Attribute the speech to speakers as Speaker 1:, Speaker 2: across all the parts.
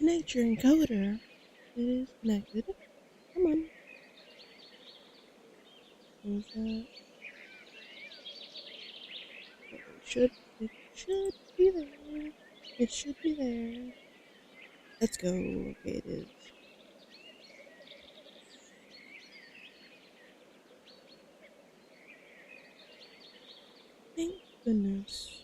Speaker 1: Connect your encoder. It is connected. Come on. Close that. Okay, it should be there. It should be there. Let's go. Okay, it is. Thank goodness.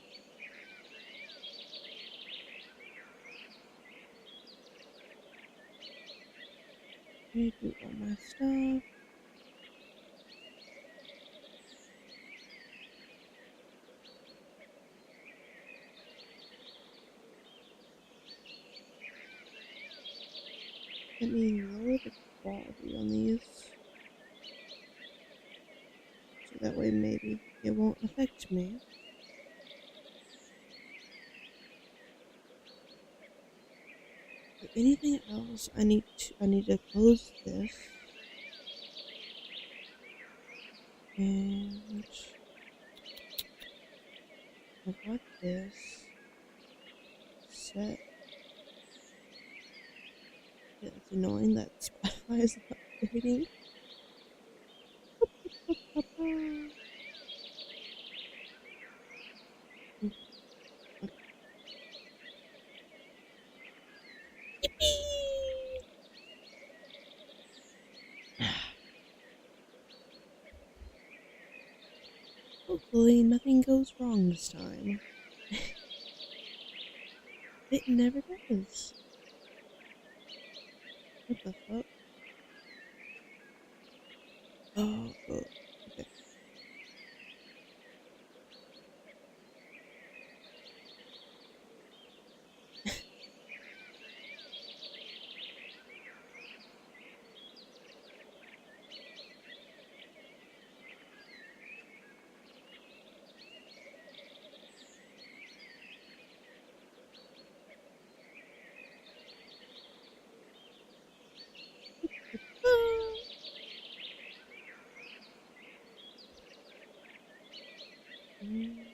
Speaker 1: Okay, do all my stuff. Let me lower the quality on these. So that way maybe it won't affect me. Okay, anything else? I need to close this. And I've got this set. Yeah, it's annoying that Spotify is updating. Okay, okay. Yippee! Hopefully nothing goes wrong this time. It never does. What the fuck? Oh, okay. Mm.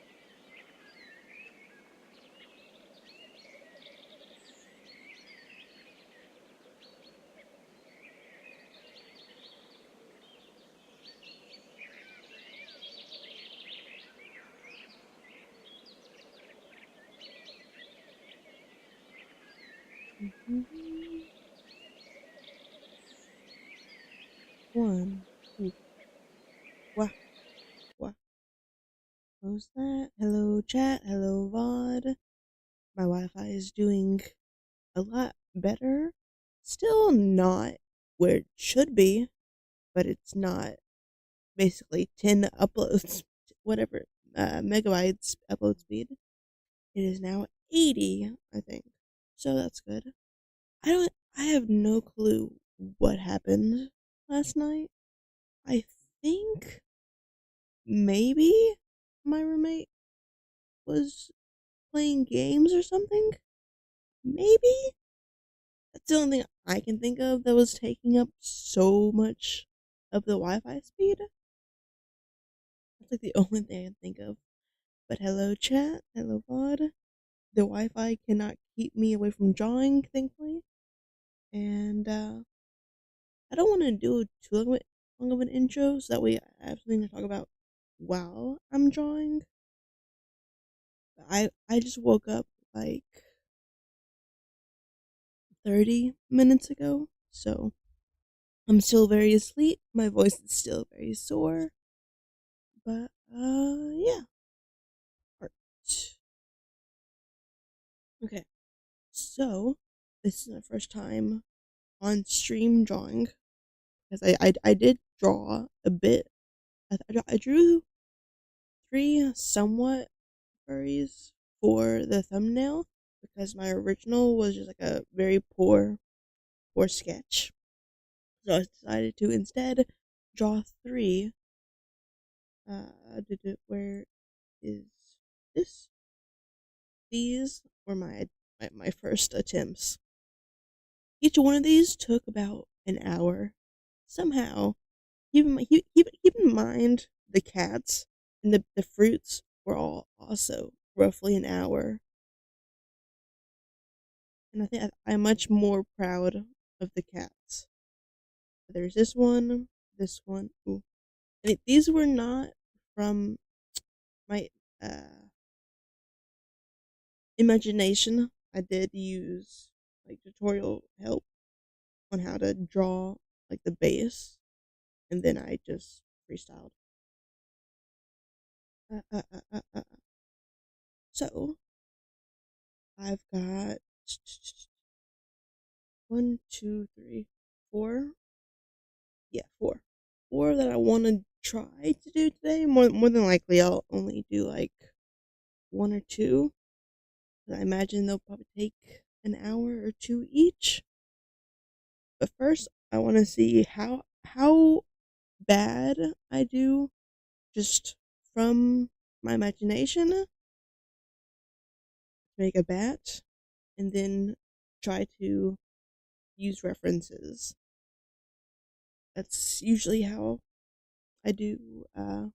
Speaker 1: Mhm. One, two, wah, wah. Close that. Hello, chat. Hello, VOD. My Wi-Fi is doing a lot better. Still not where it should be, but it's not. Basically, 10 uploads, whatever, megabytes upload speed. It is now 80, I think. So that's good. I have no clue what happened last night. I think maybe my roommate was playing games or something. Maybe? That's the only thing I can think of that was taking up so much of the Wi Fi speed. That's like the only thing I can think of. But hello, chat. Hello, VOD. The Wi Fi cannot keep me away from drawing, thankfully. And I don't want to do too long of an intro, so that way I have something to talk about while I'm drawing. I just woke up like 30 minutes ago, so I'm still very asleep. My voice is still very sore, but yeah. Art. Okay, so this is my first time on stream drawing because I did draw a bit. I drew three somewhat furries for the thumbnail because my original was just like a very poor sketch. So I decided to instead draw three. Where is this? These were my first attempts. Each one of these took about an hour. Somehow, keep in mind the cats and the fruits were all also roughly an hour. and I think I'm much more proud of the cats. There's this one. Ooh. And these were not from my imagination. I did use like tutorial help on how to draw like the base, and then I just freestyled. Uh, uh, uh, uh, uh. So I've got one, two, three, four. Yeah, four. Four that I want to try to do today. More than likely, I'll only do like one or two. I imagine they'll probably take an hour or two each. But first, I want to see how bad I do just from my imagination to make a bat, and then try to use references. That's usually how I do the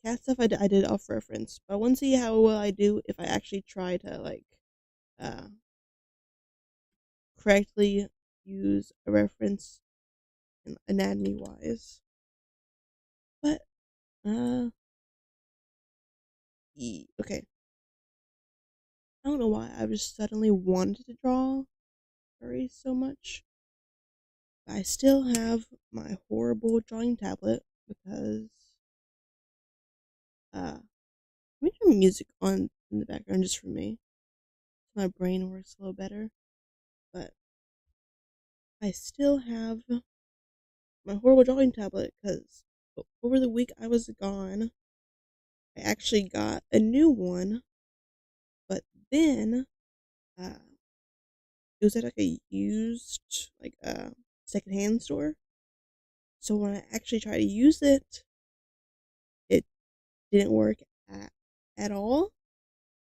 Speaker 1: cat stuff. I did off reference, but I want to see how well I do if I actually try to like uh, correctly use a reference anatomy wise. But okay. I don't know why I just suddenly wanted to draw furries so much. I still have my horrible drawing tablet because let me turn music on in the background just for me. So my brain works a little better. But I still have my horrible drawing tablet because over the week I was gone, I actually got a new one, but then uh, it was at like a used like secondhand store. So when I actually tried to use it, it didn't work at, at all.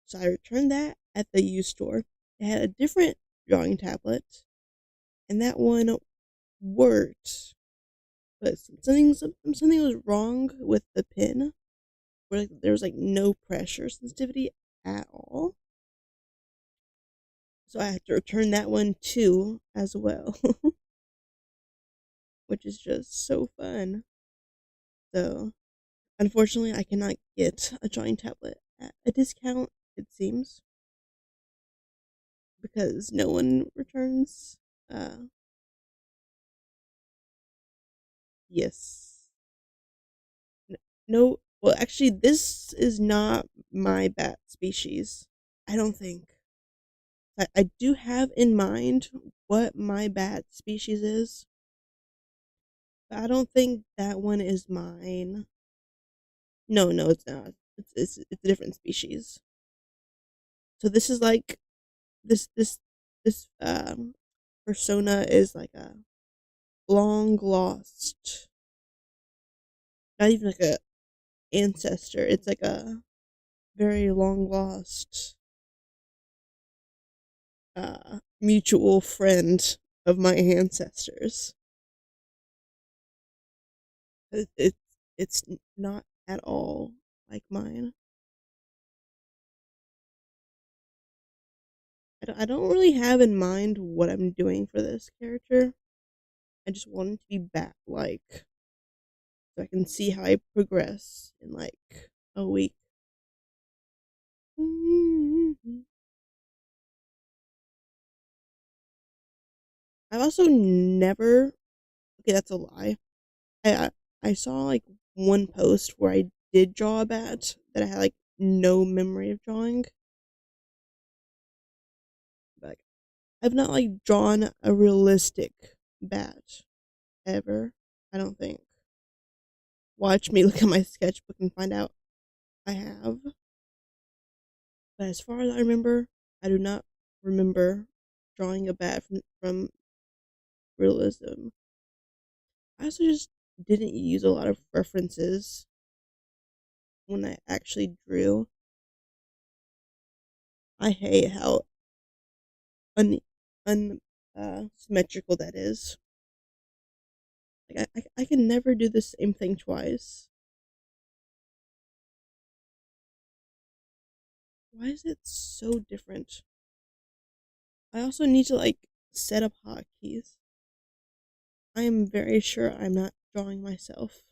Speaker 1: So I returned that at the used store. It had a different drawing tablet, and that one worked. But something was wrong with the pen, where like, there was like no pressure sensitivity at all. So I had to return that one too as well, which is just so fun. So unfortunately, I cannot get a drawing tablet at a discount. It seems because no one returns. Uh, yes, no. Well, actually, this is not my bat species. I don't think. I do have in mind what my bat species is, but I don't think that one is mine. No, no, it's not. It's a different species. So this is like this persona is like a long lost, not even like a ancestor. It's like a very long lost mutual friend of my ancestors. It it's not at all like mine. I don't really have in mind what I'm doing for this character. I just want it to be bat like, so I can see how I progress in like a week. I've also never. Okay, that's a lie. I I saw like one post where I did draw a bat that I had like no memory of drawing. Like I've not like drawn a realistic bat ever. I don't think. Watch me look at my sketchbook and find out I have. But as far as I remember, I do not remember drawing a bat from realism. I also just didn't use a lot of references when I actually drew. I hate how un symmetrical that is. Like I can never do the same thing twice. Why is it so different? I also need to like set up hotkeys. I am very sure I'm not drawing myself.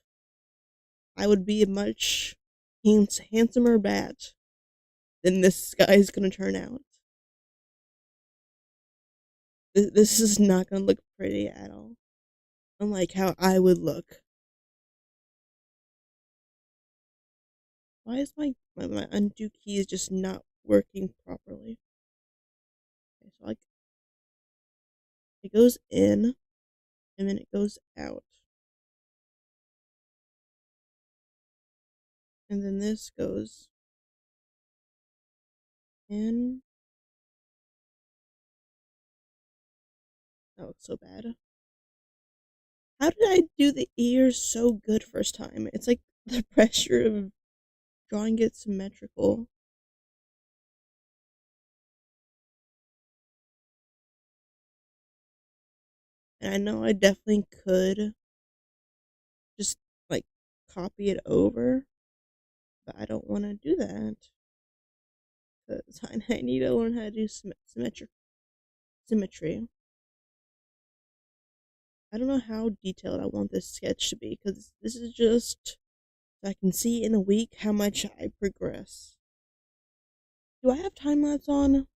Speaker 1: I would be a much handsomer bat than this guy is gonna turn out. This is not gonna look pretty at all. Unlike how I would look. Why is my undo key is just not working properly? Okay, so like it goes in and then it goes out. And then this goes in. That looks so bad. How did I do the ears so good first time? It's like the pressure of drawing it symmetrical. And I know I definitely could just like copy it over, but I don't want to do that because I need to learn how to do symmetry. I don't know how detailed I want this sketch to be because this is just so I can see in a week how much I progress. Do I have time lapse on?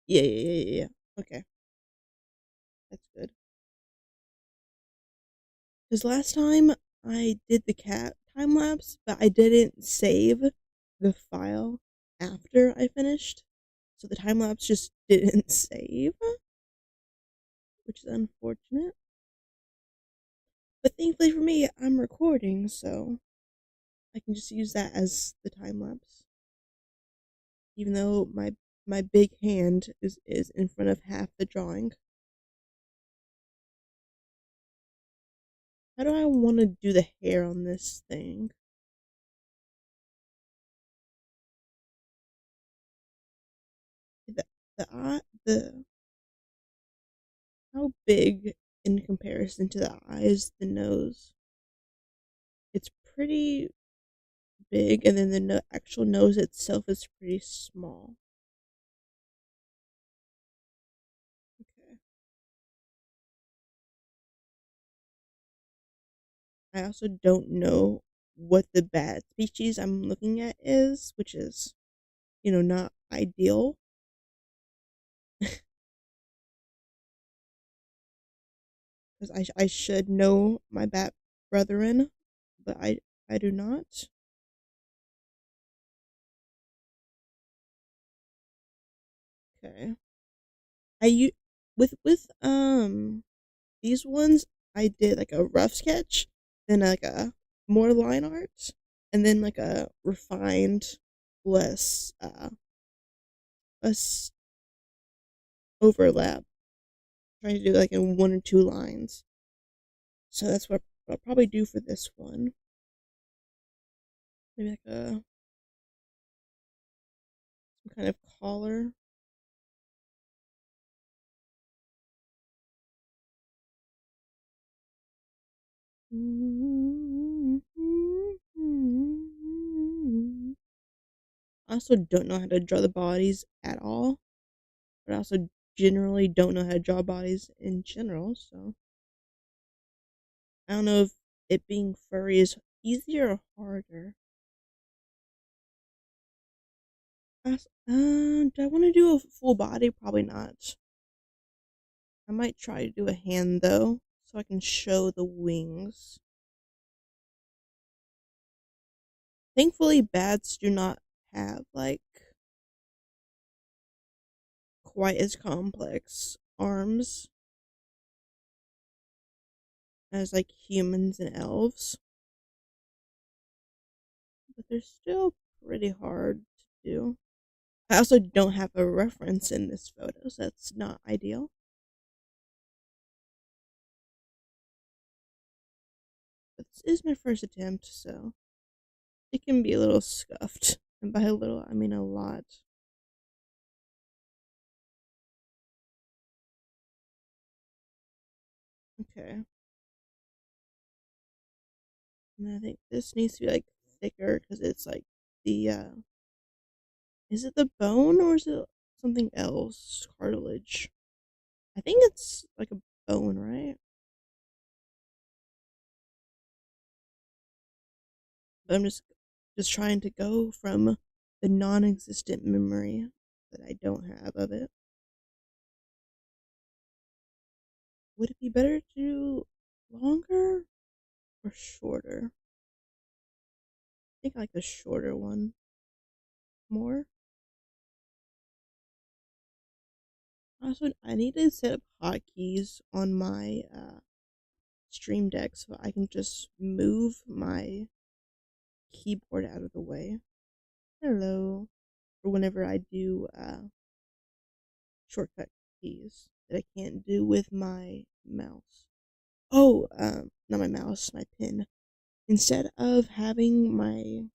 Speaker 1: Yeah. Okay, that's good. Because last time I did the cat time lapse, but I didn't save the file after I finished. So the time lapse just didn't save, which is unfortunate. But thankfully for me, I'm recording, so I can just use that as the time lapse. Even though my big hand is in front of half the drawing. How do I want to do the hair on this thing? The the how big in comparison to the eyes, the nose? It's pretty big, and then the actual nose itself is pretty small. Okay. I also don't know what the bat species I'm looking at is, which is, not ideal. Because I should know my bat brethren, but I do not. Okay. With these ones I did like a rough sketch, then like a more line art, and then like a refined, less overlap. Trying to do like in one or two lines. So that's what I'll probably do for this one. Maybe like some kind of collar. I also don't know how to draw the bodies at all, but I also generally don't know how to draw bodies in general, so I don't know if it being furry is easier or harder. Do I want to do a full body? Probably not. I might try to do a hand though, so I can show the wings. Thankfully, bats do not have like quite as complex arms as like humans and elves, but they're still pretty hard to do. I also don't have a reference in this photo, so that's not ideal. But this is my first attempt, so it can be a little scuffed. And by a little, I mean a lot. Okay. And I think this needs to be like thicker because it's like the is it the bone or is it something else. Cartilage. I think it's like a bone, right? But I'm just trying to go from the non-existent memory that I don't have of it. Would it be better to do longer or shorter? I think I like the shorter one more. Also, I need to set up hotkeys on my Stream Deck so I can just move my keyboard out of the way. Hello. For whenever I do shortcut keys that I can't do with my mouse. Oh, not my mouse, my pen. Instead of having my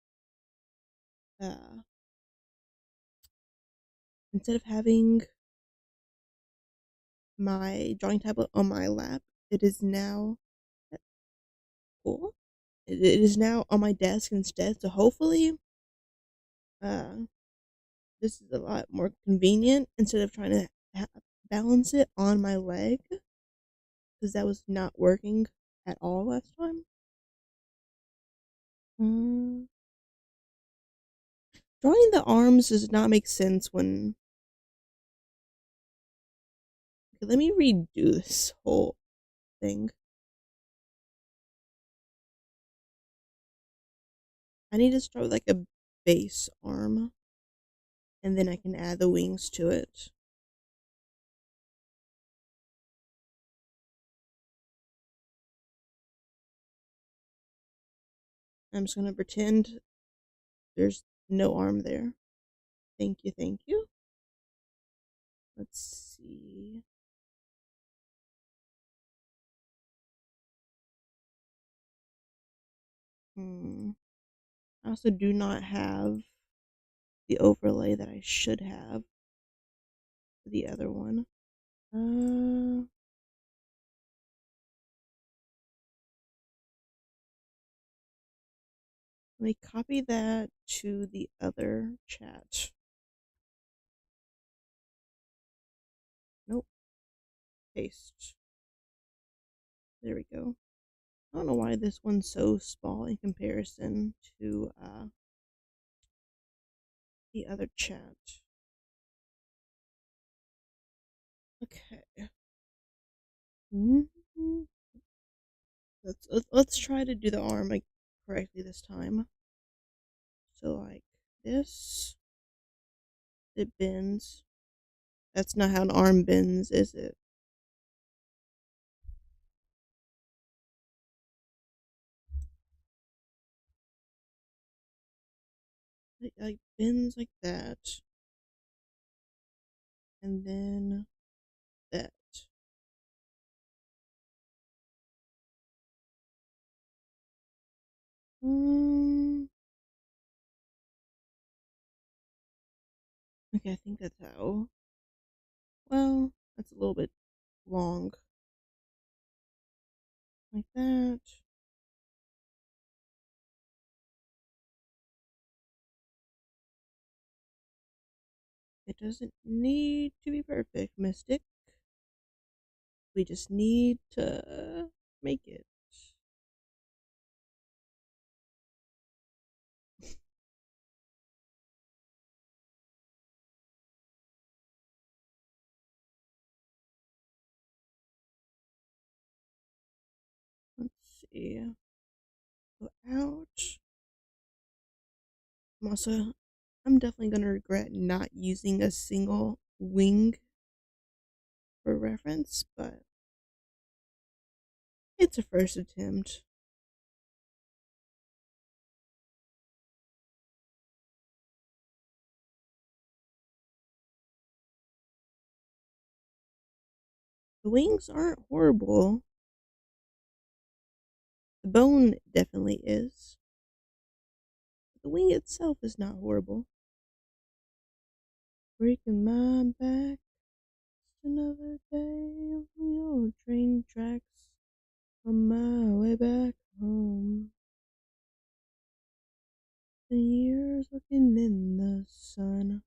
Speaker 1: uh instead of having my drawing tablet on my lap, it is now cool. It is now on my desk instead. So hopefully, uh, this is a lot more convenient instead of trying to balance it on my leg because that was not working at all last time. Um, Drawing the arms does not make sense when. Okay, let me redo this whole thing. I need to start with like a base arm, and then I can add the wings to it. I'm just gonna pretend there's no arm there. Thank you, thank you. Let's see. I also do not have the overlay that I should have for the other one. Let me copy that to the other chat. Nope. Paste. There we go. I don't know why this one's so small in comparison to the other chat. Okay. Mm-hmm. Let's try to do the arm like correctly this time. So like this, it bends. That's not how an arm bends, is it? It like bends like that, and then that. Um. Okay, I think that's how. Well, that's a little bit long, like that. It doesn't need to be perfect, Mystic. We just need to make it. Let's see. Go out. I'm definitely gonna regret not using a single wing for reference, but it's a first attempt. The wings aren't horrible. The bone definitely is. The wing itself is not horrible. Breaking my back. Just another day on the old train tracks. On my way back home. The years looking in the sun.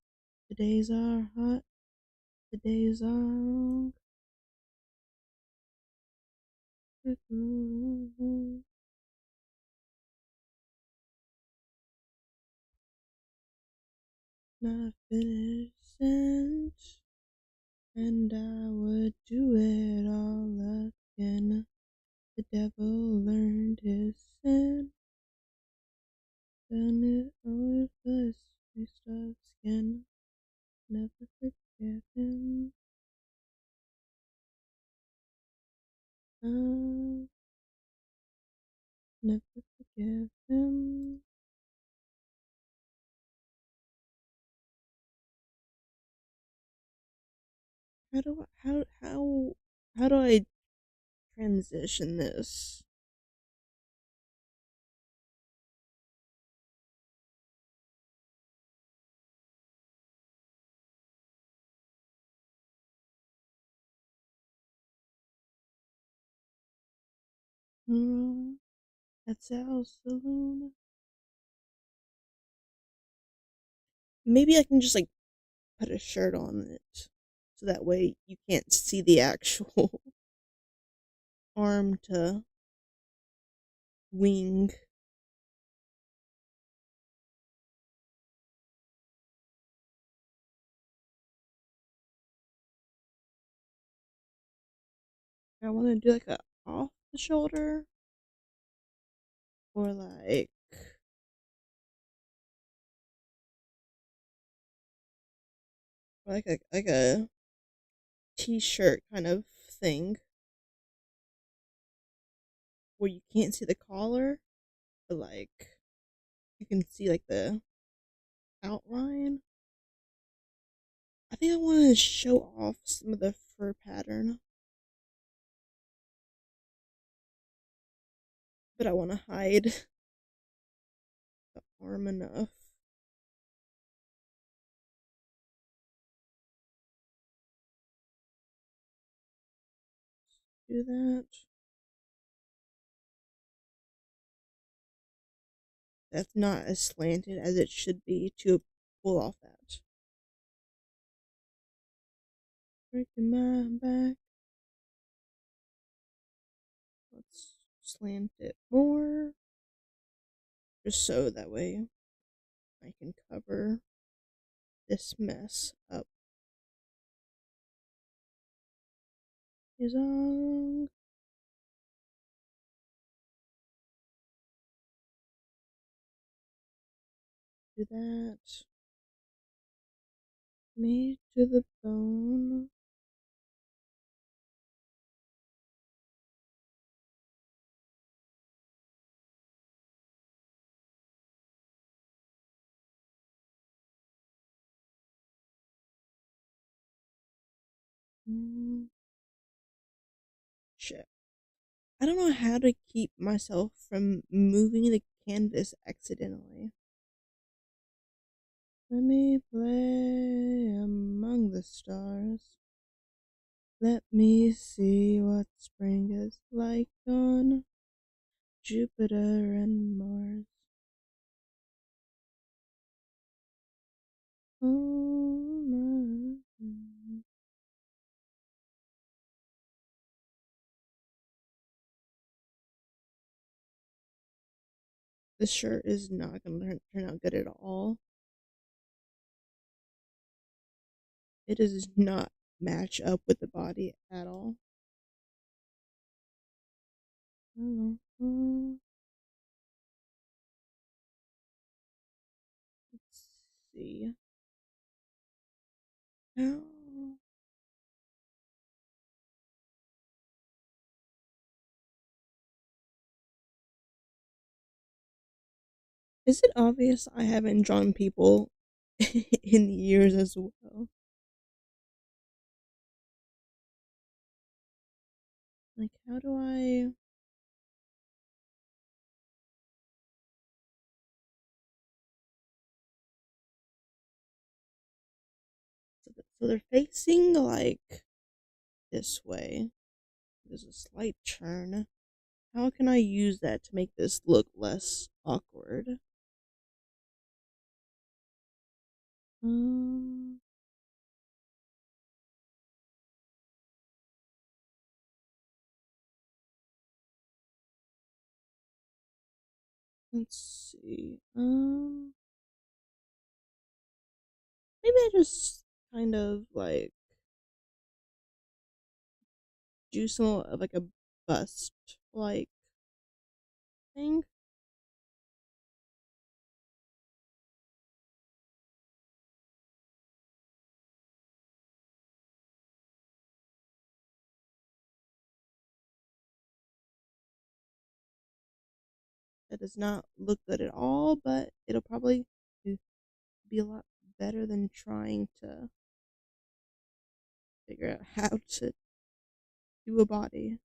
Speaker 1: The days are hot The days are long. Not finished since, and I would do it all again. The devil learned his sin, done it all with a waste of skin. Never forget him. I'll never forgive him. How do I transition this? That's our saloon. Maybe I can just like put a shirt on it, so that way you can't see the actual arm to wing. I want to do like a off the shoulder, or like a t-shirt kind of thing, where you can't see the collar, but like you can see like the outline. I think I want to show off some of the fur pattern, but I want to hide the arm enough. Do that. That's not as slanted as it should be to pull off that. Breaking my back. Let's slant it more, just so that way I can cover this mess up. Is all. Do that. Me to the bone. Mm, shit. I don't know how to keep myself from moving the canvas accidentally. Let me play among the stars. Let me see what spring is like on Jupiter and Mars. Oh my. This shirt is not going to turn out good at all. It does not match up with the body at all. Let's see. How is it obvious I haven't drawn people in years as well? Like, how do I? So they're facing like this way. There's a slight turn. How can I use that to make this look less awkward? Um, Let's see. Maybe I just kind of like do some of like a bust like thing. That does not look good at all, but it'll probably be a lot better than trying to figure out how to do a body.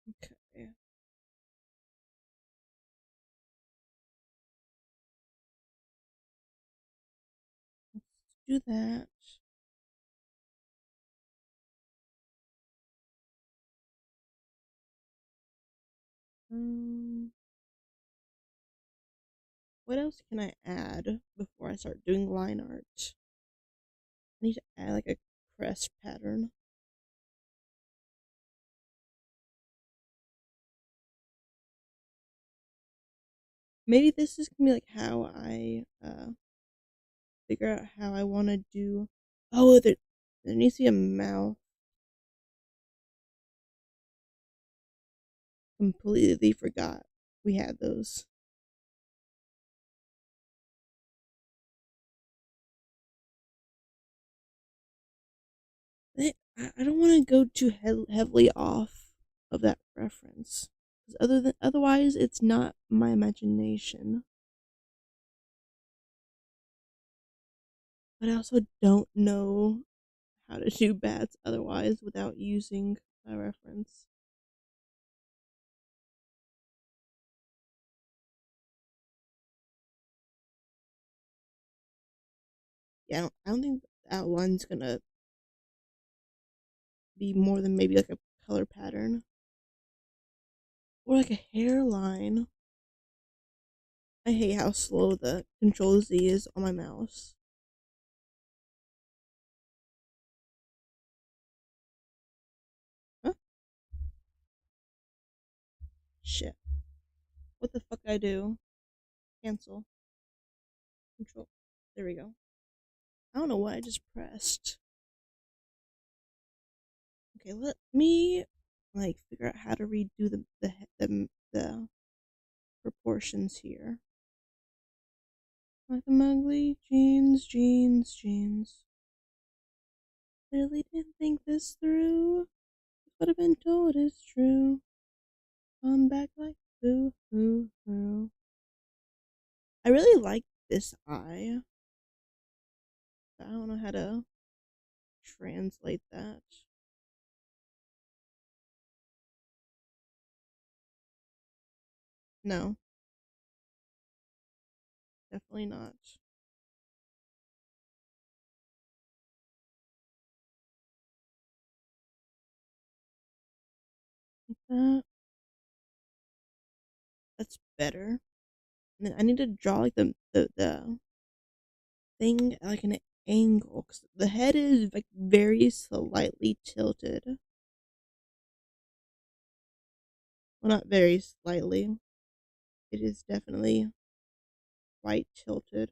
Speaker 1: Okay, let's do that. Um, what else can I add before I start doing line art? I need to add like a crest pattern. Maybe this is gonna be like how I figure out how I want to do. Oh, there needs to be a mouth. Completely forgot we had those. I don't want to go too heavily off of that reference. 'Cause otherwise, it's not my imagination. But I also don't know how to do bats otherwise without using a reference. Yeah, I don't think the outline's gonna be more than maybe like a color pattern or like a hairline. I hate how slow the Control Z is on my mouse. Huh? Shit. What the fuck I do? Cancel. Control. There we go. I don't know what I just pressed. Okay, let me like figure out how to redo the proportions here. Like the ugly jeans. Really didn't think this through. What I've been told is true. Come back like boo. I really like this eye. But I don't know how to translate that. No, definitely not. Like that. That's better. And then I need to draw like the thing at like an angle because the head is like very slightly tilted. Well, not very slightly. It is definitely quite tilted.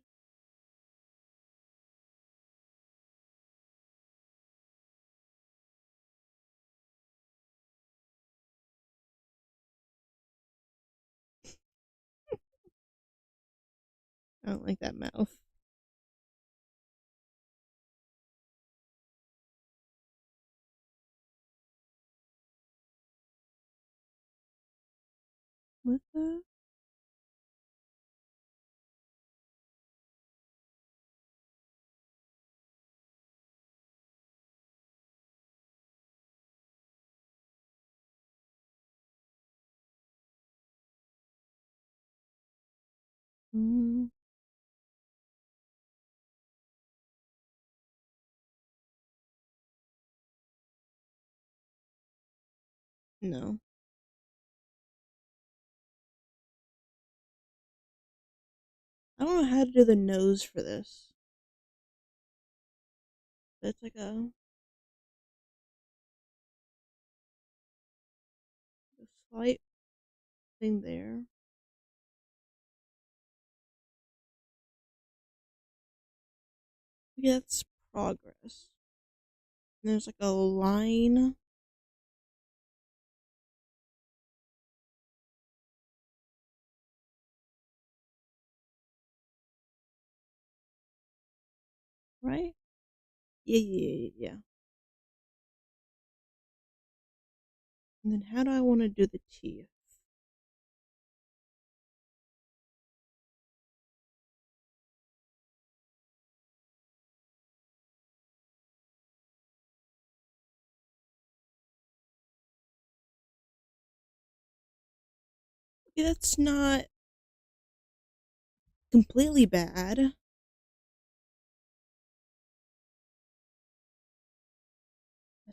Speaker 1: I don't like that mouth. What the? Mm, no. I don't know how to do the nose for this. But it's like a slight thing there. Yeah, that's progress. And there's like a line. Right? Yeah. And then how do I want to do the teeth? Okay, that's not completely bad. I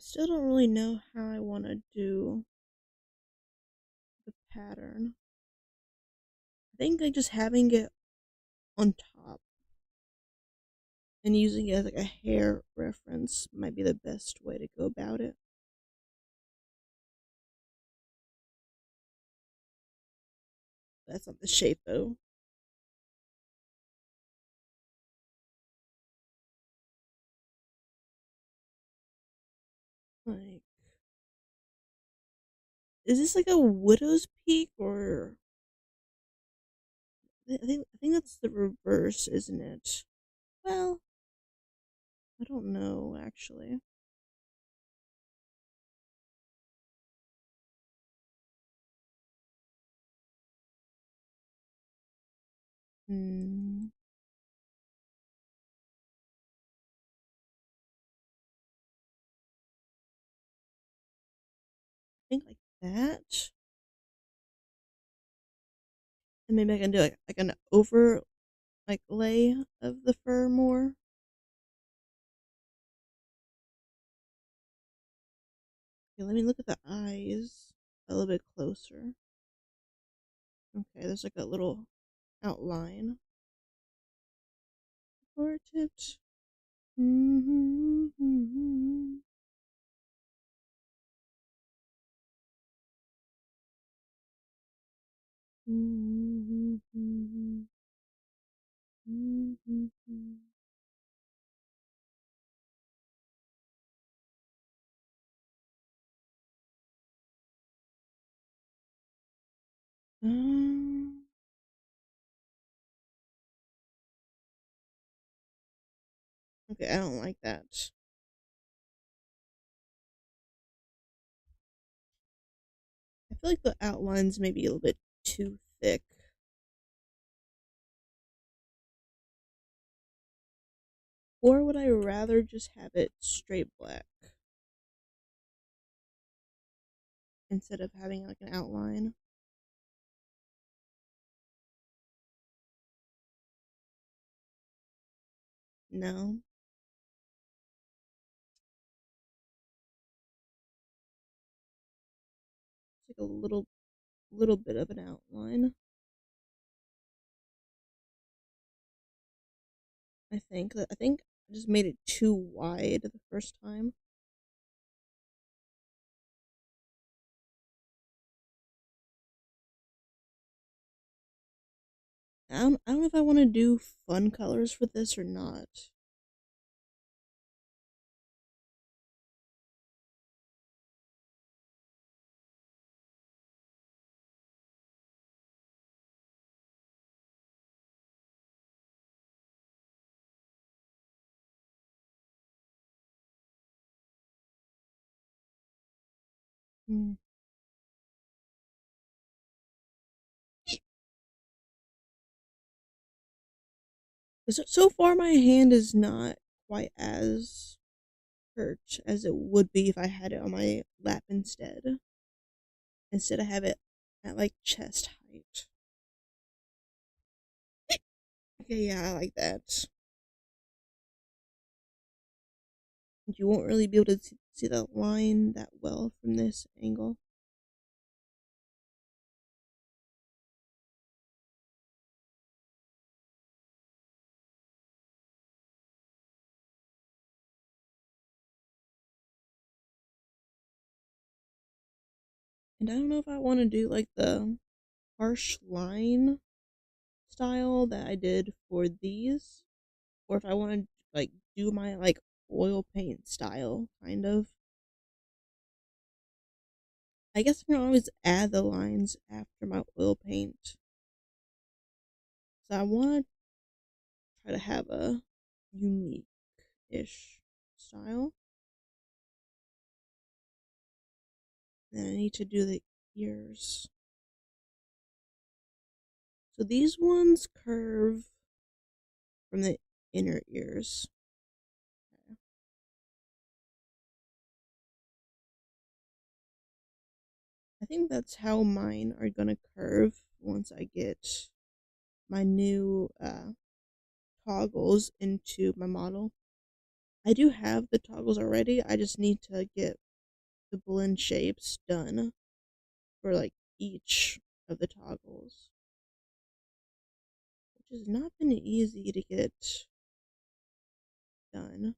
Speaker 1: still don't really know how I want to do the pattern. I think like just having it on top and using it as like a hair reference might be the best way to go about it. That's not the shape though. Like, is this like a widow's peak or I think that's the reverse, isn't it? Well, I don't know actually. Hmm. I think like that, and maybe I can do like an over like lay of the fur more. Okay, let me look at the eyes a little bit closer. Okay, there's like a little outline for it. Mm-hmm. Mm-hmm. Mm-hmm. Um, okay, I don't like that. I feel like the outlines may be a little bit too thick. Or would I rather just have it straight black instead of having like an outline? No. It's like a little bit of an outline. I think I just made it too wide the first time. I don't know if I want to do fun colors for this or not. Hmm. 'Cause so far my hand is not quite as hurt as it would be if I had it on my lap instead. Instead I have it at like chest height. Okay, yeah, I like that. You won't really be able to see the line that well from this angle. And I don't know if I want to do like the harsh line style that I did for these, or if I want to like do my like oil paint style kind of. I guess I can always add the lines after my oil paint. So I want to try to have a unique-ish style. Then I need to do the ears. So these ones curve from the inner ears. Okay. I think that's how mine are gonna curve once I get my new toggles into my model. I do have the toggles already. I just need to get the blend shapes done for like each of the toggles, which has not been easy to get done.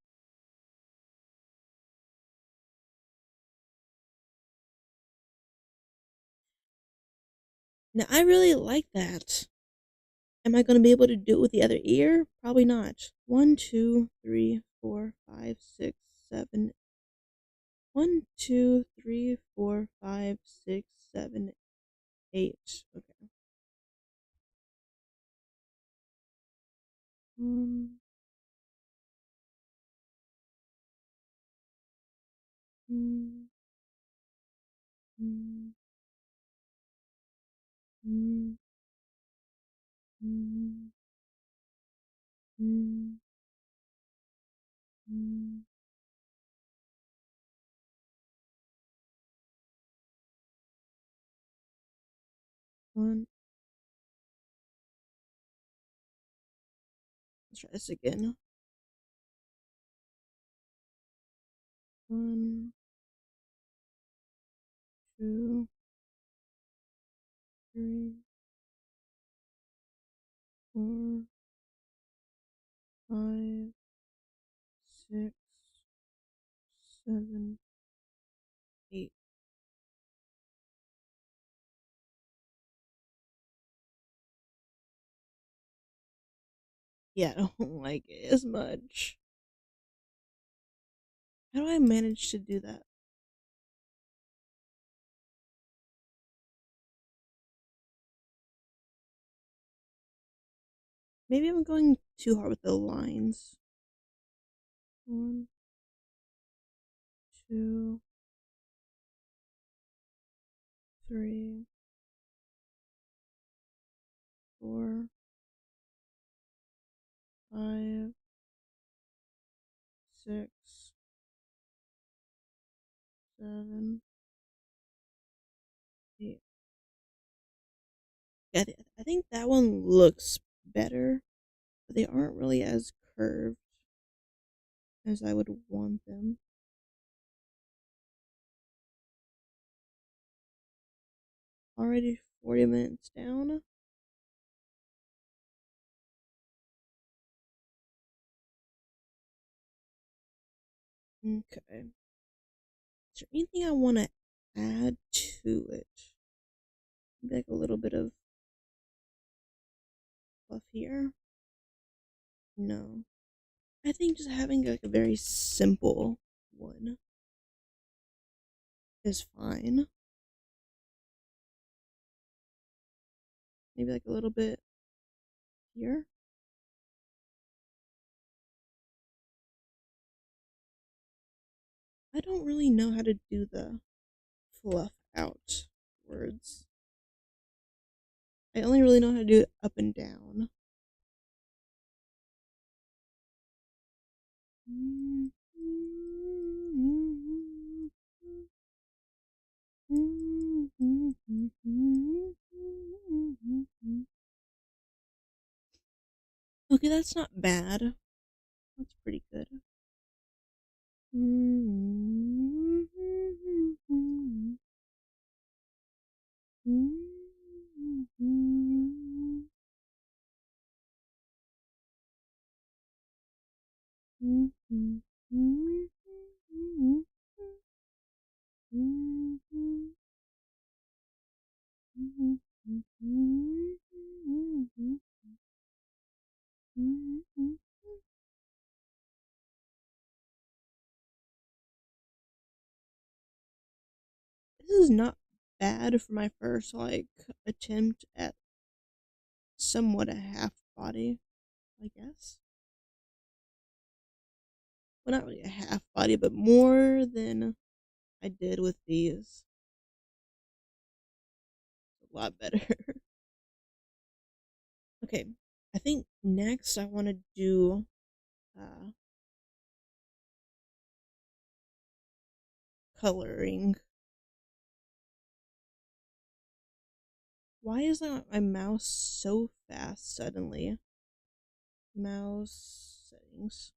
Speaker 1: Now I really like that. Am I going to be able to do it with the other ear? Probably not. One, two, three, four, five, six, seven. 1, 2, 3, 4, 5, 6, 7, 8. Okay. Um, mm, mm, mm, mm, mm, mm. One. Let's try this again. 1, 2, 3, 4, 5, 6, 7, 8. Yeah, I don't like it as much. How do I manage to do that? Maybe I'm going too hard with the lines. 1, 2, 3, 4, 5, 6, 7, 8. Yeah, I think that one looks better, but they aren't really as curved as I would want them. Already 40 minutes down. Okay. Is there anything I want to add to it? Maybe like a little bit of fluff here? No. I think just having like a very simple one is fine. Maybe like a little bit here. I don't really know how to do the fluff out words. I only really know how to do it up and down. Okay, that's not bad. That's pretty good. Mhm. This is not bad for my first like attempt at somewhat a half body, I guess. Well, not really a half body, but more than I did with these. A lot better. Okay, I think next I want to do uh, coloring. Why is my mouse so fast suddenly? Mouse settings.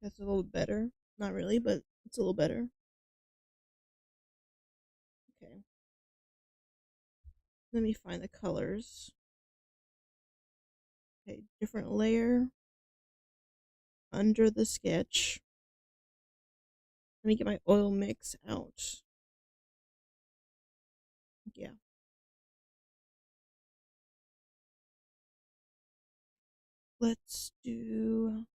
Speaker 1: That's a little better. Not really, but it's a little better. Okay. Let me find the colors. Okay, different layer under the sketch. Let me get my oil mix out. Yeah. Let's do.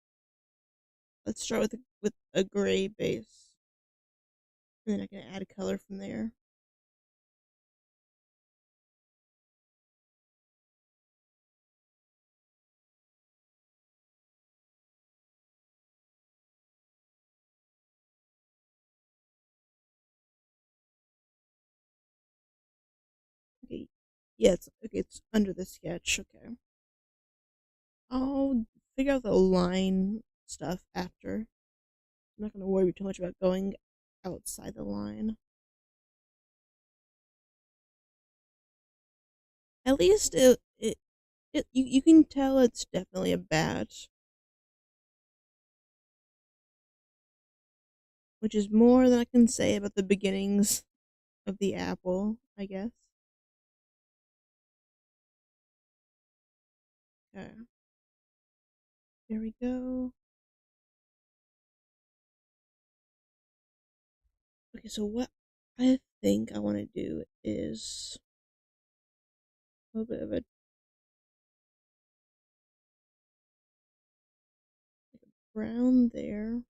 Speaker 1: Let's start with a gray base, and then I can add color from there. Okay. Yeah, it's okay. It's under the sketch. Okay. I'll figure out the line stuff after. I'm not gonna worry too much about going outside the line. At least you can tell it's definitely a bat, which is more than I can say about the beginnings of the apple, I guess. Okay, here we go. Okay, so what I think I want to do is a little bit of a brown there,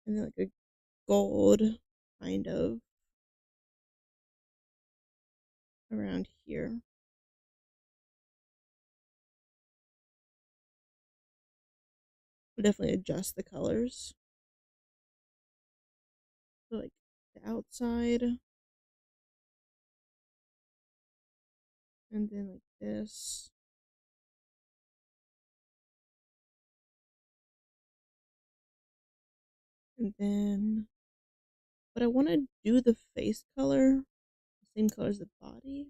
Speaker 1: and then like a gold kind of around here. We'll definitely adjust the colors. So like the outside, and then like this. And then, but I want to do the face color, the same color as the body.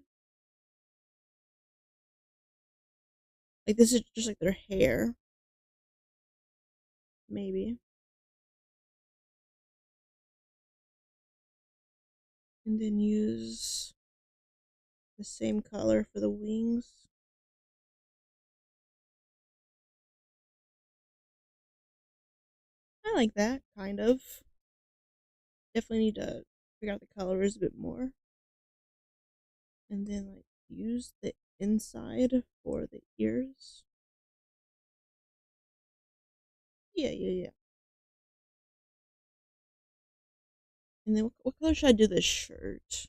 Speaker 1: Like this is just like their hair, maybe. And then use the same color for the wings. I like that, kind of. Definitely need to figure out the colors a bit more. And then like use the inside for the ears. Yeah. And then what color should I do this shirt?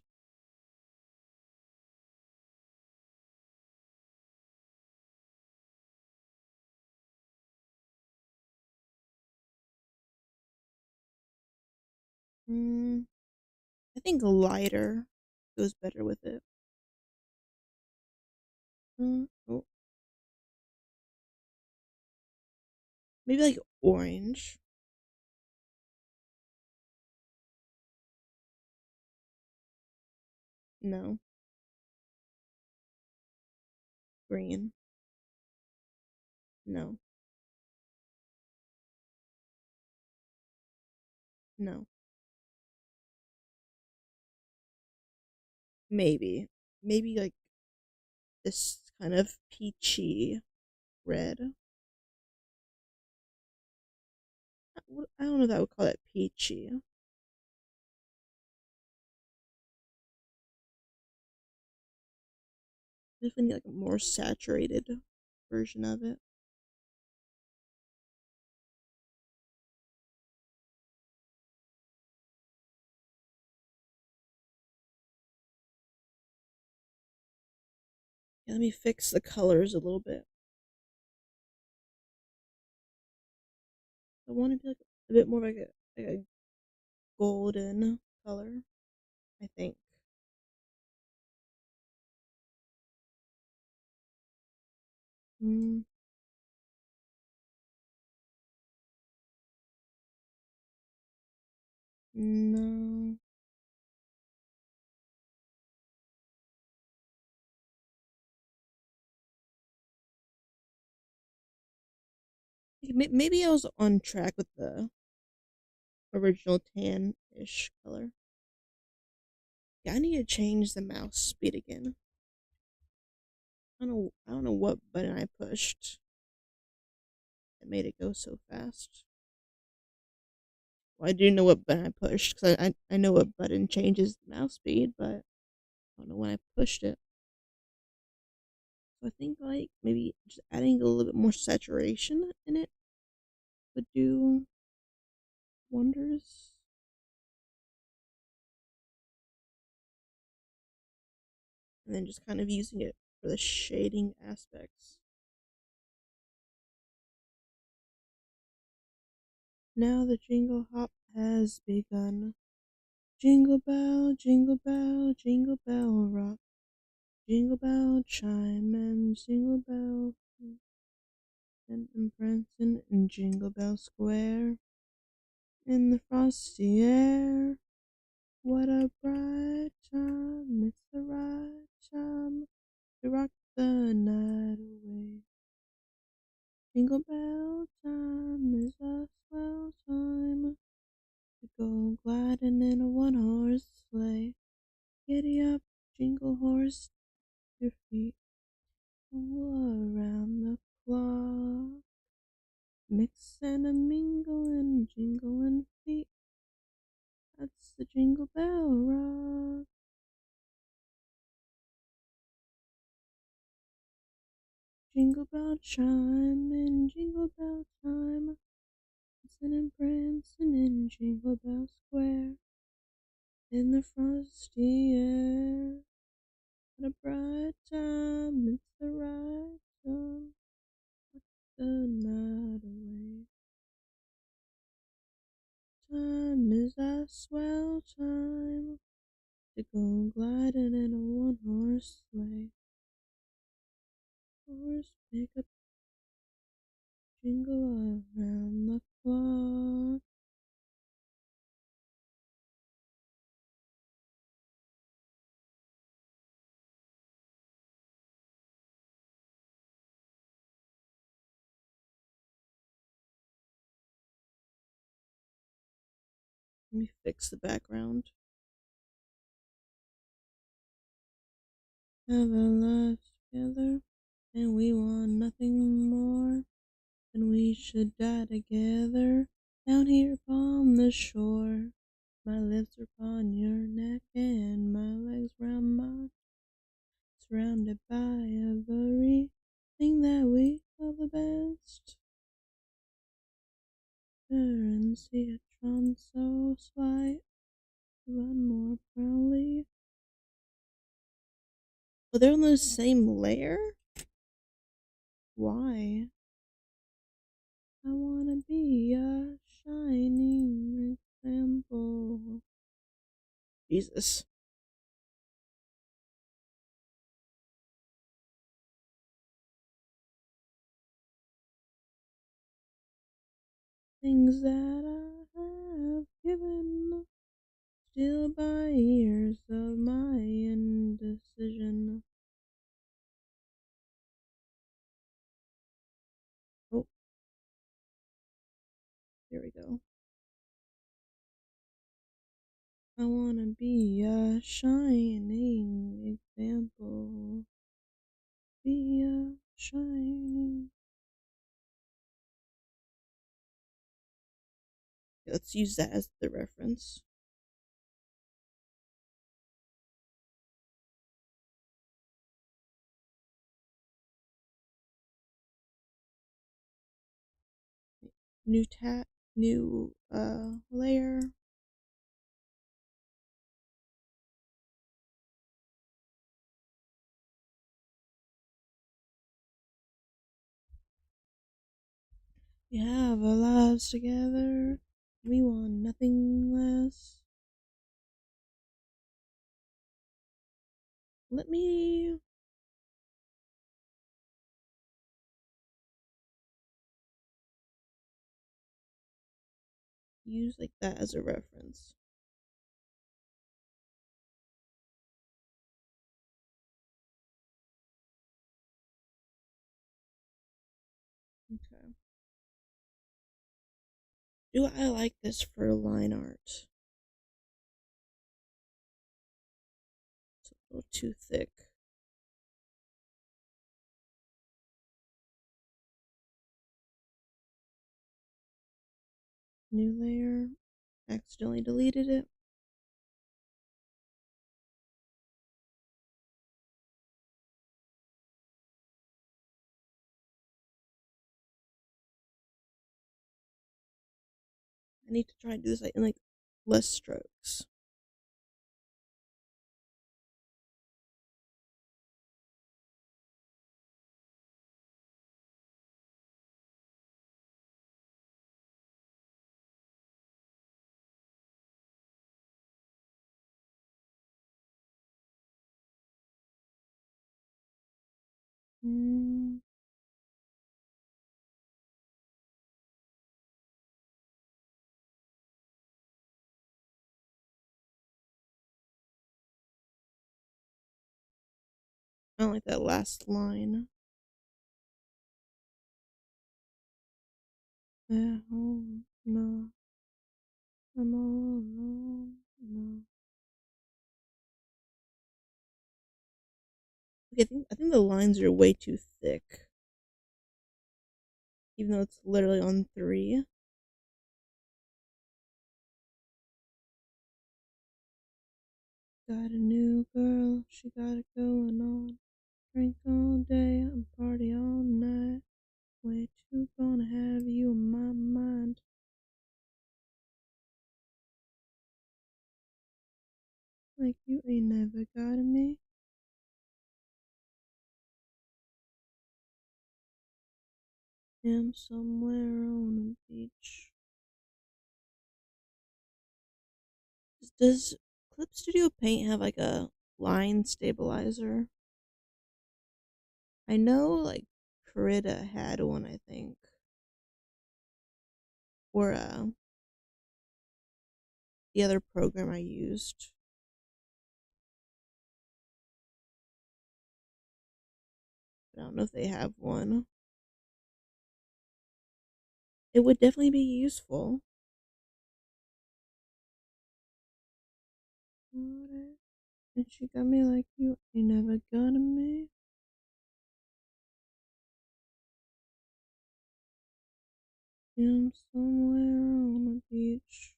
Speaker 1: Hmm, I think lighter goes better with it. Oh, maybe like orange. No, green. No, no. Maybe. Maybe like this kind of peachy red. I don't know if I would call that peachy. Definitely like a more saturated version of it. Yeah, let me fix the colors a little bit. I want to be like a bit more like a golden color, I think. Mm, no. Maybe I was on track with the original tan-ish color. Yeah, I need to change the mouse speed again. I don't know what button I pushed that made it go so fast. Well, I do know what button I pushed because I know what button changes the mouse speed, but I don't know when I pushed it. So I think like maybe just adding a little bit more saturation in it would do wonders. And then just kind of using it for the shading aspects. Now the jingle hop has begun. Jingle bell, jingle bell rock. Jingle bell chime and jingle bell and prancing in Jingle Bell Square. In the frosty air, what a bright time! It's the right time to rock the night away. Jingle bell time is a swell time to go gliding in a one-horse sleigh. Giddy up, jingle horse, your feet jingle around the clock. Mix and a mingle and jingling feet. That's the Jingle Bell Rock. Jingle bell chime in Jingle Bell time. Dancing and prancing in Jingle Bell Square. In the frosty air. What a bright time, it's the right time. The night away. Time is a swell time to go gliding in a one-horse sleigh. Horse pick up, jingle around the clock. Let me fix the background. Have a life together, and we want nothing more than we should die together down here upon the shore. My lips are upon your neck, and my legs round my surrounded by everything that we love the best. And see a Tron so slight, run more proudly. Well, they're on the same layer? Why? I wanna be a shining example. Jesus. Things that I have given, still by years of my indecision. Oh, here we go. I wanna be a shining example. Be a shining. Let's use that as the reference. New layer. We have our lives together. We want nothing less. Let me use like that as a reference. Okay. Do I like this for line art? It's a little too thick. New layer. Accidentally deleted it. I need to try and do this like, in like less strokes. Mm, I don't like that last line. At home, no, I'm all alone, no. Okay, I think the lines are way too thick, even though it's literally on three. Got a new girl, she got it going on. Drink all day and party all night. Way too gonna have you in my mind. Like you ain't never got me. Am somewhere on a beach. Does Clip Studio Paint have like a line stabilizer? I know like Krita had one, I think. Or the other program I used. But I don't know if they have one. It would definitely be useful. And she got me like you ain't never got me. I'm somewhere on the beach.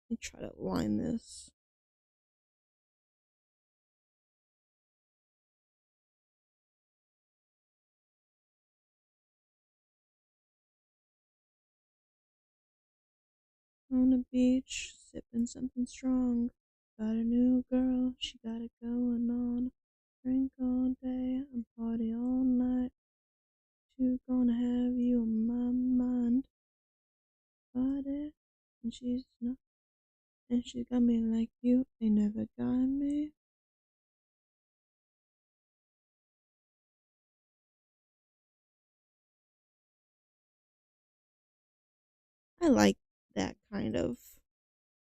Speaker 1: Let me try to line this. On the beach, sipping something strong. Got a new girl, she got it going on. Drink all day and party all night. She gonna have you on my mind. Got it, and she's not, and she got me like you ain't never got me. I like that kind of.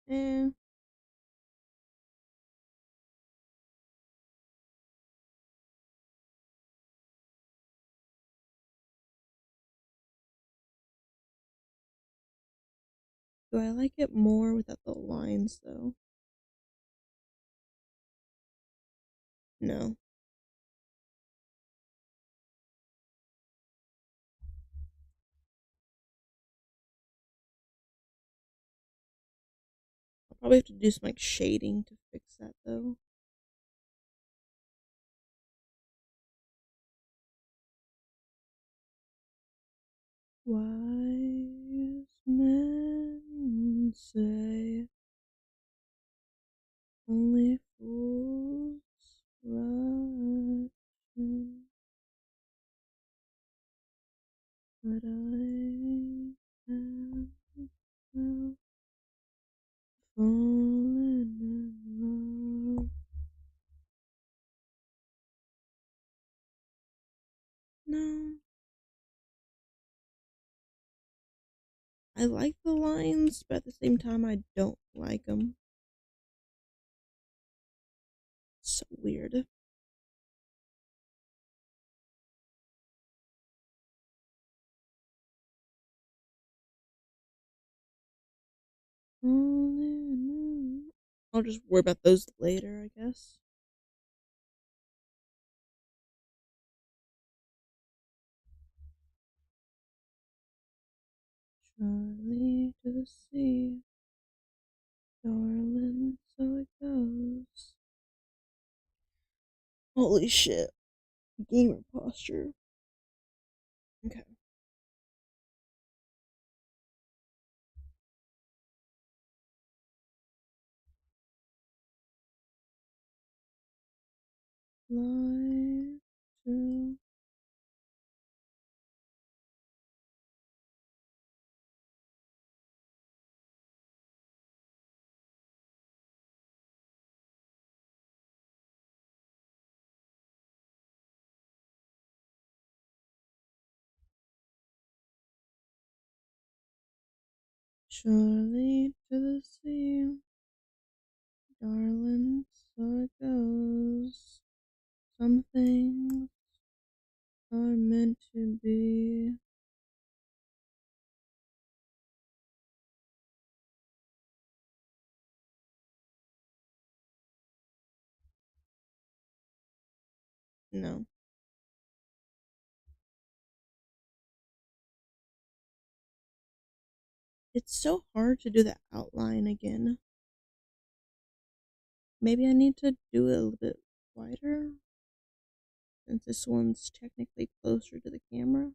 Speaker 1: Eh, do I like it more without the lines though? No. I'll probably have to do some like shading to fix that though. Wise men say only fools rush in, but I have now fallen in love. No, I like the lines, but at the same time, I don't like them. So weird. I'll just worry about those later, I guess. Surely to the sea, darling, so it goes. Holy shit. Gamer posture. Okay. Fly to. Surely to the sea, darling, so it goes. Some things are meant to be. No. It's so hard to do the outline again. Maybe I need to do it a little bit wider since this one's technically closer to the camera.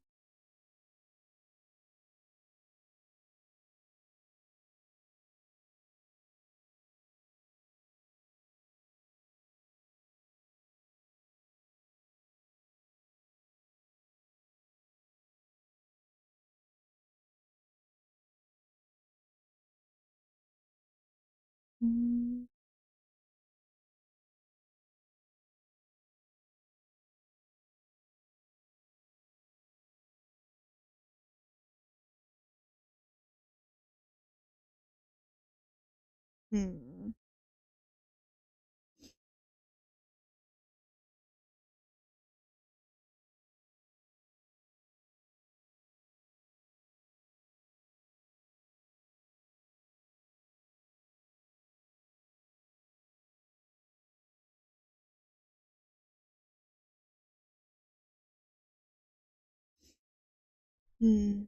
Speaker 1: Mm, hmm. Hmm.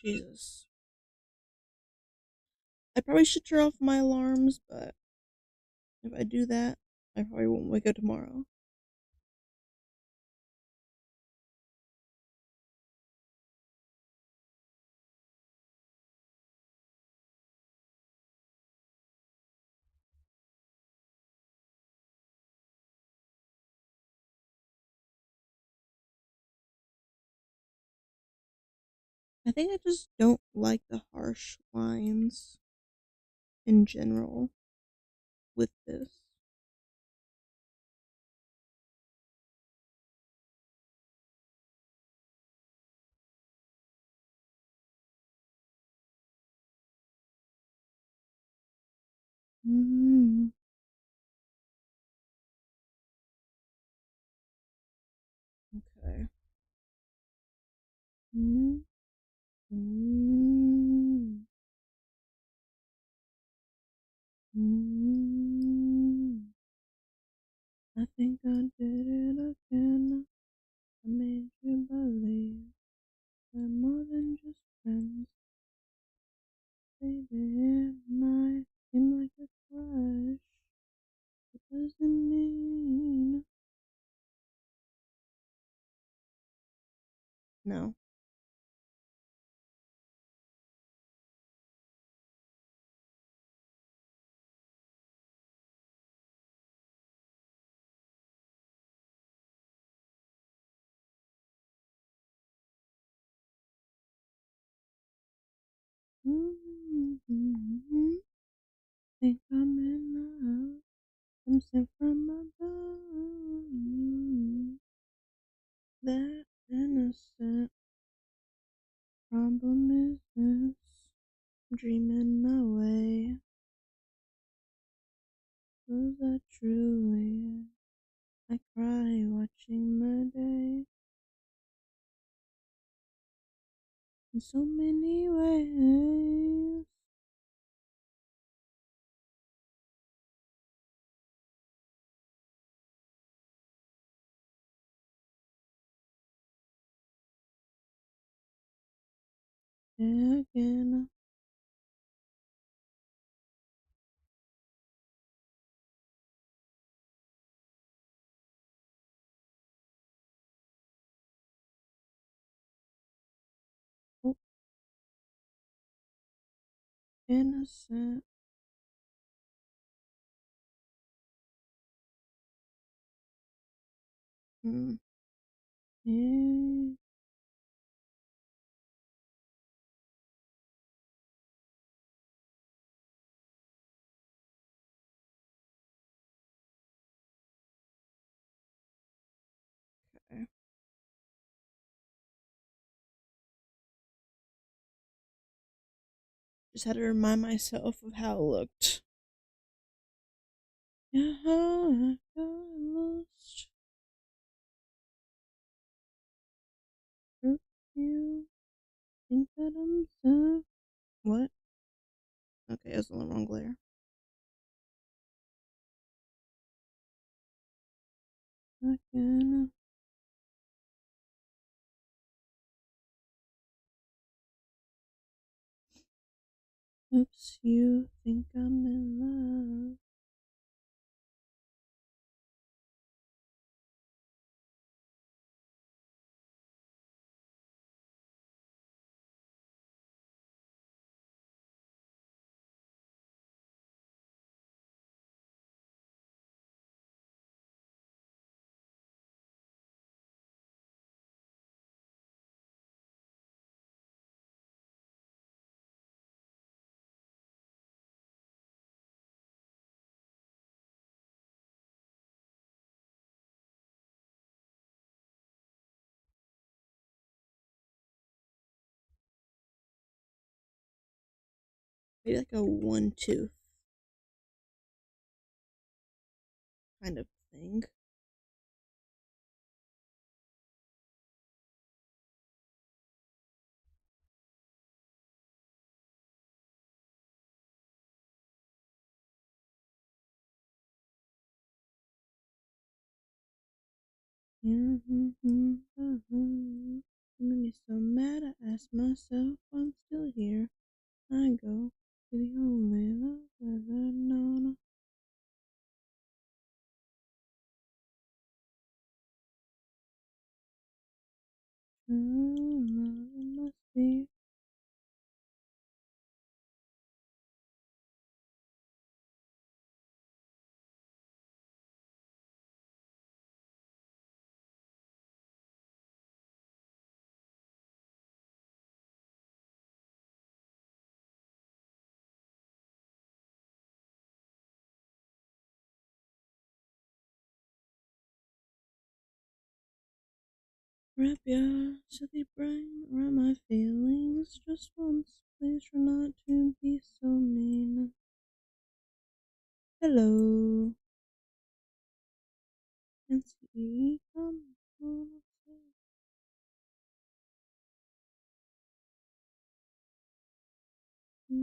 Speaker 1: Jesus. I probably should turn off my alarms, but if I do that, I probably won't wake up tomorrow. I think I just don't like the harsh lines in general with this. Mm, okay. Mm, mm, mm. I think I did it again. I made you believe we're more than just friends. Baby, it might seem like a crush. It doesn't mean no. Mm-hmm. Think I'm in love. I'm sent from above. That innocent problem is this. Dreaming away. Was that truly? I cry watching the day in so many ways. Yeah, again, oh, innocent. Mm, yeah, okay. Just had to remind myself of how it looked. Yeah, I got lost with you. Think that I'm so. What? Okay, I was on the wrong layer. Again. Oops, you think I'm in love. Maybe like a one tooth kind of thing. I'm be so mad. I ask myself, I'm still here. I go to the only love I've ever known. True love it must be. Wrap your silly brain around my feelings just once. Please try not to be so mean. Hello, and see, come on. I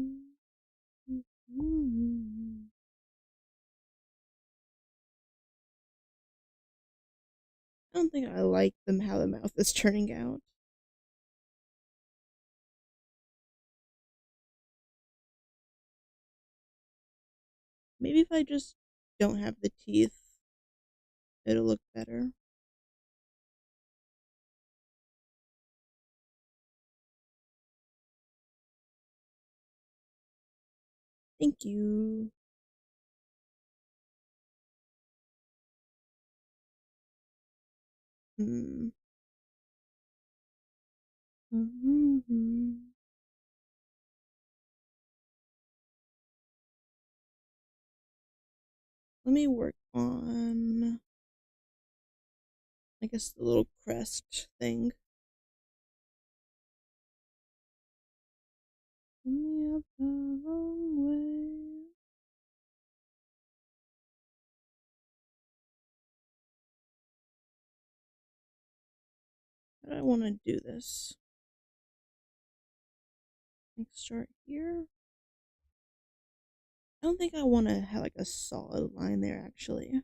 Speaker 1: don't think I like them how the mouth is turning out. Maybe if I just don't have the teeth, it'll look better. Thank you. Hmm. Let me work on, I guess, the little crest thing. Me up the wrong way. How do I want to do this? Like start here. I don't think I want to have like a solid line there actually.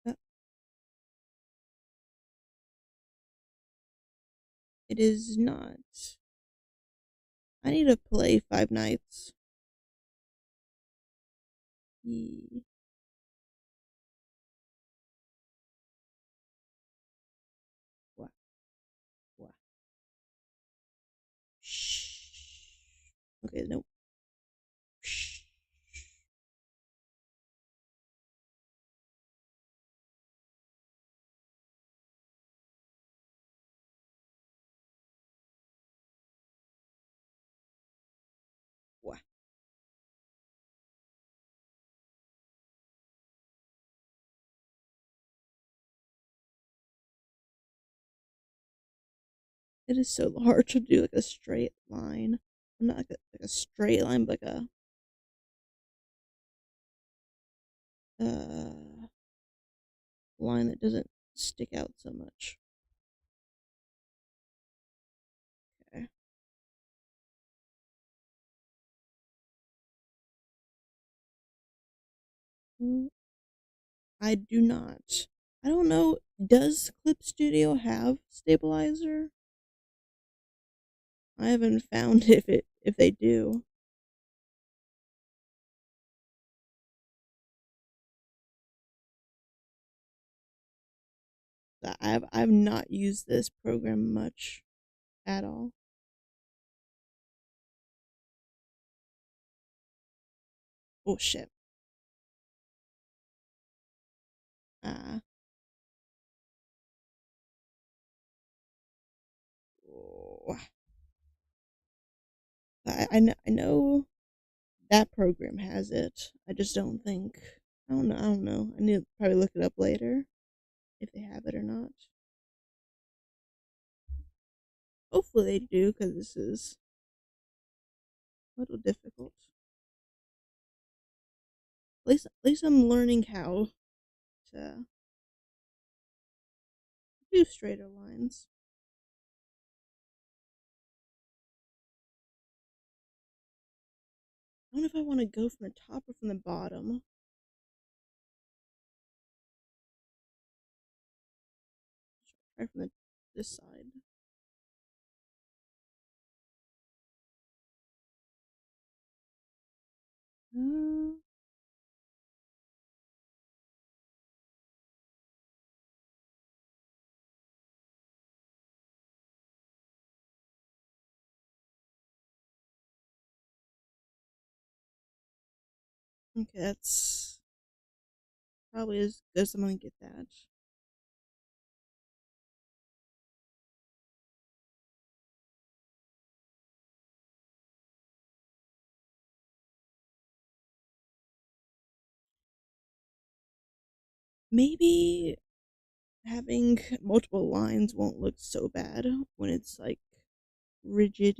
Speaker 1: Uh, It is not. I need to play Five Nights. Yee. Wah, wah. Shh. Okay, no. Shh. Wah. It is so hard to do like a straight line. Not like a straight line, but like a line that doesn't stick out so much. Okay. Mm, I do not. I don't know. Does Clip Studio have stabilizer? I haven't found if they do. I've not used this program much at all. Oh shit. Uh, oh. I know that program has it. I just don't think. I don't know. I need to probably look it up later if they have it or not. Hopefully they do, because this is a little difficult. At least I'm learning how to do straighter lines. I don't know if I want to go from the top or from the bottom. Try from this side. Uh, okay, that's probably as good as I'm gonna get that. maybe having multiple lines won't look so bad when it's like rigid,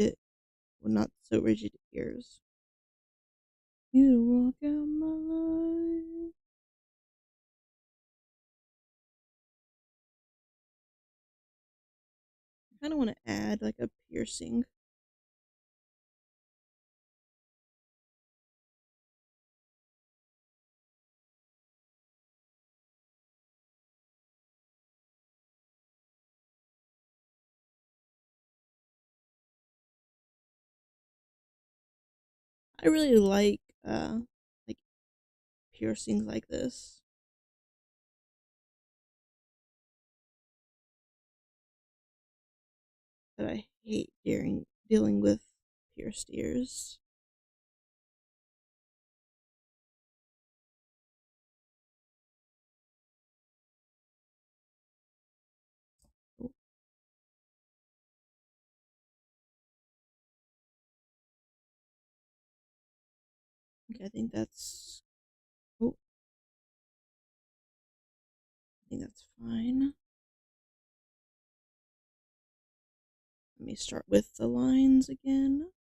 Speaker 1: well, not so rigid ears. You walk out my life. I kind of want to add like a piercing. I really like piercings like this, but I hate dealing with pierced ears. Oh, okay, I think that's. Oh, I think that's fine. Let me start with the lines again.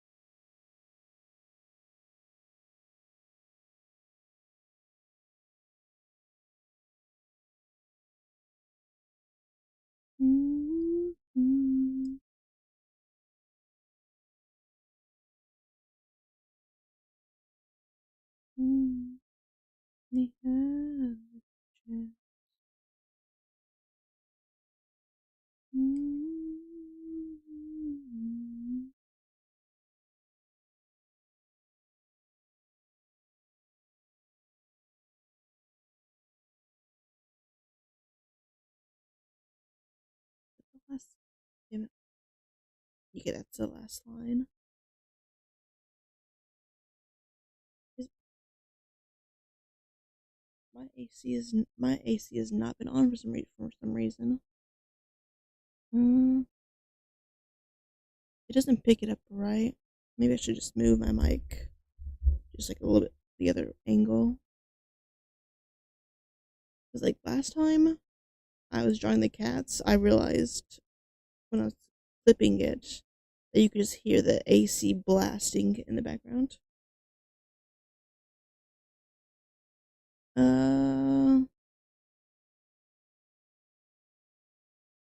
Speaker 1: Mm-hmm. Mm-hmm. We have a chance. Mm-hmm. The last, damn it. Okay, that's the last line. Is my AC has not been on for some reason. Mm, it doesn't pick it up right. Maybe I should just move my mic just like a little bit the other angle. Because like last time I was drawing the cats, I realized when I was flipping it that you could just hear the AC blasting in the background. Uh,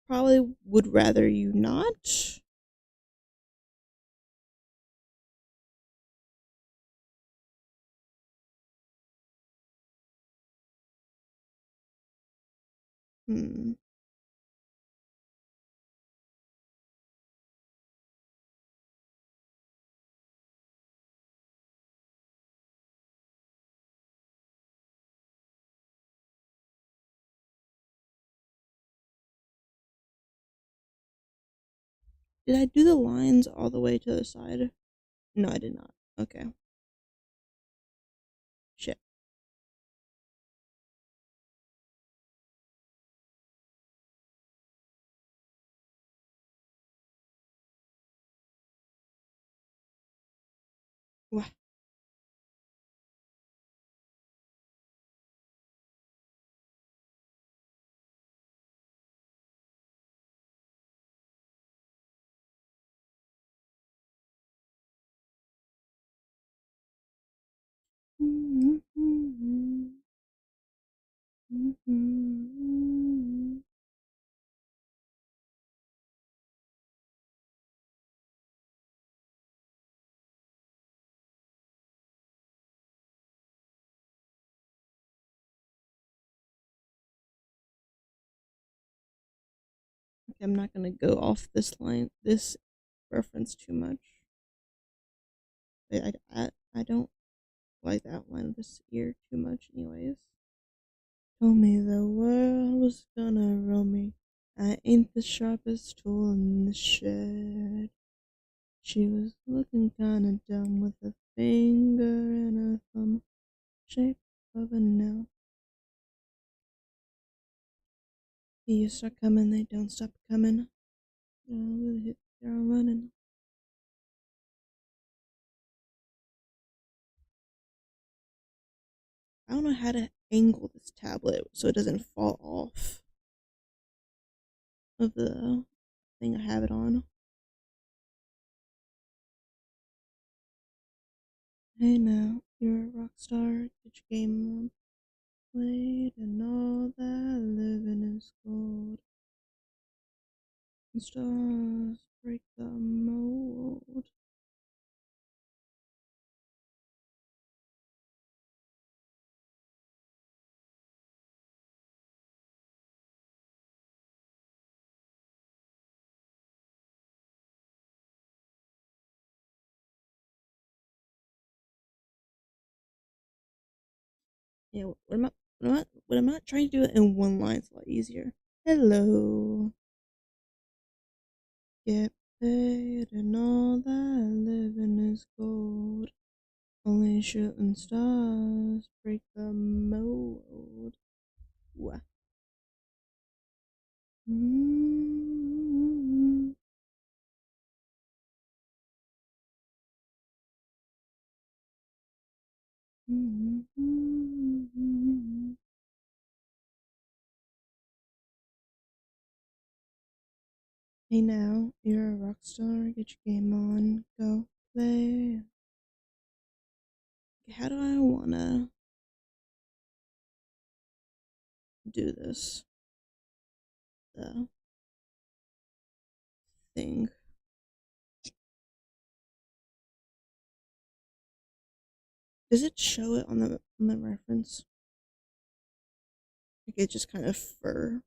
Speaker 1: Probably would rather you not. Hmm. Did I do the lines all the way to the side? No, I did not. Okay. Shit. What? Okay, I'm not gonna go off this reference too much. I don't like the outline of this ear too much, anyways. Told me the world was gonna roll me. I ain't the sharpest tool in the shed. She was looking kinda dumb with a finger and a thumb, shape of a nail. You start coming, they don't stop coming. With hit, they're running. I don't know how to angle this tablet so it doesn't fall off of the thing I have it on. Hey now, you're a rock star. Get your game on. Played and all that living is gold. And stars break the mold. Yeah, what am I trying to do it in one line? It's a lot easier. Hello. Get paid and all that living is gold. Only shooting stars break the mold. Wah. Mm-hmm. Mm-hmm. Hey now, you're a rock star. Get your game on. Go play. Okay, how do I wanna do this? The thing. Does it show it on the reference? Like it's just kind of fur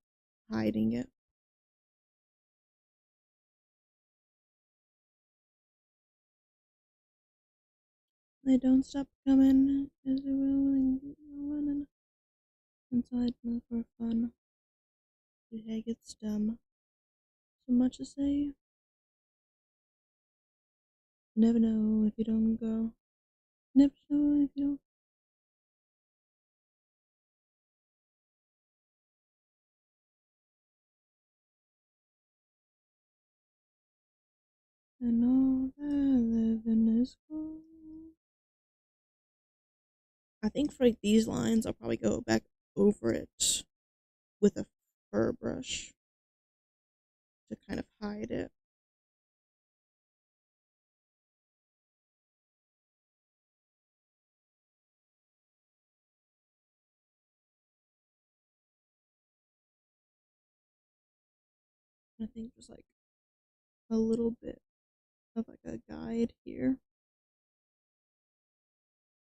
Speaker 1: hiding it. They don't stop coming as they will running inside me for fun. Your head gets dumb. So much to say. You never know if you don't go. Never know if you don't. And all that living is cool. I think for like these lines, I'll probably go back over it with a fur brush to kind of hide it. I think just like a little bit of like a guide here.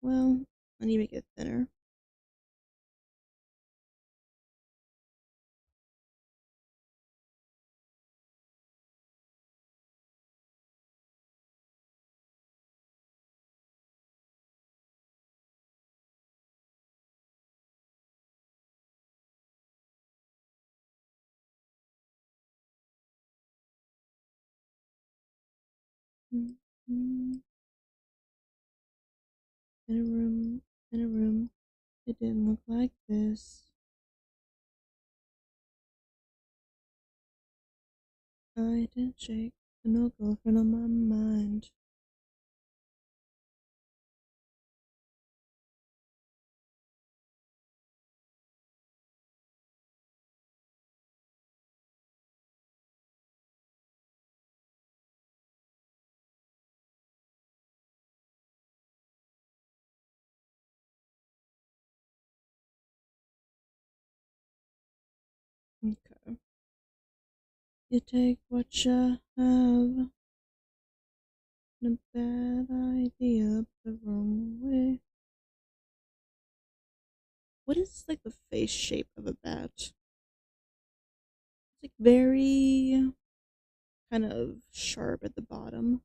Speaker 1: Well, I need to make it thinner. Mm-hmm. In a room, in a room, it didn't look like this. I didn't shake, no girlfriend on my mind. Okay. You take what you have, a bad idea, the wrong way. What is like the face shape of a bat? It's like very kind of sharp at the bottom.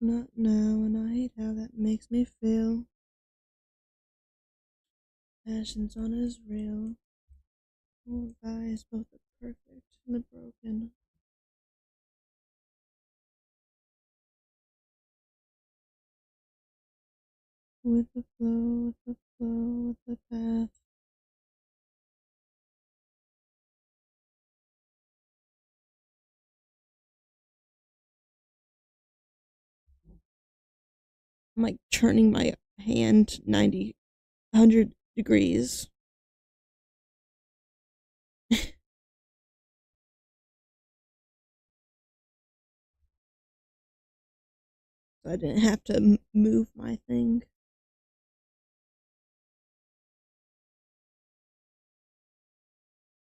Speaker 1: Not now, and I hate how that makes me feel. Passion's on his rail. Both eyes, both the perfect and the broken. With the flow, with the flow, with the path. I'm like turning my hand 90, 100 degrees. So I didn't have to move my thing.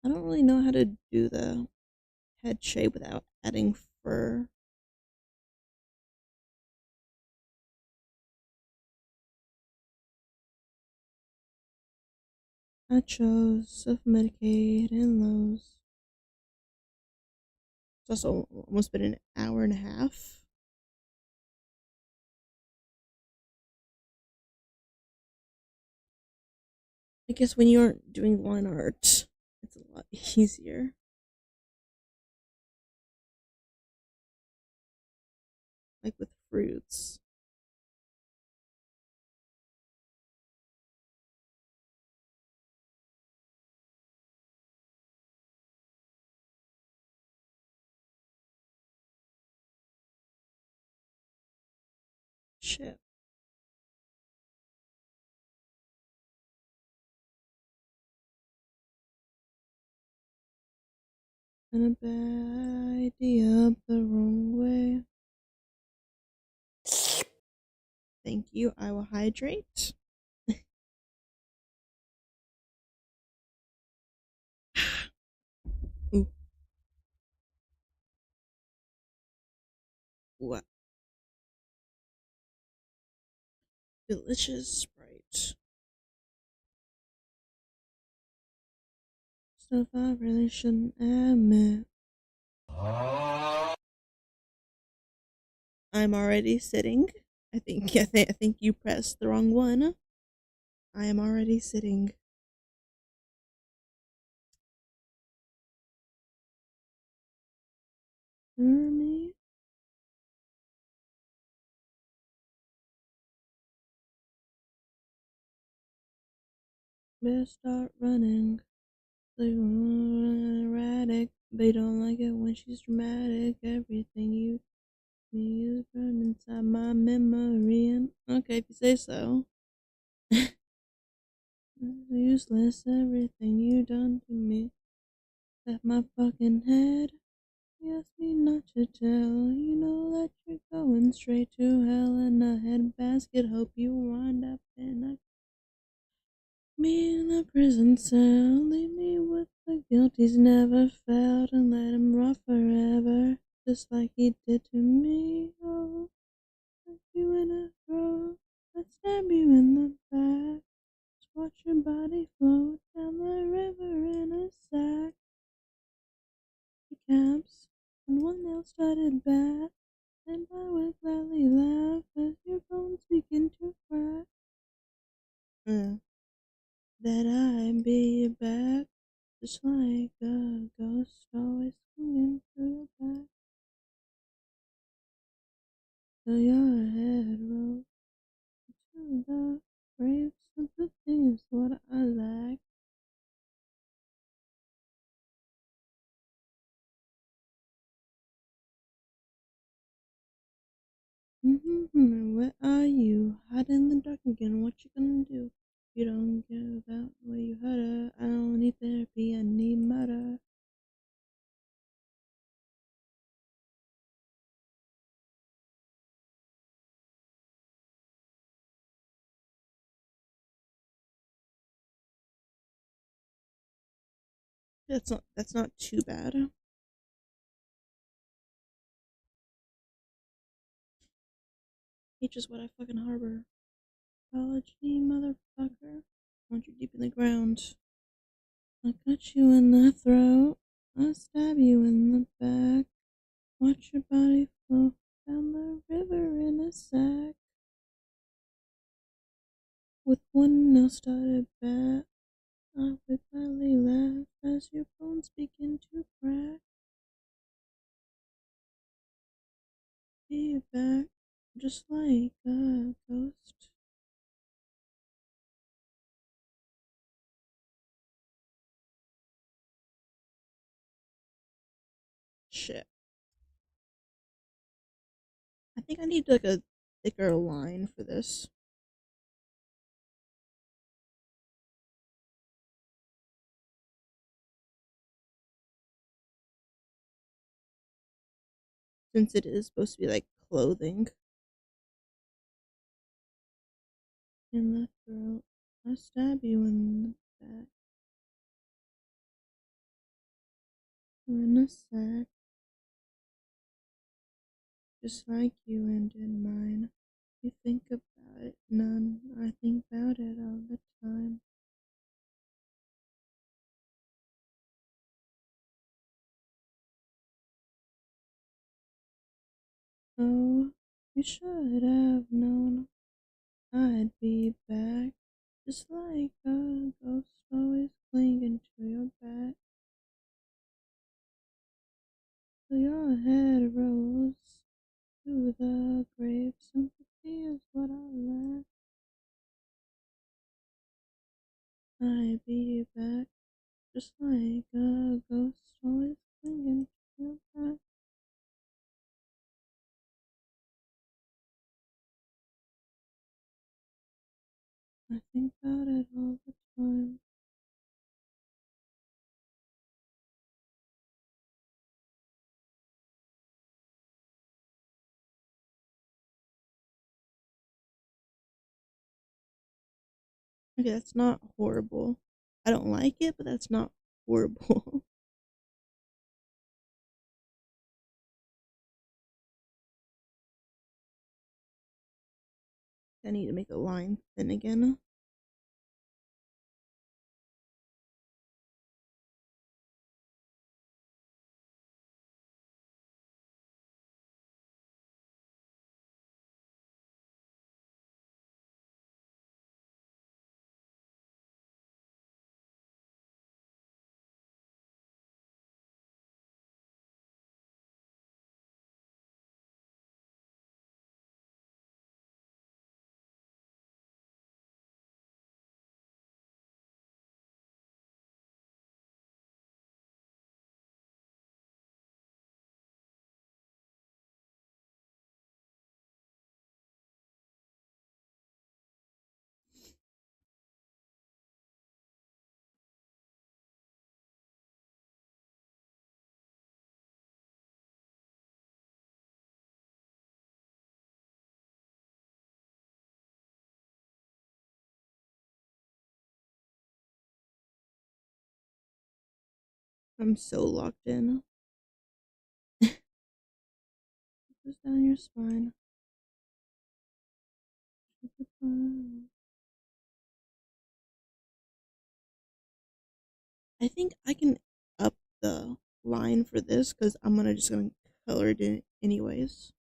Speaker 1: I don't really know how to do the head shape without adding fur. I chose self Medicaid and Lowe's. It's also almost been an hour and a half. I guess when you aren't doing line art, it's a lot easier. Like with fruits. Shit. And a bad idea up the wrong way. Thank you. I will hydrate. Ooh, what? Delicious Sprite. Stuff I really shouldn't admit. I'm already sitting. I think you pressed the wrong one. I am already sitting. For me, better start running. Like erratic, but you don't like it when she's dramatic. Everything you me is burned inside my memory. And okay, if you say so. It's useless, everything you done to me. Left my fucking head. You asked me not to tell. You know that you're going straight to hell in a headbasket. Hope you wind up in a me in a prison cell. Leave me with the guilt he's never felt and let him rot forever. Just like he did to me. Oh, put you in a throat. I stab you in the back. Just watch your body float down the river in a sack. The caps and one nail started back. And I would gladly laugh as your bones begin to crack. That I be back, just like a ghost always clinging to your back. Till your head rolls to the grave. Sympathy is what I lack. Where are you? Hide in the dark again. What you gonna do? You don't care about where you hurt her. I don't need therapy. I need murder. That's not too bad. H is what I fucking harbor. Apology, motherfucker. Want you deep in the ground. I cut you in the throat. I stab you in the back. Watch your body float down the river in a sack. With one nail started back. I would gladly laugh as your bones begin to crack. Be back, just like a ghost. Shit. I think I need like a thicker line for this. Since it is supposed to be like clothing. In the throat. I stab you in the back. You're in a sack. Just like you and in mine. You think about it, none. I think about it all the time. Oh, you should have known I'd be back. Just like a ghost always clinging to your back. Till your head rose to the grave. Sympathy is what I lack. I'd be back. Just like a ghost always clinging to your back. I think about it all the time. Okay, that's not horrible. I don't like it, but that's not horrible. I need to make the line thin again. I'm so locked in. Goes down your spine. I think I can up the line for this because I'm gonna color it in anyways.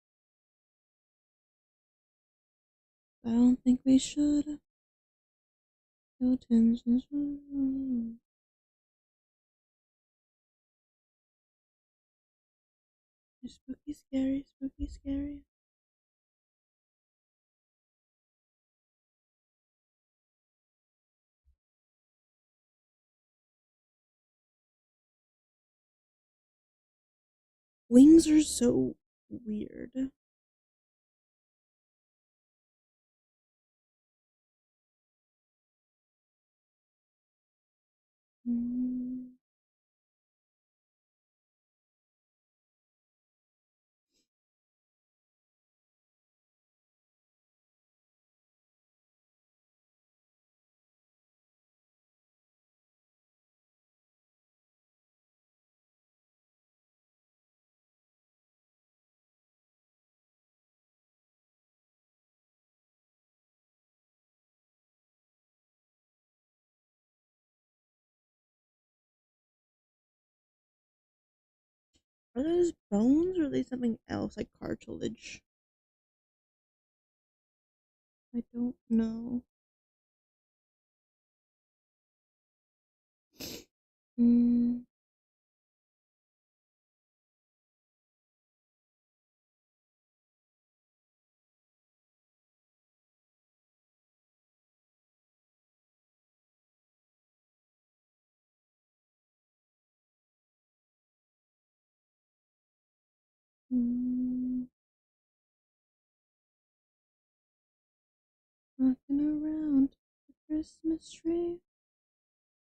Speaker 1: I don't think we should. Skeletons. Spooky, scary, spooky, scary. Wings are so weird. Mm. Are those bones or are they something else like cartilage? I don't know. Mm. Mm. Rocking around the Christmas tree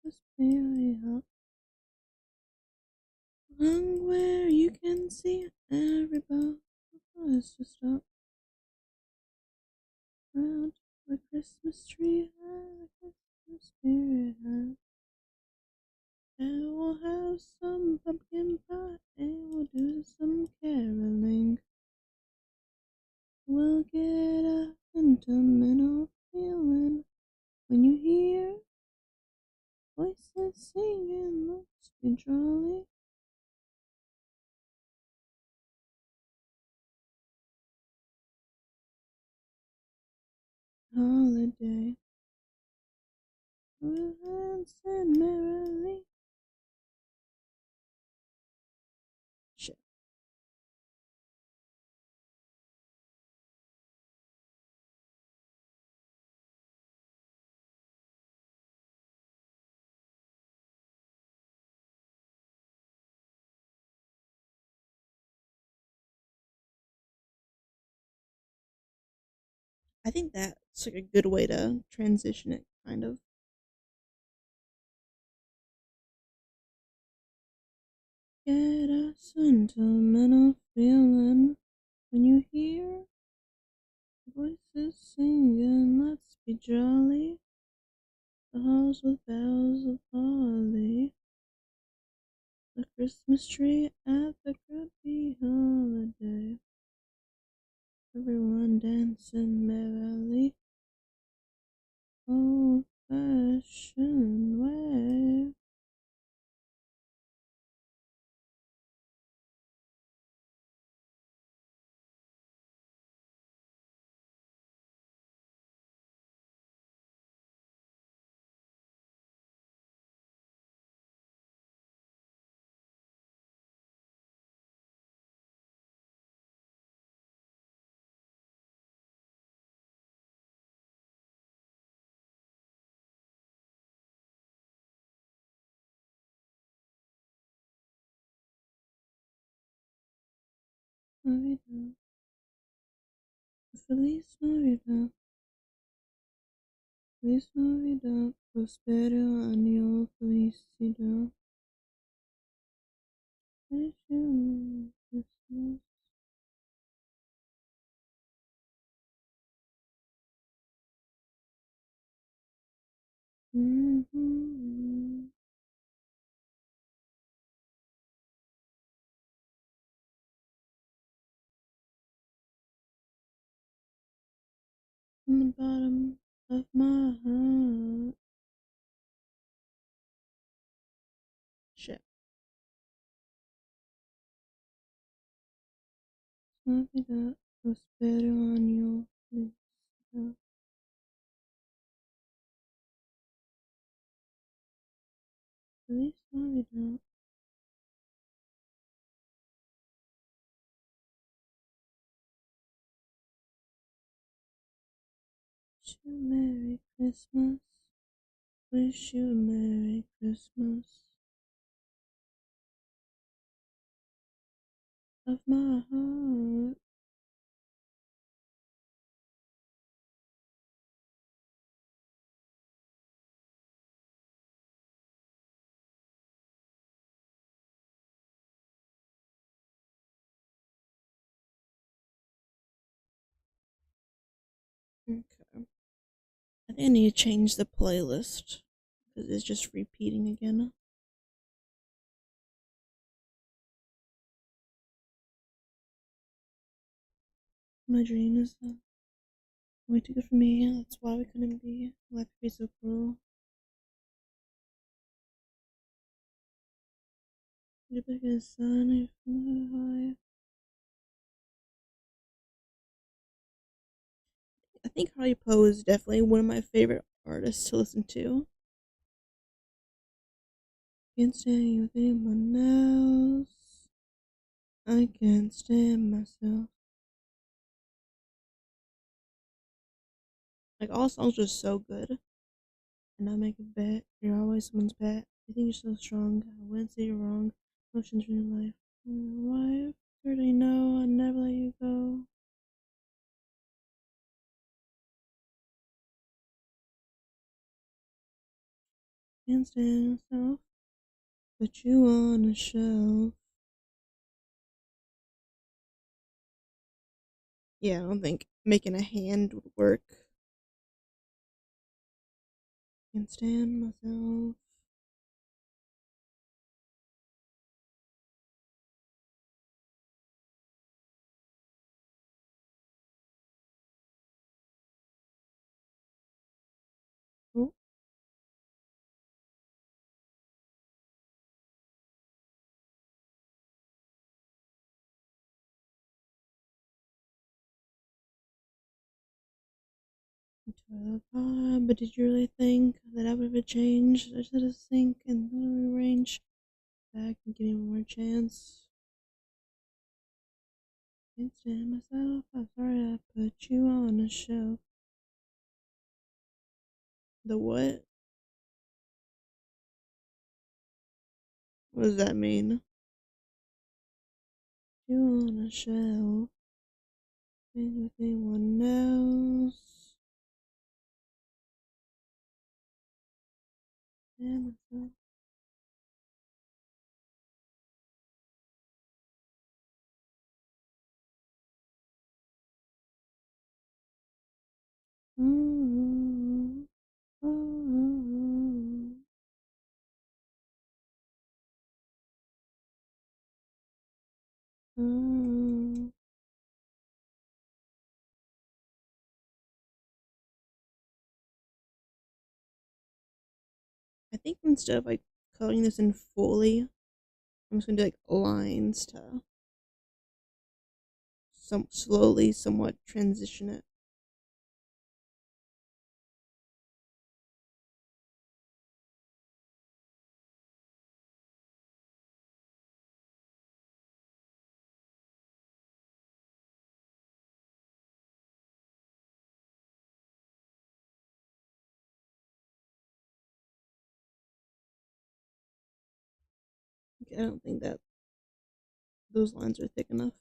Speaker 1: was very hot. Along where you can see everybody was to stop around the Christmas tree. The Christmas spirit high. And we'll have some pumpkin pie and we'll do some caroling. We'll get a sentimental feeling when you hear voices singing. Let's be jolly. Holiday. We'll dance and merrily. Shit. I think that's like a good way to transition it, kind of. Get a sentimental feeling when you hear voices singing. Let's be jolly. The halls with boughs of holly. The Christmas tree at the Grubby holiday. Everyone dancing merrily. Old fashioned way. Navidad. Feliz Navidad. Feliz Navidad. Prospero año felicidad. Wish you Merry Christmas. Mm-hmm. From the bottom of my heart. Shit. Navidad. Prospero año felicidad. Feliz Navidad. Wish you Merry Christmas. Wish you a Merry Christmas. Of my heart. Okay. I think I need to change the playlist because it's just repeating again. My dream is way too good for me. That's why we couldn't be. Life could be so cruel. You're back in the sun, you're flying high. I think Hardy Poe is definitely one of my favorite artists to listen to. Can't stand you with anyone else. I can't stand myself. Like all songs are so good. And I make a bet. You're always someone's pet. You think you're so strong. I wouldn't say you're wrong. Emotions in your life. Wife, certainly know I'd never let you go. Can't stand myself. Put you on a shelf. Yeah, I don't think making a hand would work. Can't stand myself. Oh, into a vibe. But did you really think that I would have changed? I should have sink and rearrange back and give me one more chance. Can't stand myself. I'm sorry I put you on a shelf. The what? What does that mean? You on a shelf. Ain't with anyone else. Stand myself. Mm-hmm. Mm-hmm. Mm-hmm. I think instead of like coloring this in fully, I'm just gonna do like lines to some slowly, somewhat transition it. Okay, I don't think that those lines are thick enough.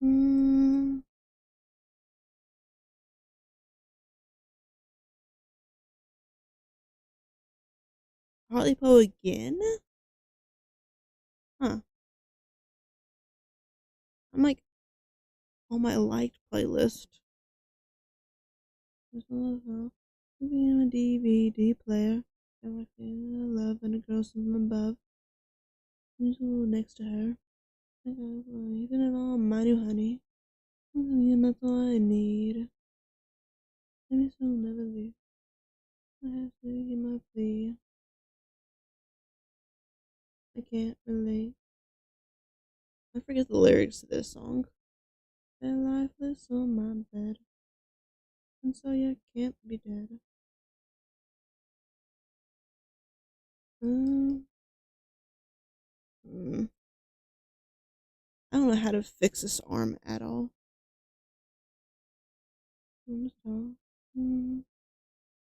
Speaker 1: Mm, Hartley Poe again? Huh. I'm like on my liked playlist. There's a love being a DVD player. And I feel love and a girl from above. Who's a little next to her. I got even it all, my new honey. And that's all I need. Maybe so I'll never leave. I have to get my plea. I can't relate. I forget the lyrics to this song. They're lifeless on my bed. And so you can't be dead. Um, mm, I don't know how to fix this arm at all. I'm so, mm,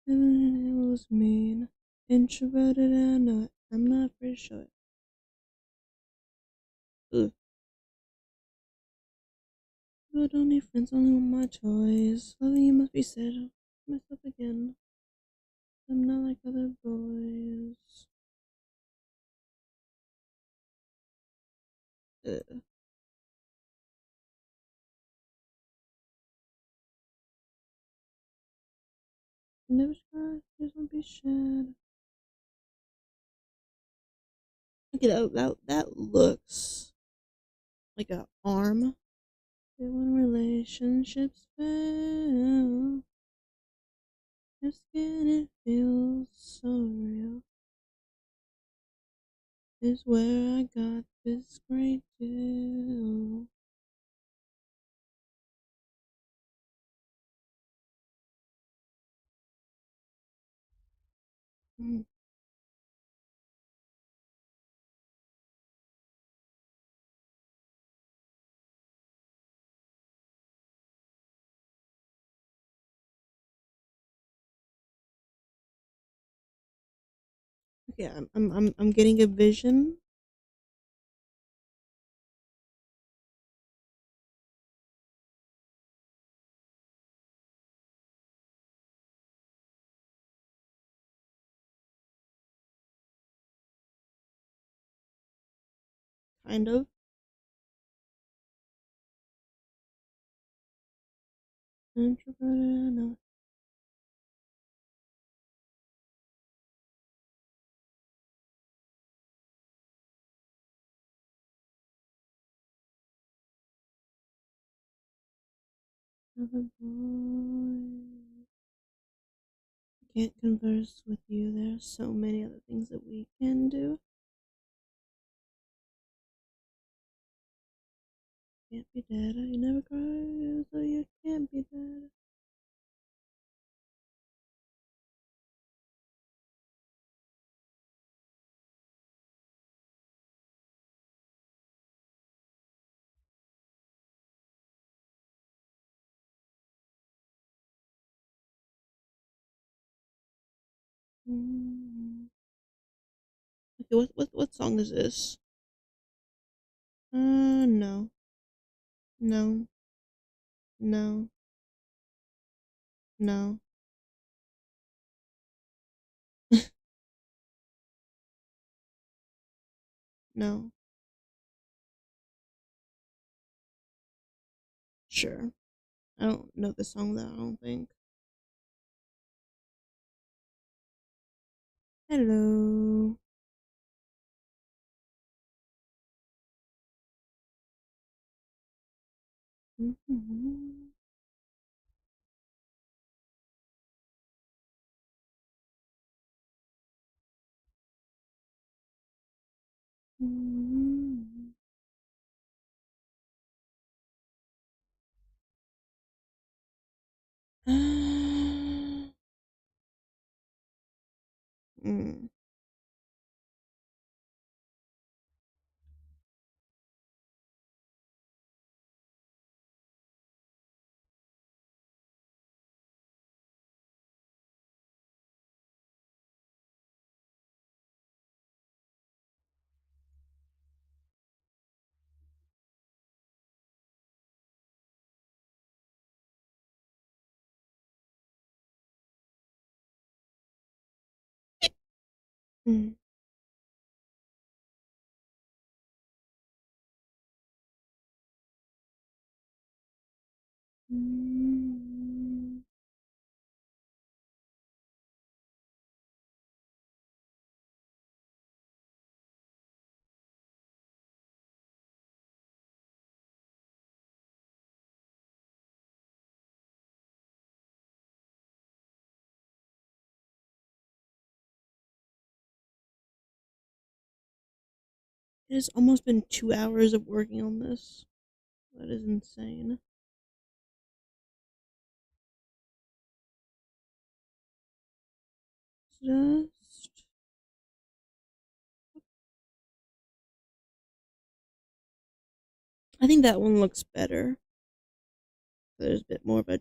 Speaker 1: it was mean. Introverted, I know it. I'm not afraid to show it. Ugh. But don't need friends, only want my toys. Loving you must be said. Myself again. I'm not like other boys. Ugh. Never try, tears won't be shed. Okay, that looks like an arm. When relationships fail, your skin it feels so real. Is where I got this great deal. Mm. Okay, I'm getting a vision. Kind of. Introverted. No. Other boy. Can't converse with you. There are so many other things that we can do. Can't be dead. You never cry, so you can't be dead. Mm. Okay, what song is this? No, no, no, no, no. Sure. I don't know the song though. I don't think. Hello. Mhm. Mhm. Mm. Mm. Mm. It has almost been 2 hours of working on this. That is insane. Just. I think that one looks better. There's a bit more of a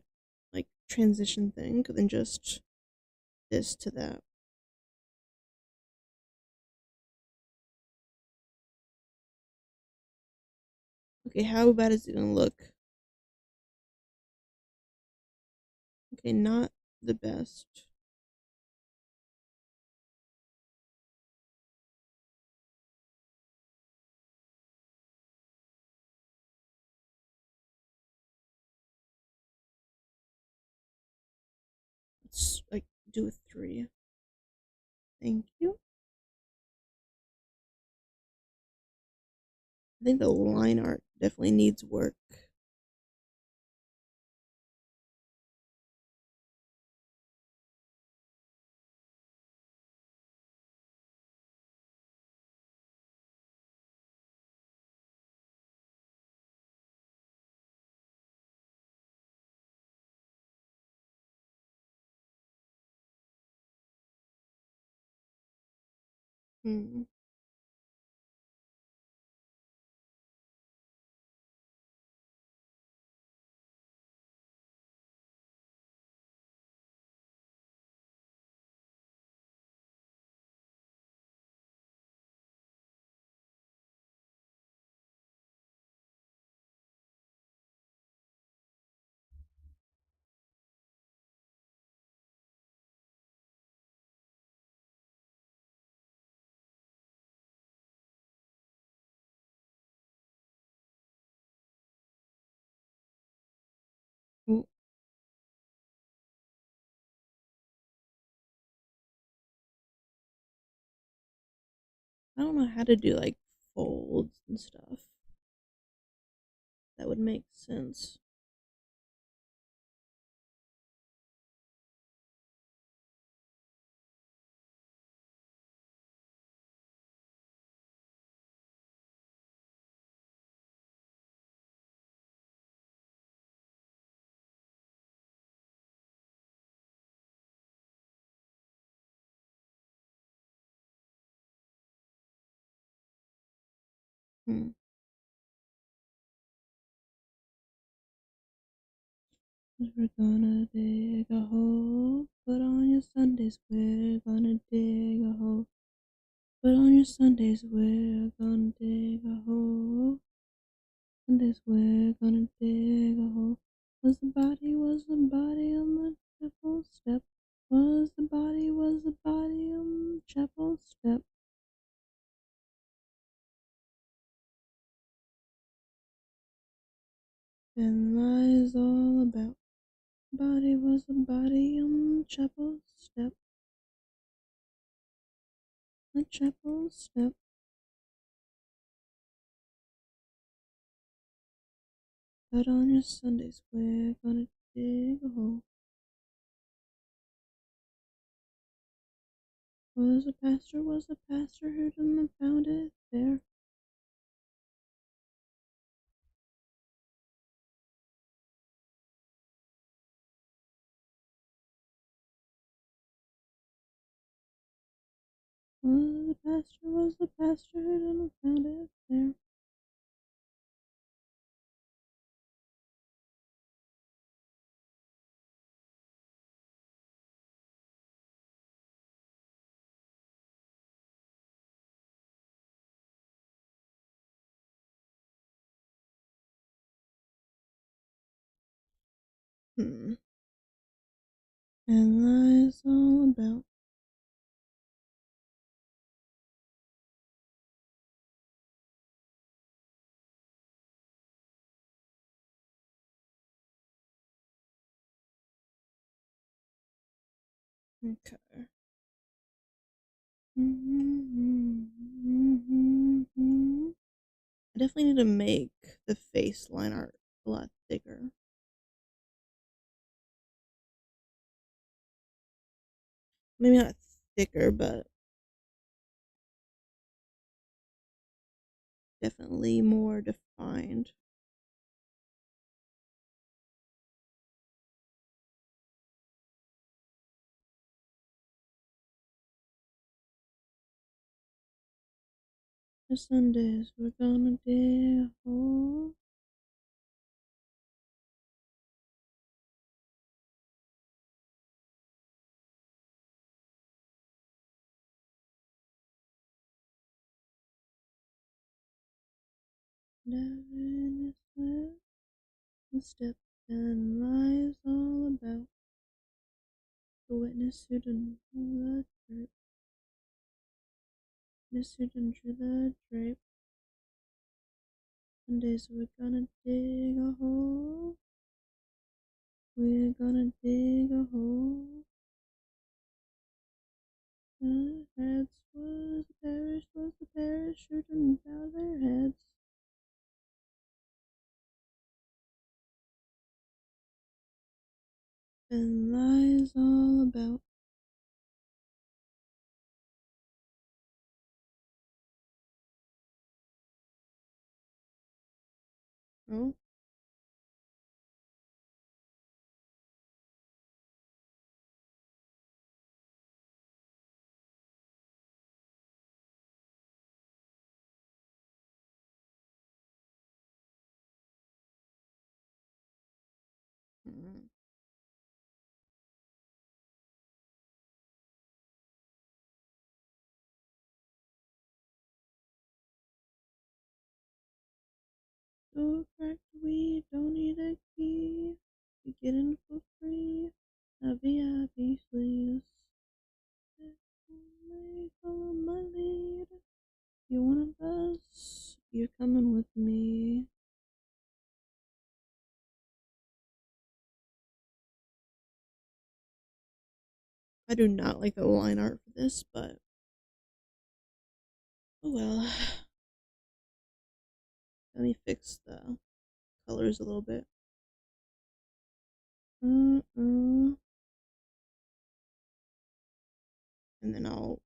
Speaker 1: like transition thing than just this to that. Okay, how bad is it gonna look? Okay, not the best. Let's like do a 3. Thank you. I think the line art definitely needs work. Hmm. Well, I don't know how to do like folds and stuff. That would make sense. Hmm. We're gonna dig a hole. Put on your Sundays. We're gonna dig a hole. Put on your Sundays. We're gonna dig a hole. Sundays. We're gonna dig a hole. Was the body on the chapel step? Was the body on the chapel step? And lies all about. Body was the body on the chapel step. The chapel step. Put on your Sundays, we're gonna dig a hole. Was the pastor who done found it there? Was the pastor who done found it there? Hmm. And lies all about. Okay. I definitely need to make the face line art a lot thicker. Maybe not thicker, but definitely more defined. The Sundays we're gonna dig a hole. Never in his step and lies all about the witness who didn't the drape. Witness who didn't drew the drape. Sundays we're gonna dig a hole. We're gonna dig a hole. The heads was the parish shooting out their heads. And lies all about. Oh, So cracked we don't need a key. We get in for free. A VIP, please. Follow my lead. You want a bus? You're coming with me. I do not like the line art for this, but oh well. Let me fix the colors a little bit. And then I'll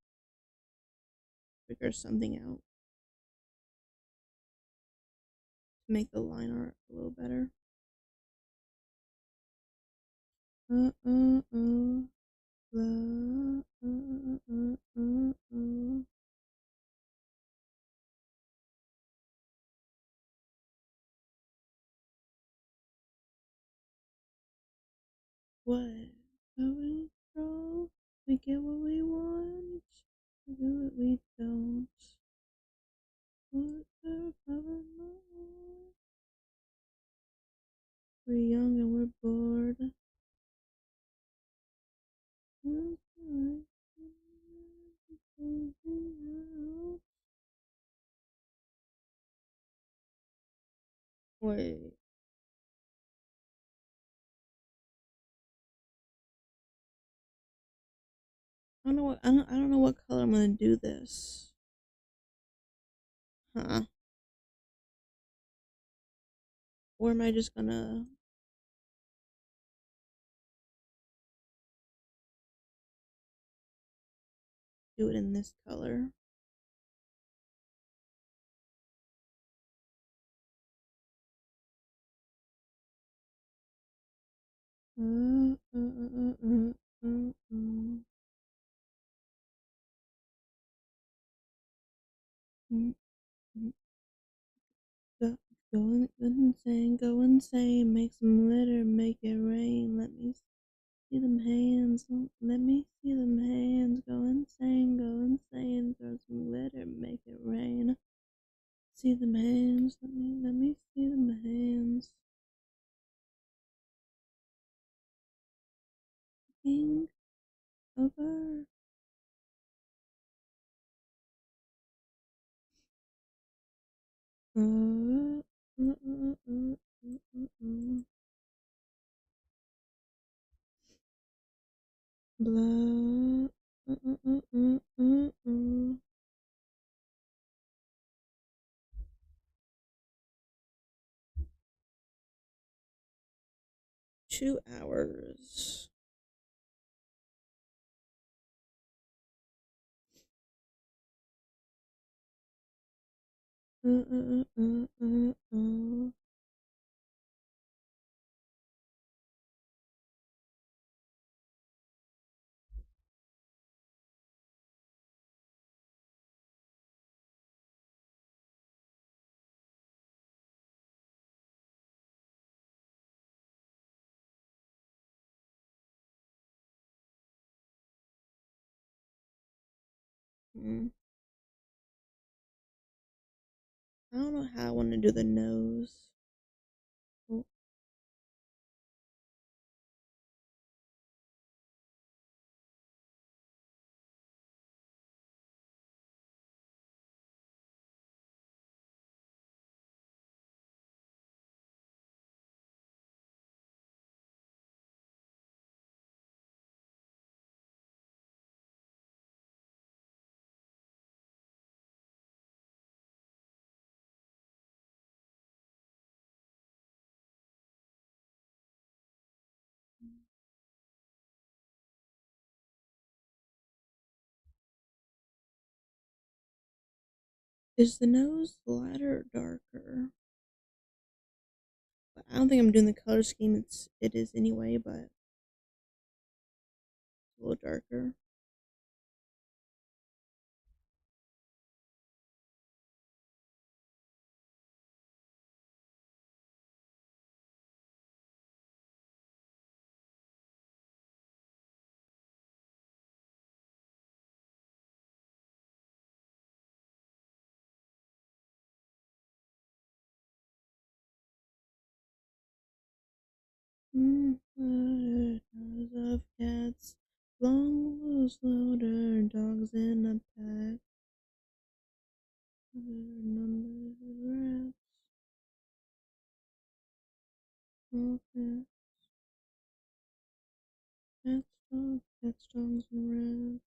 Speaker 1: figure something out to make the line art a little better. Uh, uh, uh, blah, What? Going control? We get what we want. We do what we don't. What the government? We're young and we're bored. Wait. I don't know what color I'm gonna do this. Huh. Or am I just gonna do it in this color? Uh, uh, uh, uh, uh, uh. Mm, mm. Go, go insane, make some litter, make it rain. Let me see them hands, let me see them hands. Go insane, throw some glitter, make it rain. See them hands, let me see them hands. King over. Uh, uh, uh, uh, Blah. 2 hours. Uh, uh, uh, uh, uh. Mm. I don't know how I want to do the nose. Oh, is the nose lighter or darker? I don't think I'm doing the color scheme. It is anyway, but it's a little darker. Tons of cats, long slaughter dogs in a pack. Numbers of rats, small cats, dogs, and rats.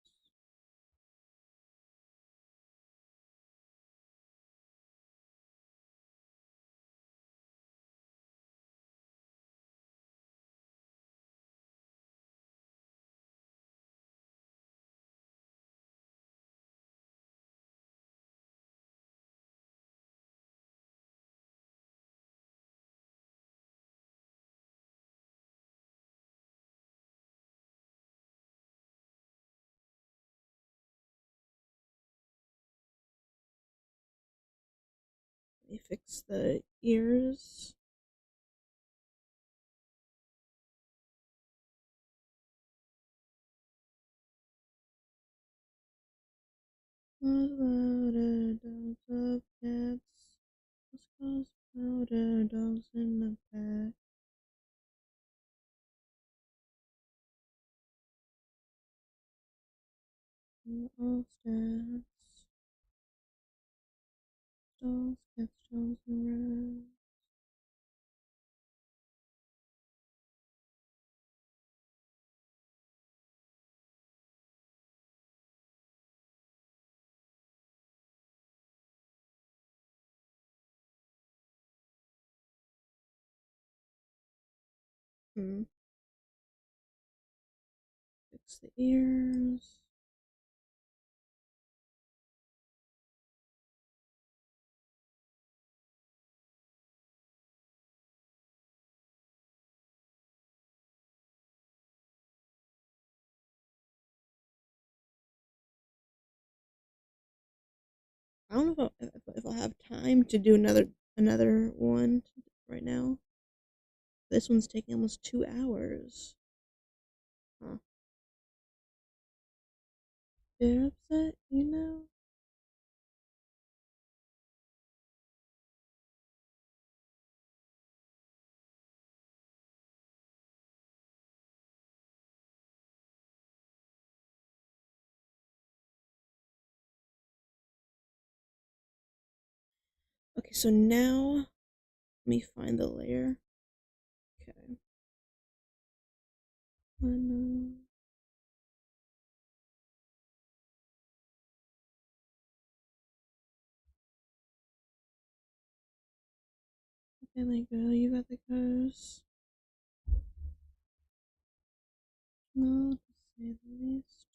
Speaker 1: Let me fix the ears. Louder dogs of cats, louder dogs in a pack. All stats, dogs, cats, dogs, and rats. Fix the ears. I don't know if I'll have time to do another one right now. This one's taking almost 2 hours. Huh. They're upset, you know? Okay, so now let me find the layer. Okay. Okay, my girl, you got the curse. No, to say the least.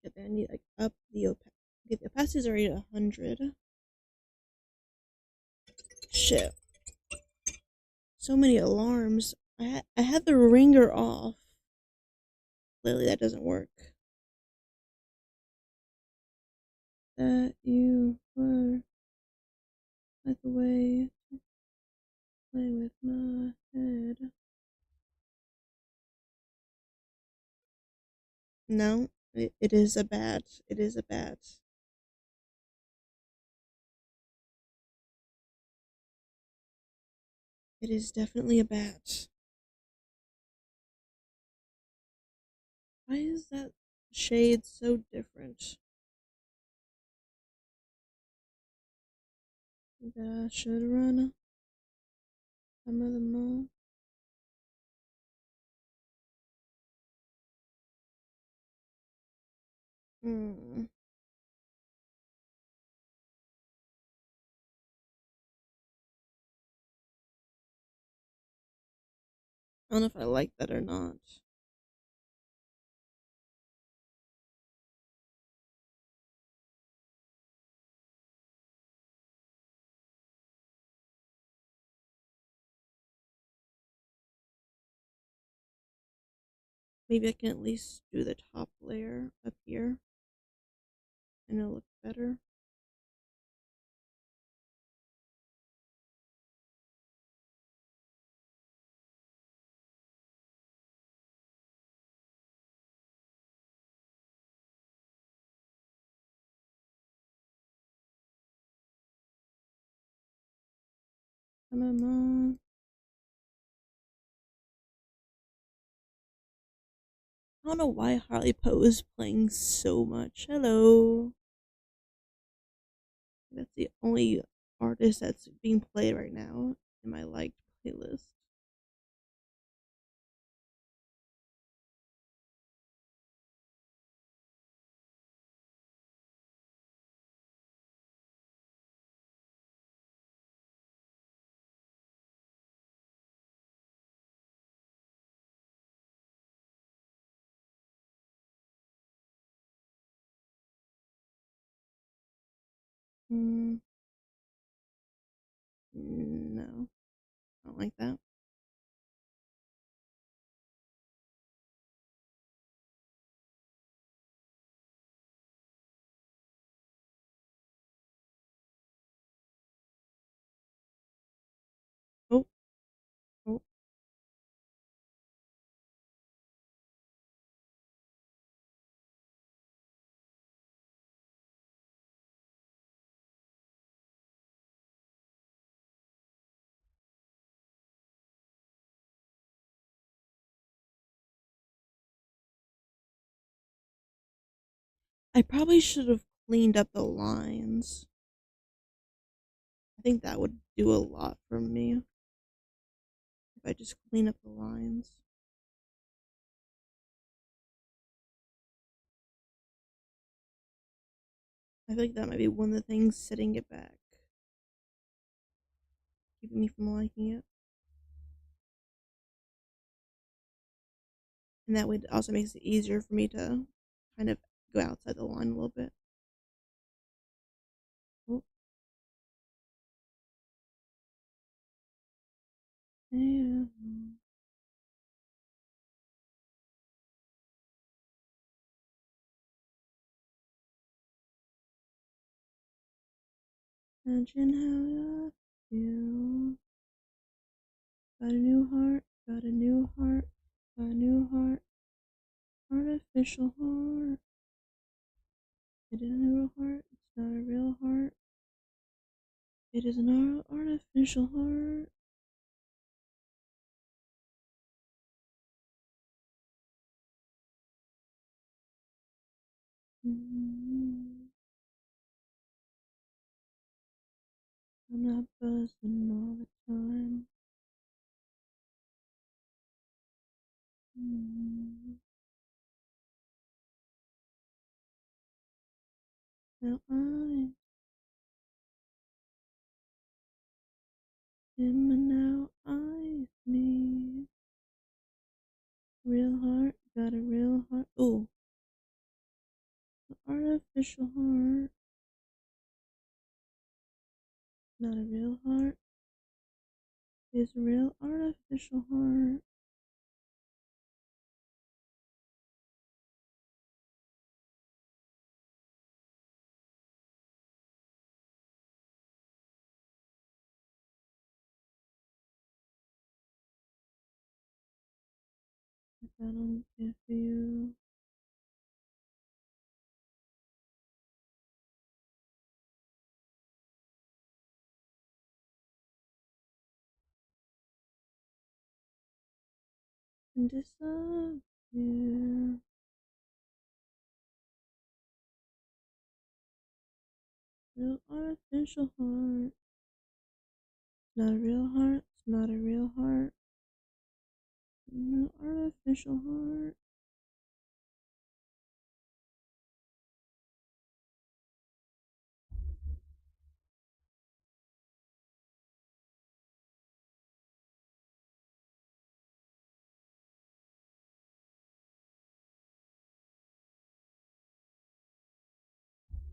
Speaker 1: Okay, then I need like up the opacity. Okay, the opacity is already at 100. Shit. So many alarms. I had the ringer off. Clearly that doesn't work. That you were by the way play with my head. No, it is a bat. It is a bat. It is definitely a bat. Why is that shade so different? That I should run some of the mall. Hmm. I don't know if I like that or not. Maybe I can at least do the top layer up here and it'll look better. Come on. I don't know why Harley Poe is playing so much. Hello. That's the only artist that's being played right now in my liked playlist. Mm, no, I don't like that. Oh, oh. I probably should have cleaned up the lines. I think that would do a lot for me if I just clean up the lines. I feel like that might be one of the things setting it back, keeping me from liking it. And that way it also makes it easier for me to kind of go outside the line a little bit. Oh, yeah. Imagine how I feel. Got a new heart, got a new heart, got a new heart, artificial heart. It isn't a real heart, it's not a real heart. It is an artificial heart. Mm-hmm. I'm not buzzing all the time. Mm-hmm. Now I am and now I me. Real heart, got a real heart. Ooh, artificial heart. Not a real heart. Is a real artificial heart. If I don't care for you. And disappear. Real artificial heart. Not a real heart. It's not a real heart. Real artificial heart.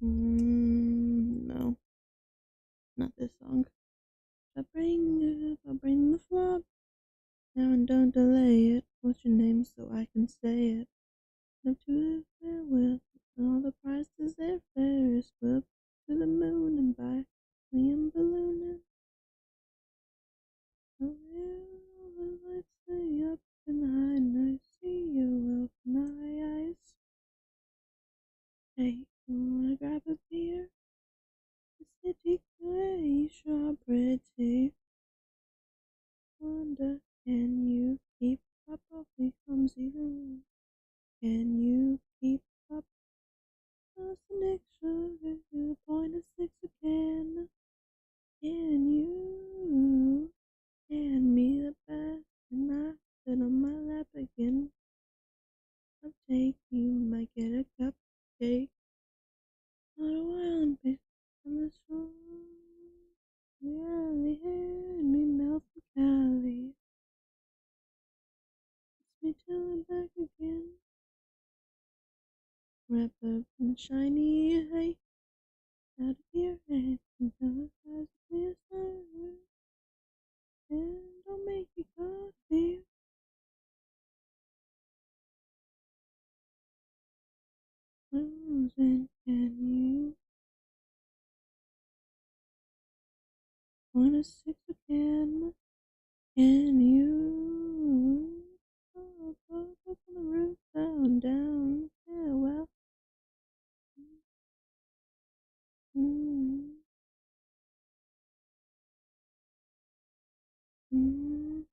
Speaker 1: No, not this song. I bring the flop. Now and don't delay it. What's your name so I can say it? Up to the farewell. All the prices they're Ferris wheel to the moon and back. Liam ballooning. Oh, yeah, the lights stay up in the high and I see you well from my eyes. Hey, you wanna grab a beer? The city gray, strawberry tea. wrapped up in shiny hay. Out of your head until it has a clear star. And don't make me coffee. Frozen, can you wanna six again? Can you up on the roof, down, down? Yeah, well, mm, mm.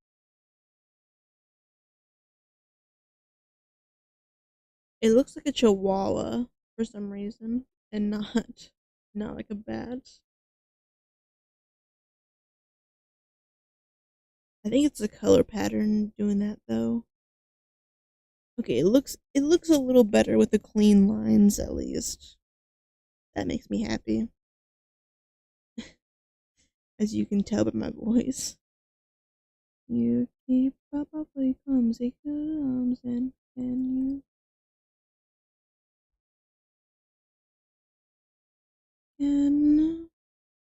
Speaker 1: It looks like a chihuahua for some reason, and not like a bat. I think it's the color pattern doing that though. Okay, it looks a little better with the clean lines at least. That makes me happy, as you can tell by my voice. You keep up awfully clumsy comes and can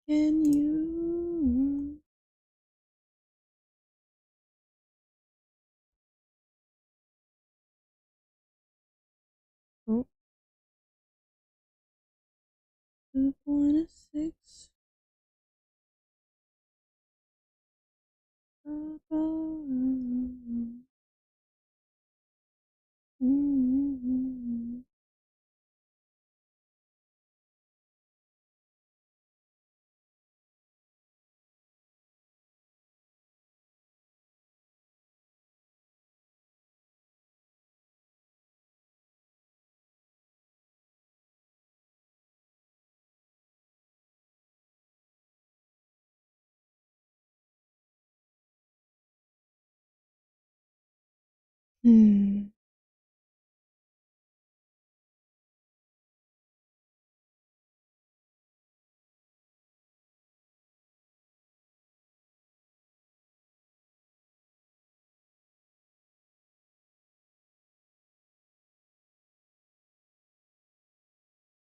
Speaker 1: can you oh 2.6 Hmm.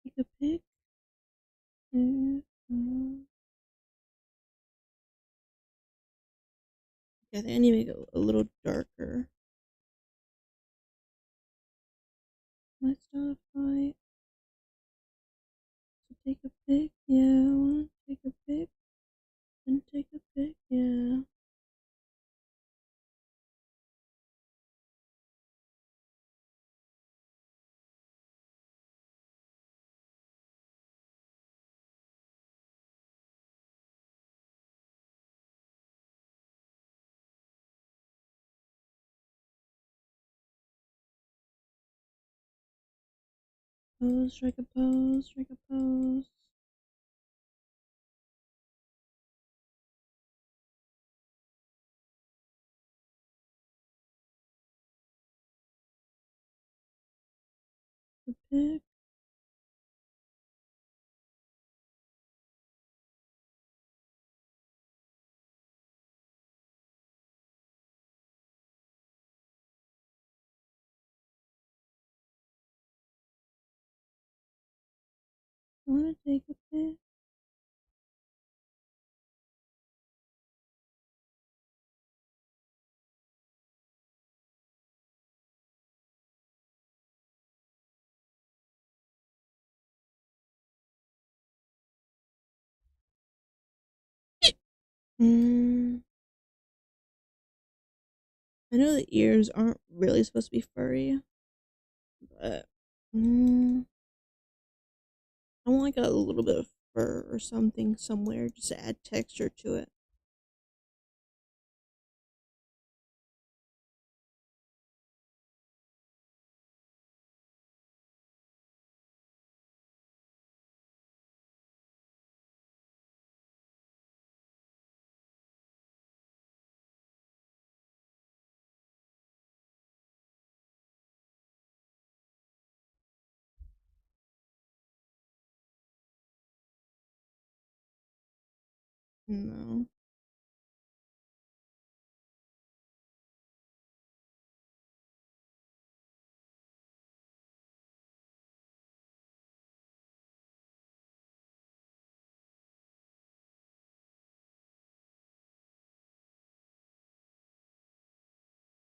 Speaker 1: Take a pic. uh, Yeah, I think I need to make it a little darker. Let's start a fight. So take a pic. Yeah, I wanna take a pic and take a pic. Yeah. Pose, strike a pose, strike a pose. A pic. Wanna take a pic? Mm, I know the ears aren't really supposed to be furry, but mm, I want like a little bit of fur or something somewhere just to add texture to it. No.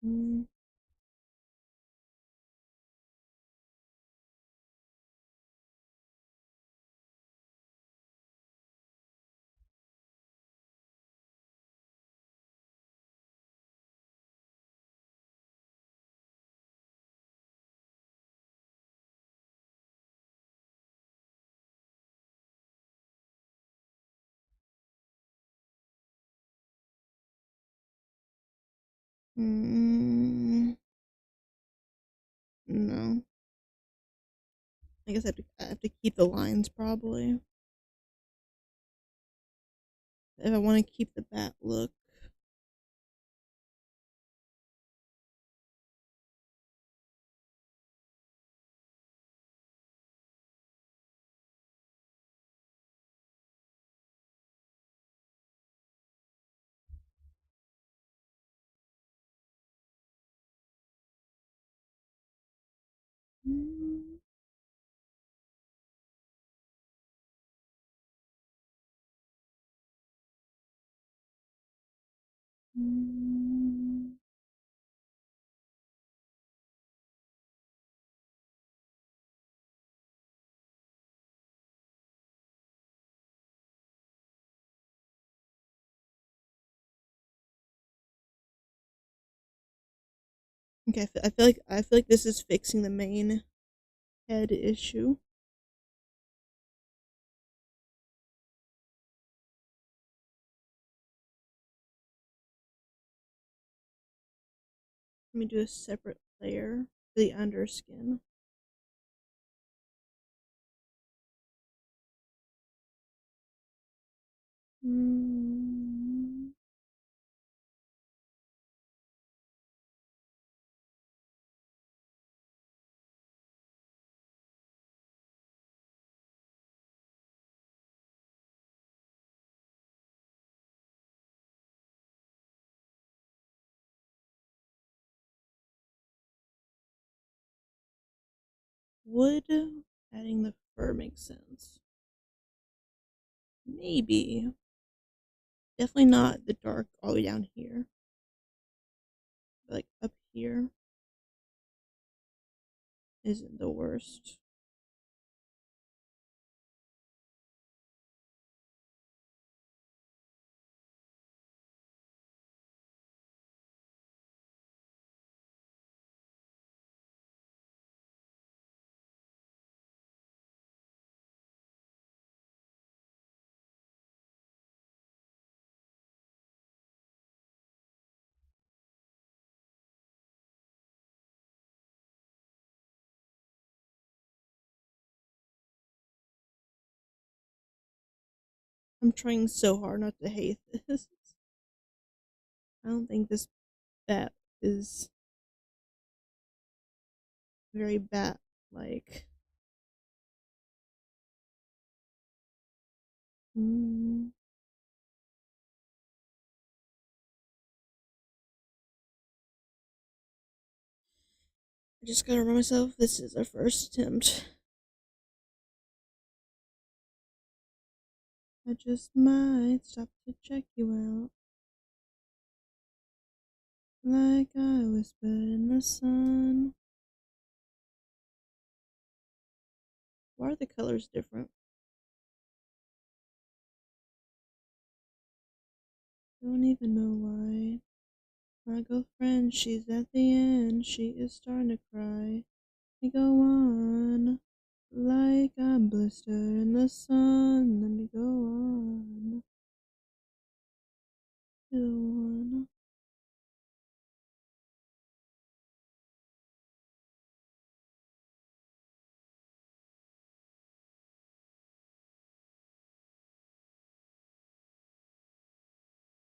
Speaker 1: Mm. Mm. No. I guess I have to keep the lines probably. If I want to keep the bat look. Mm. Mm. Okay, I feel like this is fixing the main head issue. Let me do a separate layer for the underskin. Mm. Would adding the fur make sense? Maybe. Definitely not the dark all the way down here. Like up here isn't the worst. I'm trying so hard not to hate this. I don't think this bat is very bat like. Mm. I just gotta remind myself this is our first attempt. I just might stop to check you out. Like I whispered in the sun. Why are the colors different? Don't even know why. My girlfriend, she's at the end. She is starting to cry. Let me go on. Like I'm blistered in the sun. Let me go on. Go on.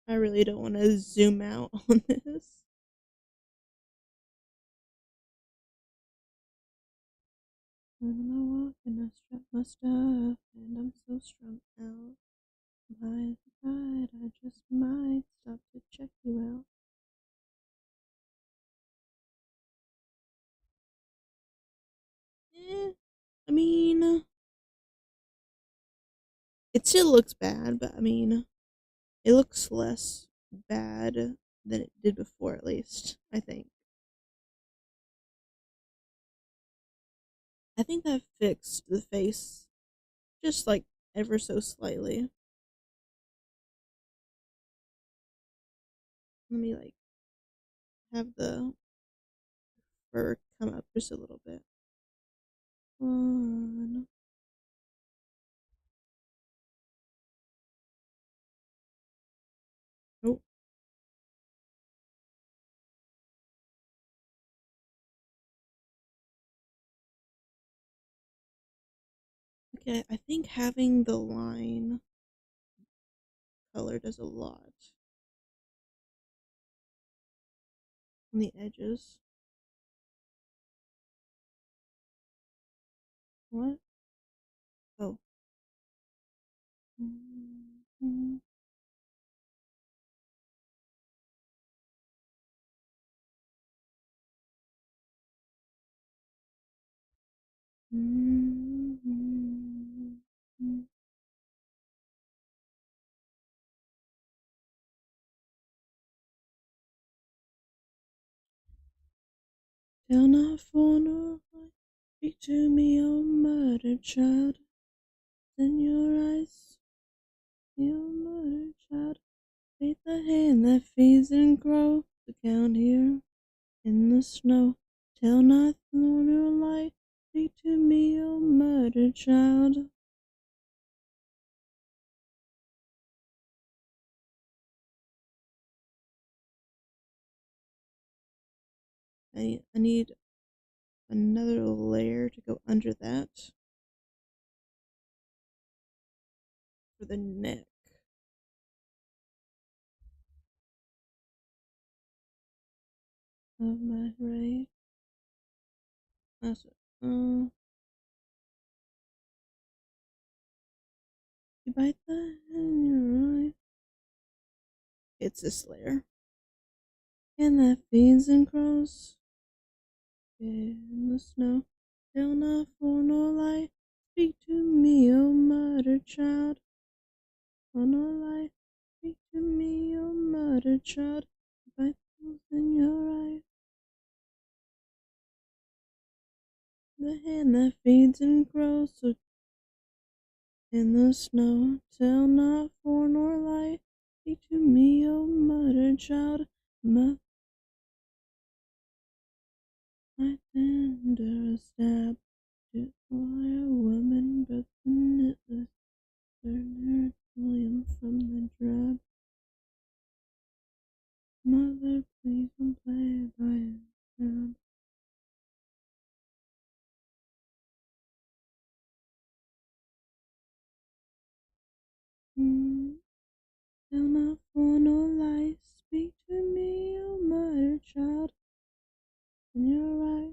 Speaker 1: I really don't want to zoom out on this. When am I walking? I strap my stuff and I'm so strung out. By the tide, I just might stop to check you out. Eh, I mean, it still looks bad, but I mean, it looks less bad than it did before, at least, I think. I think that fixed the face just like ever so slightly. Let me like have the fur come up just a little bit. One. Oh, okay. I think having the line color does a lot on the edges. What? Oh. Mm-hmm. Mm-hmm. Tell not for no lie. Speak to me, oh murdered child. In your eyes, your murdered child. Take the hand that feeds and grows the count here in the snow. Tell not nor no lie. Speak to me, oh murdered child. I need another layer to go under that for the neck of my right. That's it. You bite the hand in your eye. It's this layer. And that feeds and grows in the snow. Tell not for no lie. Speak to me, oh murdered child. For no lie. Speak to me, oh murdered child. Bite those in your eye. The hand that feeds and grows so in the snow. Tell not for nor lie. Speak to me, oh murdered child. My tender stab. To why a woman but the knitless. Turn her William from the drab. Mother, please don't play by his side. Tell not for no lie. Speak to me, oh murdered child. In your eye,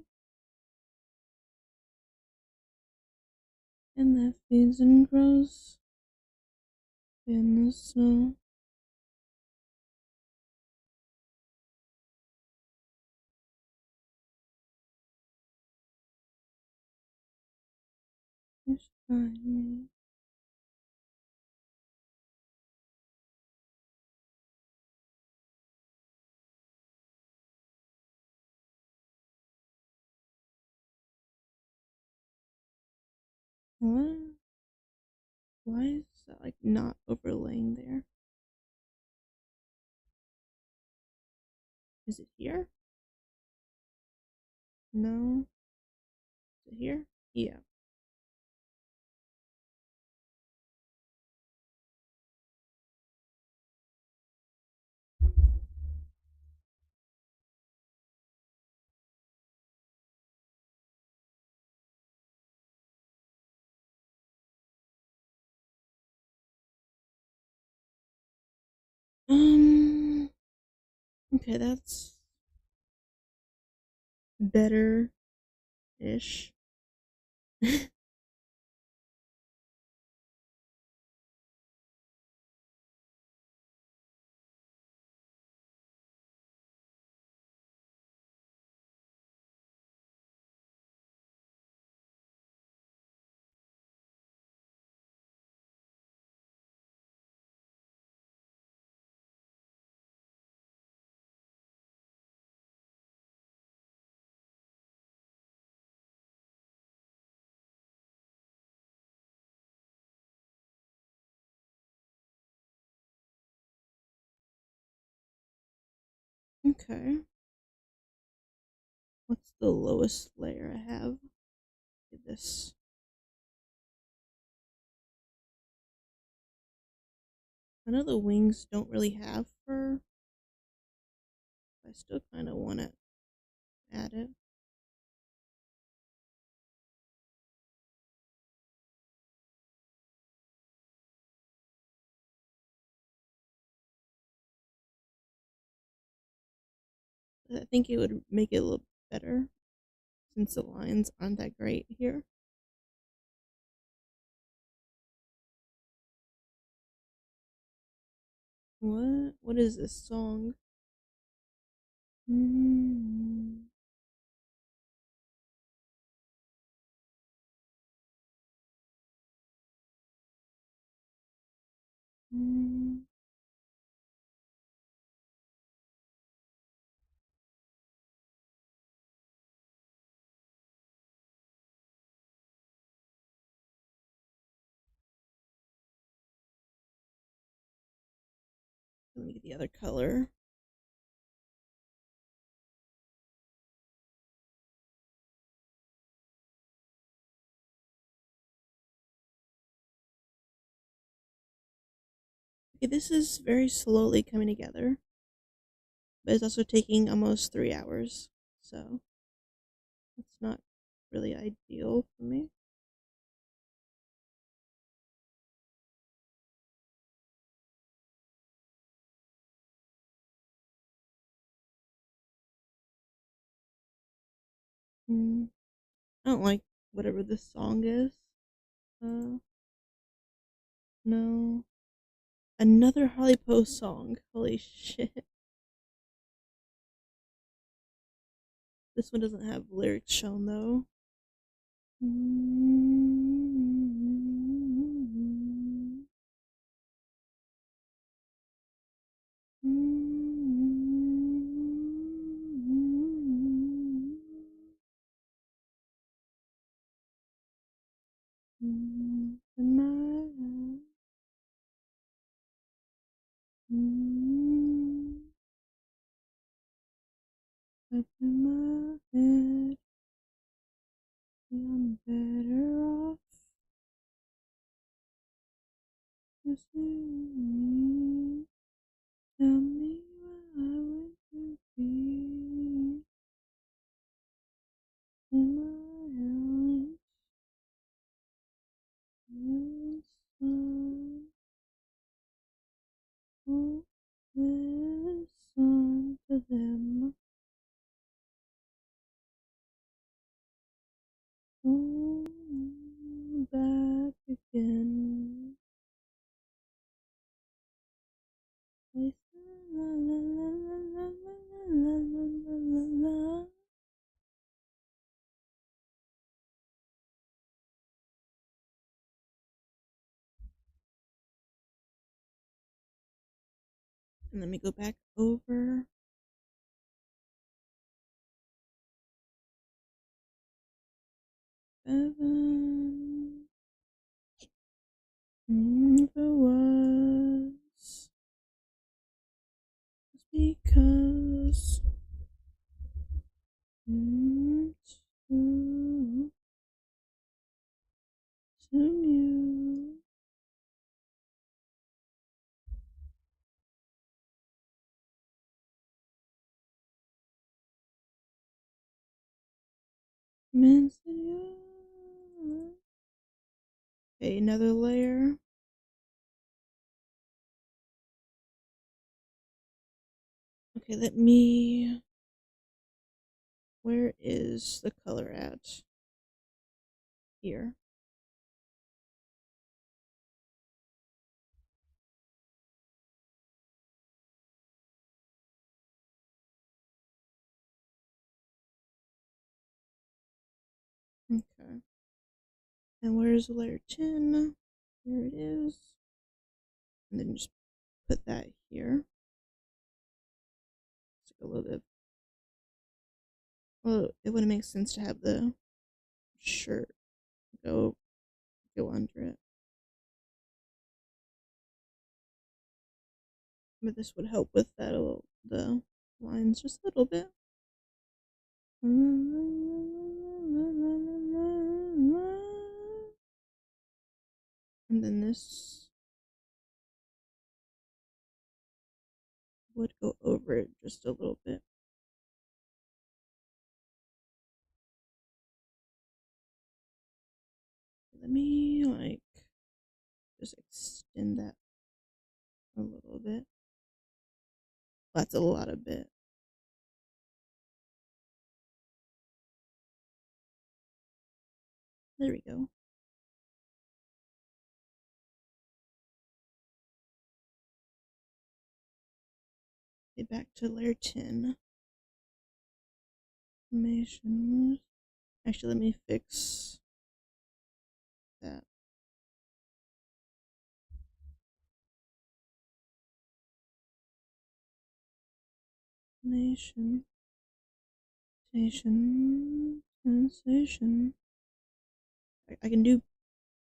Speaker 1: and that feeds and grows in the snow. You find me. What? Why is that like not overlaying there? Is it here? No. Is it here? Yeah. Um. Okay, that's better ish. Okay. What's the lowest layer I have? Get this. I know the wings don't really have fur. I still kind of want to add it. I think it would make it look better since the lines aren't that great here. What? What is this song? Mm-hmm. Let me get the other color. Okay, this is very slowly coming together, but it's also taking almost 3 hours, so it's not really ideal for me. Mm, I don't like whatever this song is. Uh, no. Another Holly Post song. Holy shit. This one doesn't have lyrics shown though. Up in my head, I'm better off. Just me. Tell me what I want to be. In my hands, in sun. Oh, listen to them. Oh, back again. Listen, la la la la la la la la la la. And let me go back over. Seven. If it was because too soon you meant you. Okay, another layer. Okay, let me. Where is the color at? Here. Okay. And where's layer 10? Here it is. And then just put that here. It's like a little bit. Well, it wouldn't make sense to have the shirt go under it. But this would help with that a little, the lines just a little bit. And then this would go over it just a little bit. Let me like just extend that a little bit. That's a lot of bit. There we go. Get back to layer 10. Animations. Actually, let me fix that. Nation. Sensation. I can do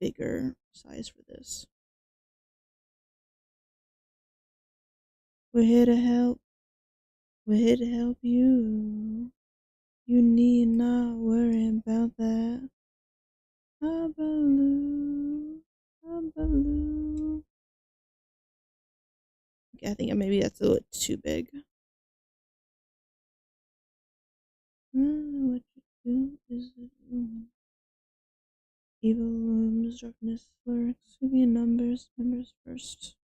Speaker 1: bigger size for this. We're here to help. We're here to help you. You need not worry about that. Abaloo. Abaloo. Okay, I think maybe that's a little too big. What you do is evil looms, darkness lurks. Give me numbers first.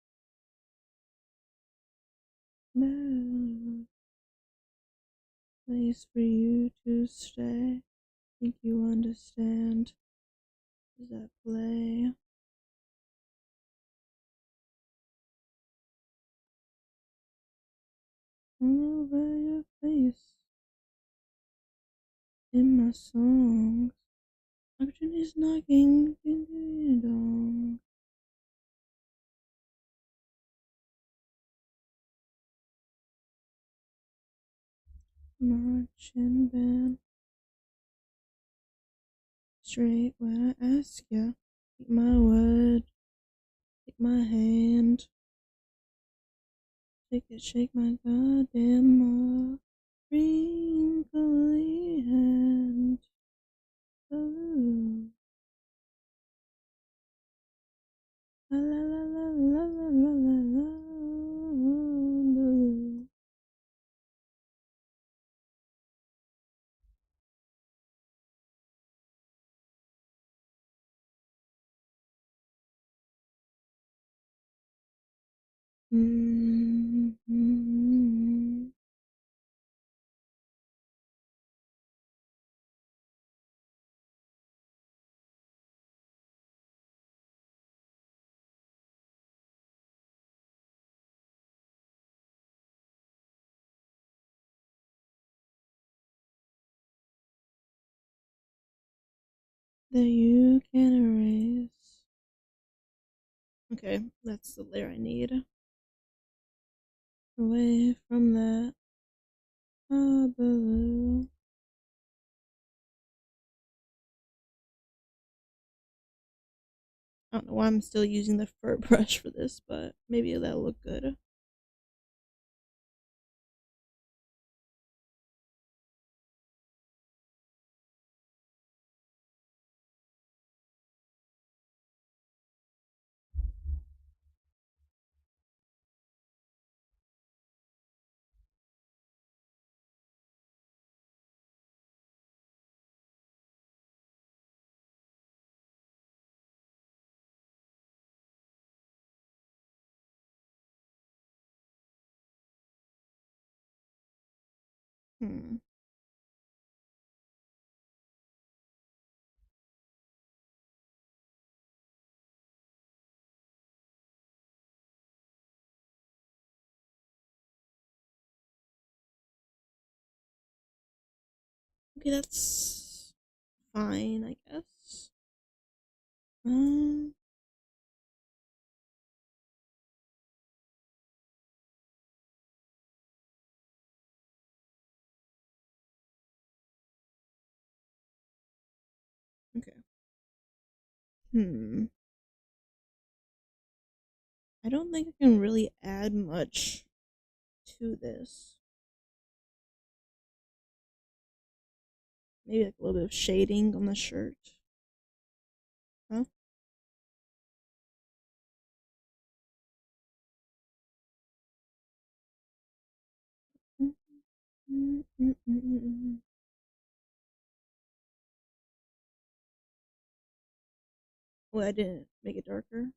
Speaker 1: No place for you to stay. Think you understand? Does that play? All over your face. In my songs. Opportunities knocking. Ding, ding, dong. Marching band. Straight when I ask ya. Take my word. Take my hand. Take it, shake my goddamn wrinkly hand. Ooh. La la la la la la la la la. Mm-hmm. That you can erase. Okay, that's the layer I need. Away from that. Ah, blue. I don't know why I'm still using the fur brush for this, but maybe that'll look good. Hmm. Okay, that's fine, I guess. Um, okay. Hmm. I don't think I can really add much to this. Maybe like a little bit of shading on the shirt. Huh? Well, I didn't make it darker.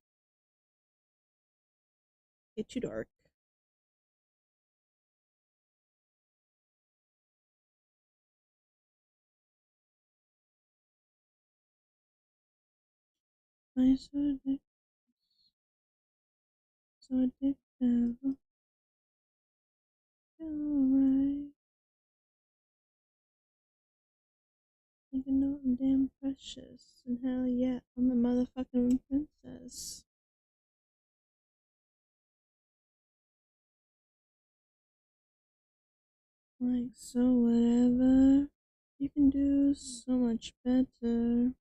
Speaker 1: Get too dark. I so addictive. Alright. Think I know I'm damn precious. And hell yeah, I'm a motherfucking princess. Like, so whatever. You can do so much better.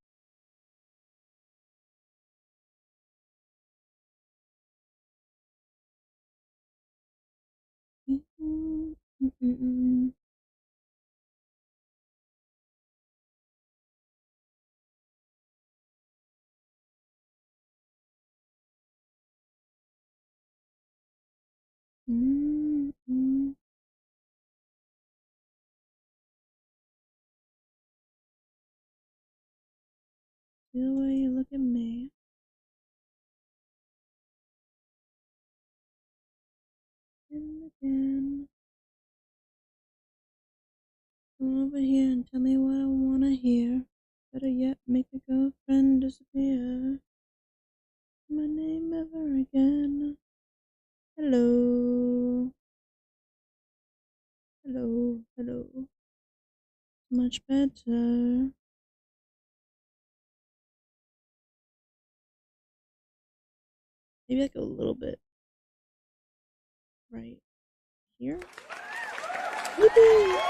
Speaker 1: See the way you look at me. And again. Come over here and tell me what I wanna hear. Better yet, make a girlfriend disappear. My name ever again. Hello. Hello. Hello. Much better. Maybe like a little bit right here. Yippee!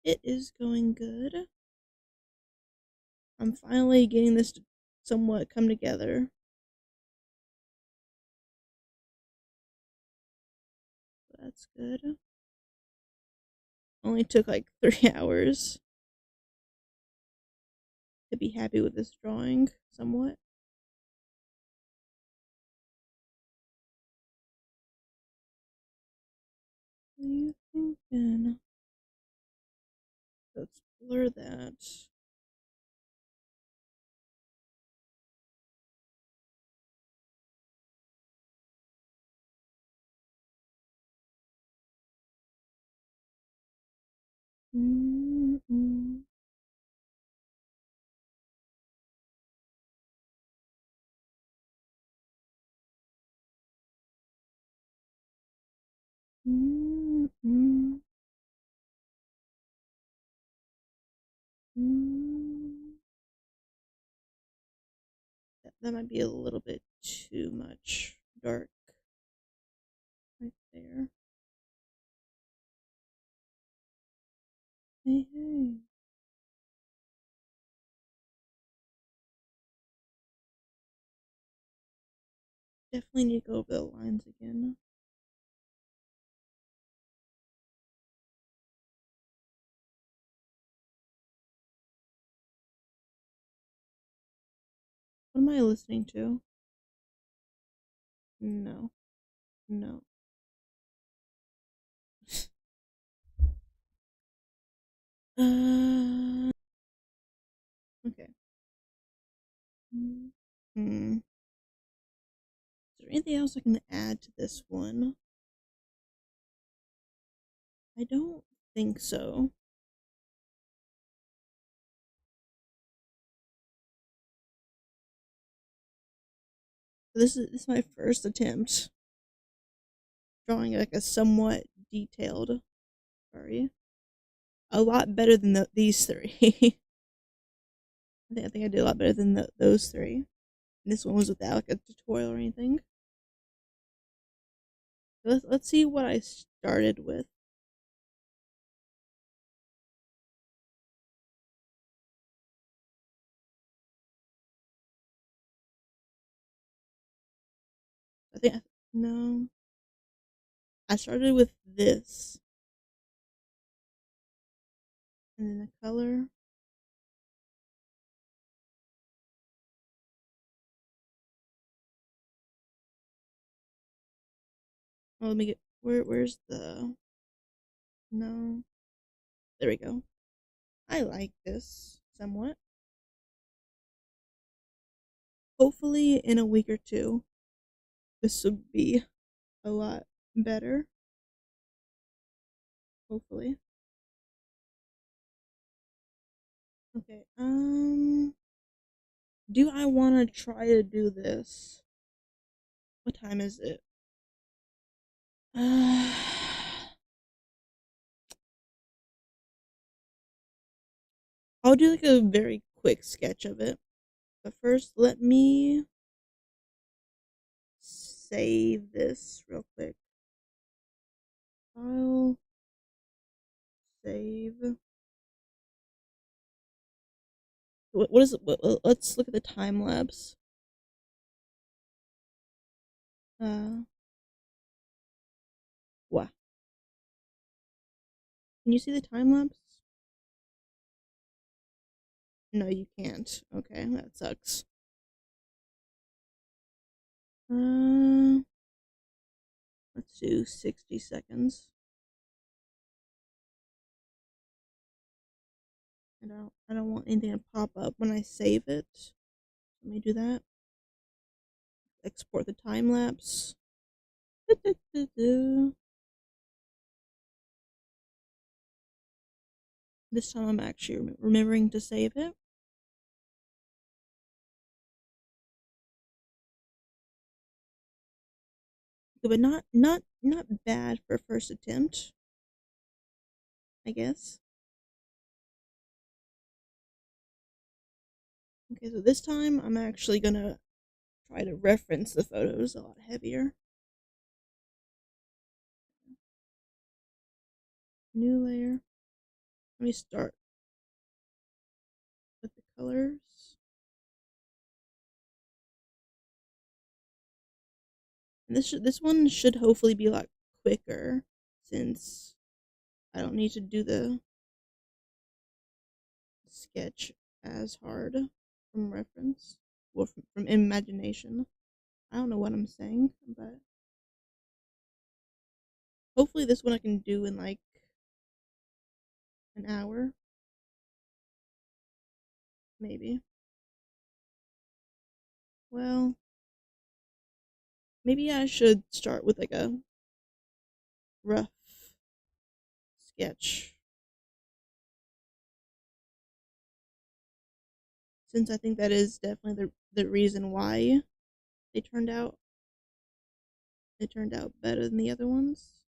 Speaker 1: It is going good. I'm finally getting this to somewhat come together. That's good. Only took like 3 hours to be happy with this drawing, somewhat. What are you thinking? Let's blur that. Mm-mm. Mm-mm. Mm. That might be a little bit too much dark right there. Hey, hey. Definitely need to go over the lines again. What am I listening to? No. No. Okay. Hmm. Is there anything else I can add to this one? I don't think so. This is my first attempt drawing like a somewhat detailed furry. A lot better than these three. I think I did a lot better than those three. And this one was without like a tutorial or anything. Let's see what I started with. think no. I started with this and then the color. Oh, let me get where's the no. There we go. I like this somewhat. Hopefully in a week or two this will be a lot better. Hopefully. Okay. Do I want to try to do this? What time is it? Uh, I'll do like a very quick sketch of it. But first, let me save this real quick. File, save. What is it? Let's look at the time lapse. Uh, wow. Can you see the time lapse? No, you can't. Okay, that sucks. Uh, let's do 60 seconds. I don't want anything to pop up when I save it. Let me do that. Export the time lapse. This time I'm actually remembering to save it. But not bad for first attempt, I guess. Okay, so this time I'm actually gonna try to reference the photos a lot heavier. New layer. Let me start with the colors. And this one should hopefully be a lot quicker since I don't need to do the sketch as hard from reference or from imagination. I don't know what I'm saying, but hopefully this one I can do in like an hour, maybe. Well, maybe I should start with like a rough sketch since I think that is definitely the reason why they turned out better than the other ones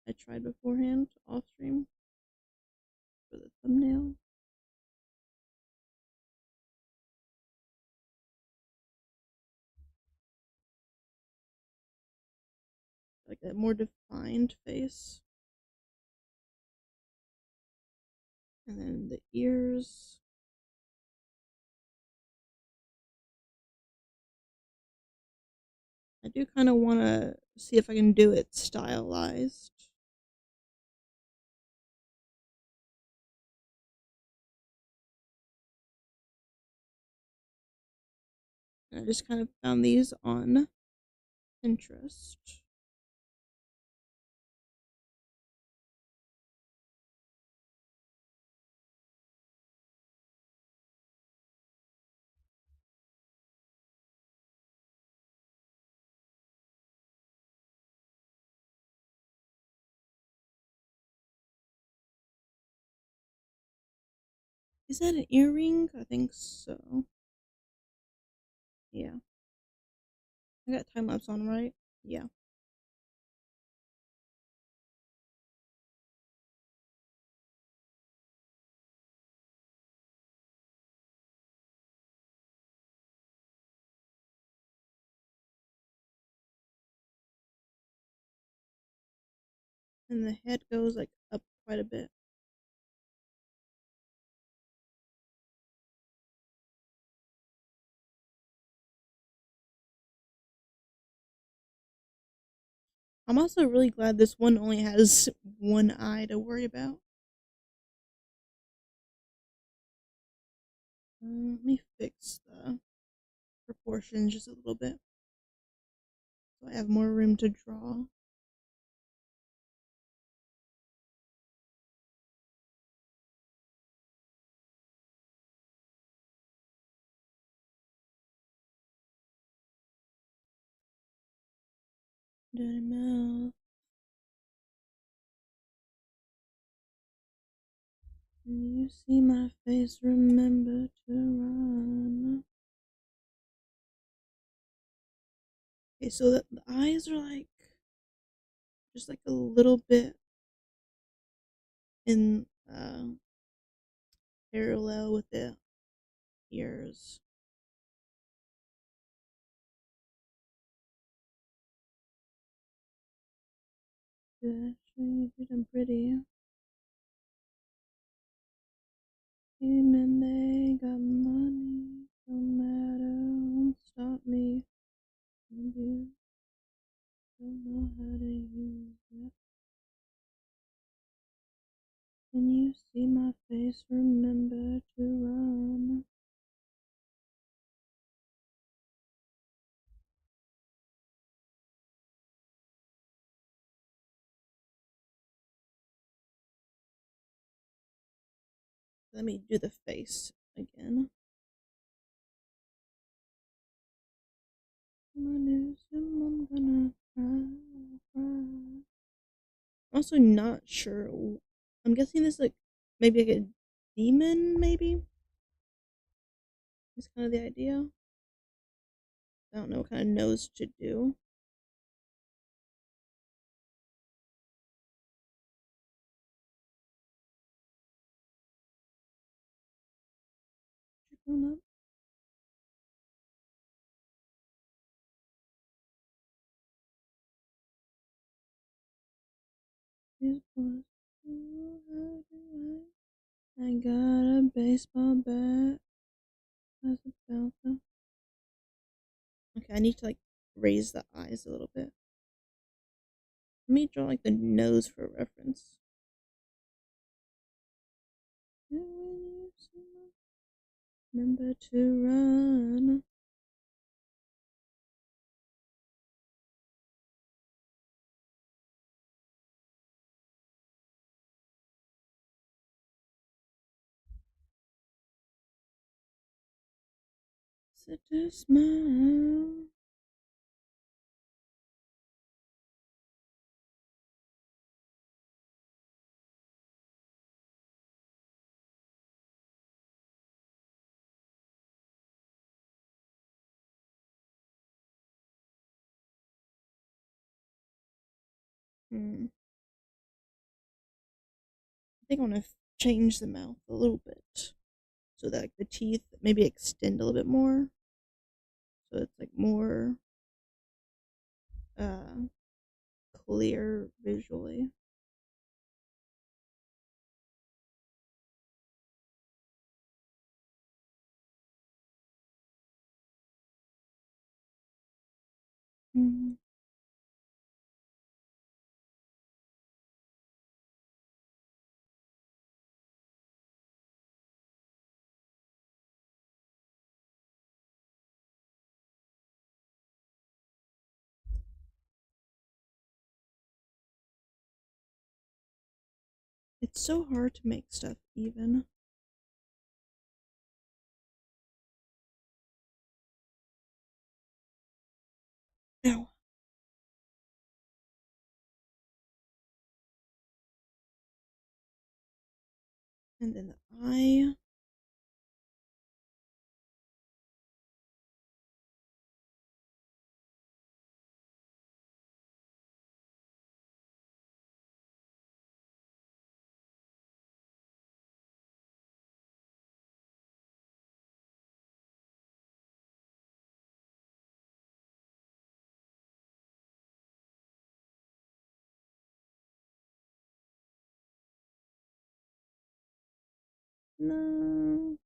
Speaker 1: I tried beforehand off stream for the thumbnail. Like a more defined face. And then the ears. I do kind of want to see if I can do it stylized. And I just kind of found these on Pinterest. Is that an earring? I think so. Yeah. I got time lapse on, right? Yeah. And the head goes like up quite a bit. I'm also really glad this one only has one eye to worry about. Let me fix the proportions just a little bit so I have more room to draw. Dirty mouth. When you see my face, remember to run. Okay, so the eyes are like just like a little bit in parallel with the ears. Good, actually, you did them pretty. And they got money, no matter, won't stop me. And you don't know how to use it. When you see my face, remember to run. Let me do the face again. I'm gonna cry. I'm also not sure. I'm guessing this like maybe like a demon, maybe? Is kind of the idea. I don't know what kind of nose to do. Chicken up. His voice. I got a baseball bat as a belter. Okay, I need to like raise the eyes a little bit. Let me draw like the nose for reference. Remember to run. Such a smile. I think I want to change the mouth a little bit so that like, the teeth maybe extend a little bit more. So it's like more uh clear visually. Mm. It's so hard to make stuff even. Ow. And then the eye. No.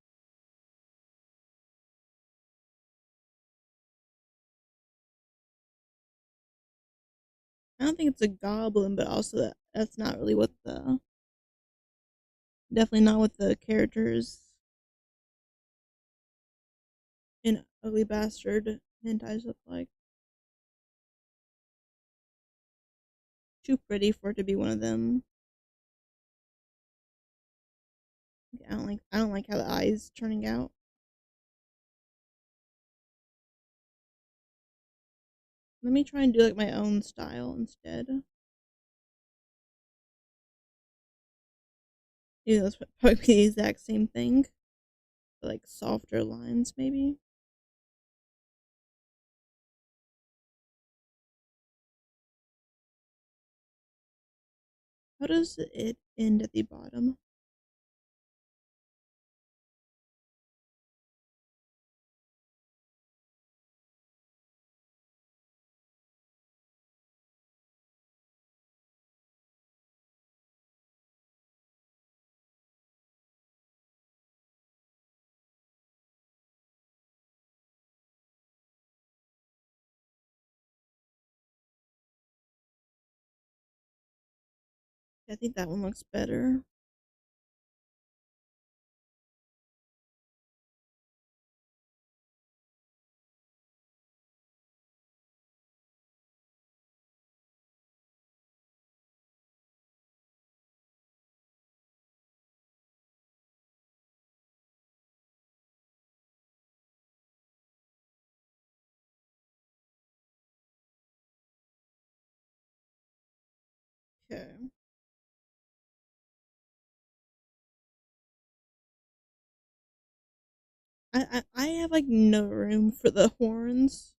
Speaker 1: I don't think it's a goblin, but also that's not really what the definitely not what the characters in Ugly Bastard hentais look like. Too pretty for it to be one of them. I don't like how the eyes turning out. Let me try and do like my own style instead. Yeah, that's probably the exact same thing. But like softer lines, maybe. How does it end at the bottom? I think that one looks better. Okay. I have like no room for the horns.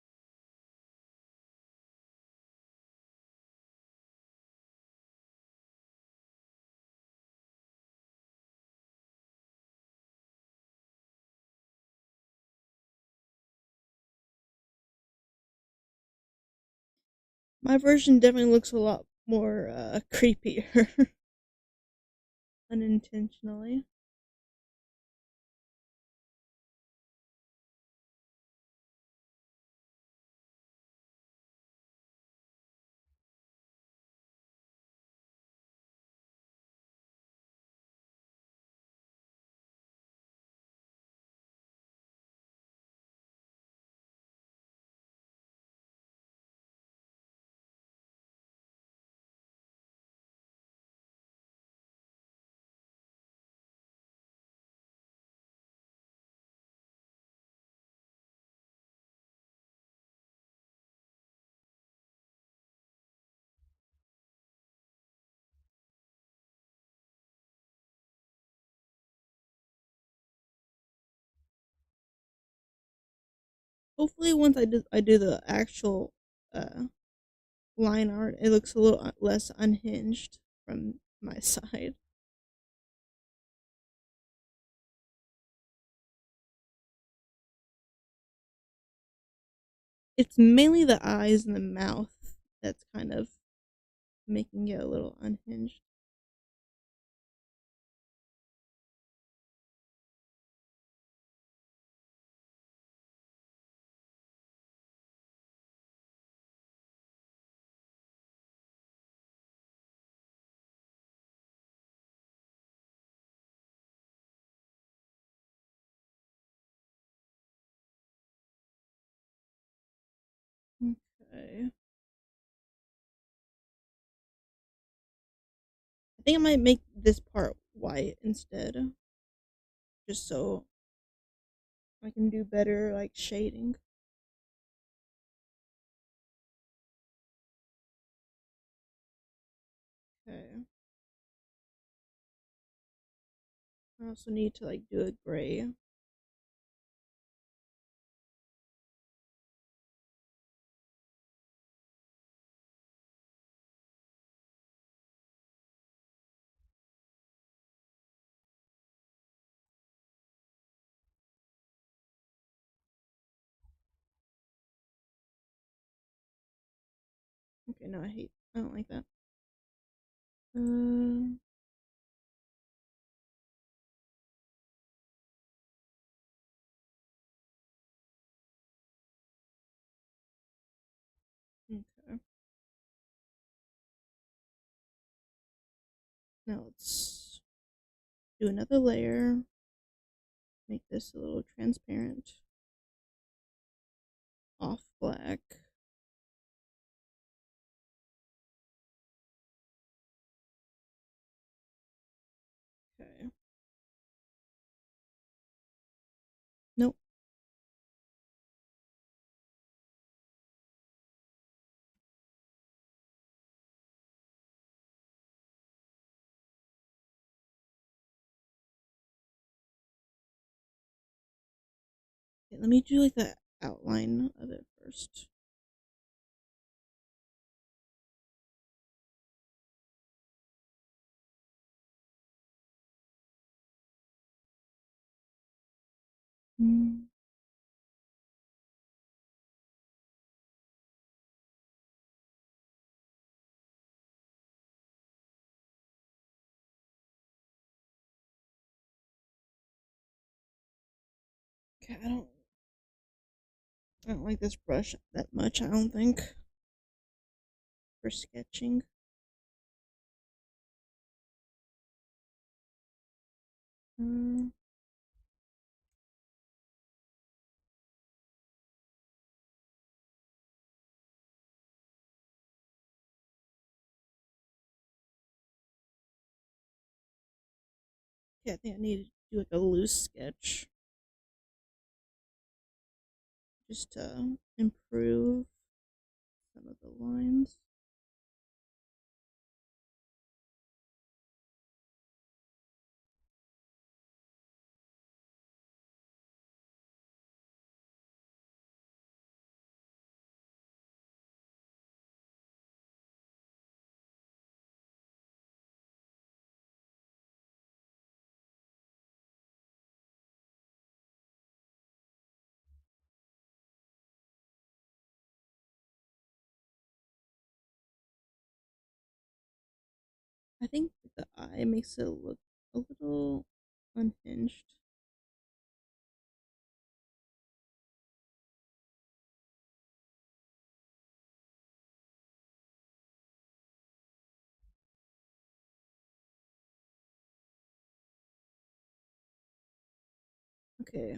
Speaker 1: My version definitely looks a lot more creepier unintentionally. Hopefully, once I do the actual uh line art, it looks a little less unhinged from my side. It's mainly the eyes and the mouth that's kind of making it a little unhinged. Okay. I think I might make this part white instead, just so I can do better like shading. Okay. I also need to like do a gray. Okay, no, I don't like that. Um, okay. Now let's do another layer. Make this a little transparent. Off black. Okay. Nope. Okay, let me do like the outline of it first. Mm. Okay, I don't like this brush that much, I don't think, for sketching. Mm. Yeah, I think I need to do like a loose sketch just to improve some of the lines. I think the eye makes it look a little unhinged. Okay.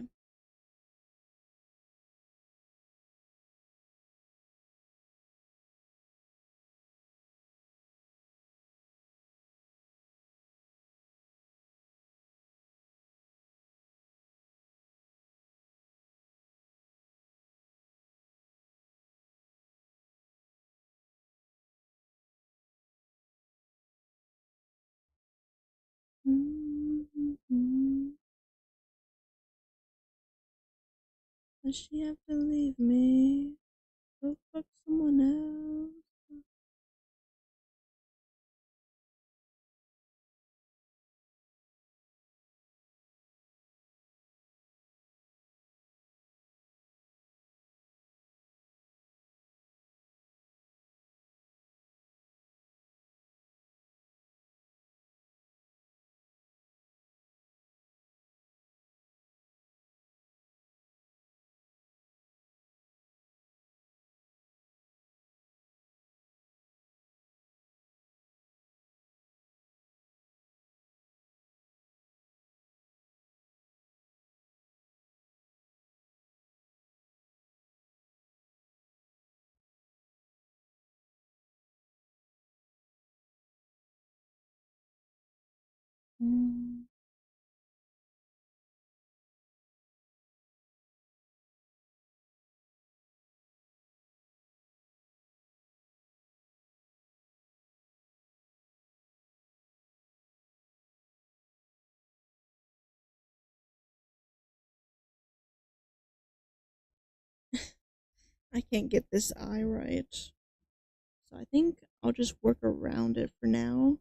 Speaker 1: Mm-hmm. Does she have to leave me? Go fuck someone else. Mm. I can't get this eye right. So I think I'll just work around it for now.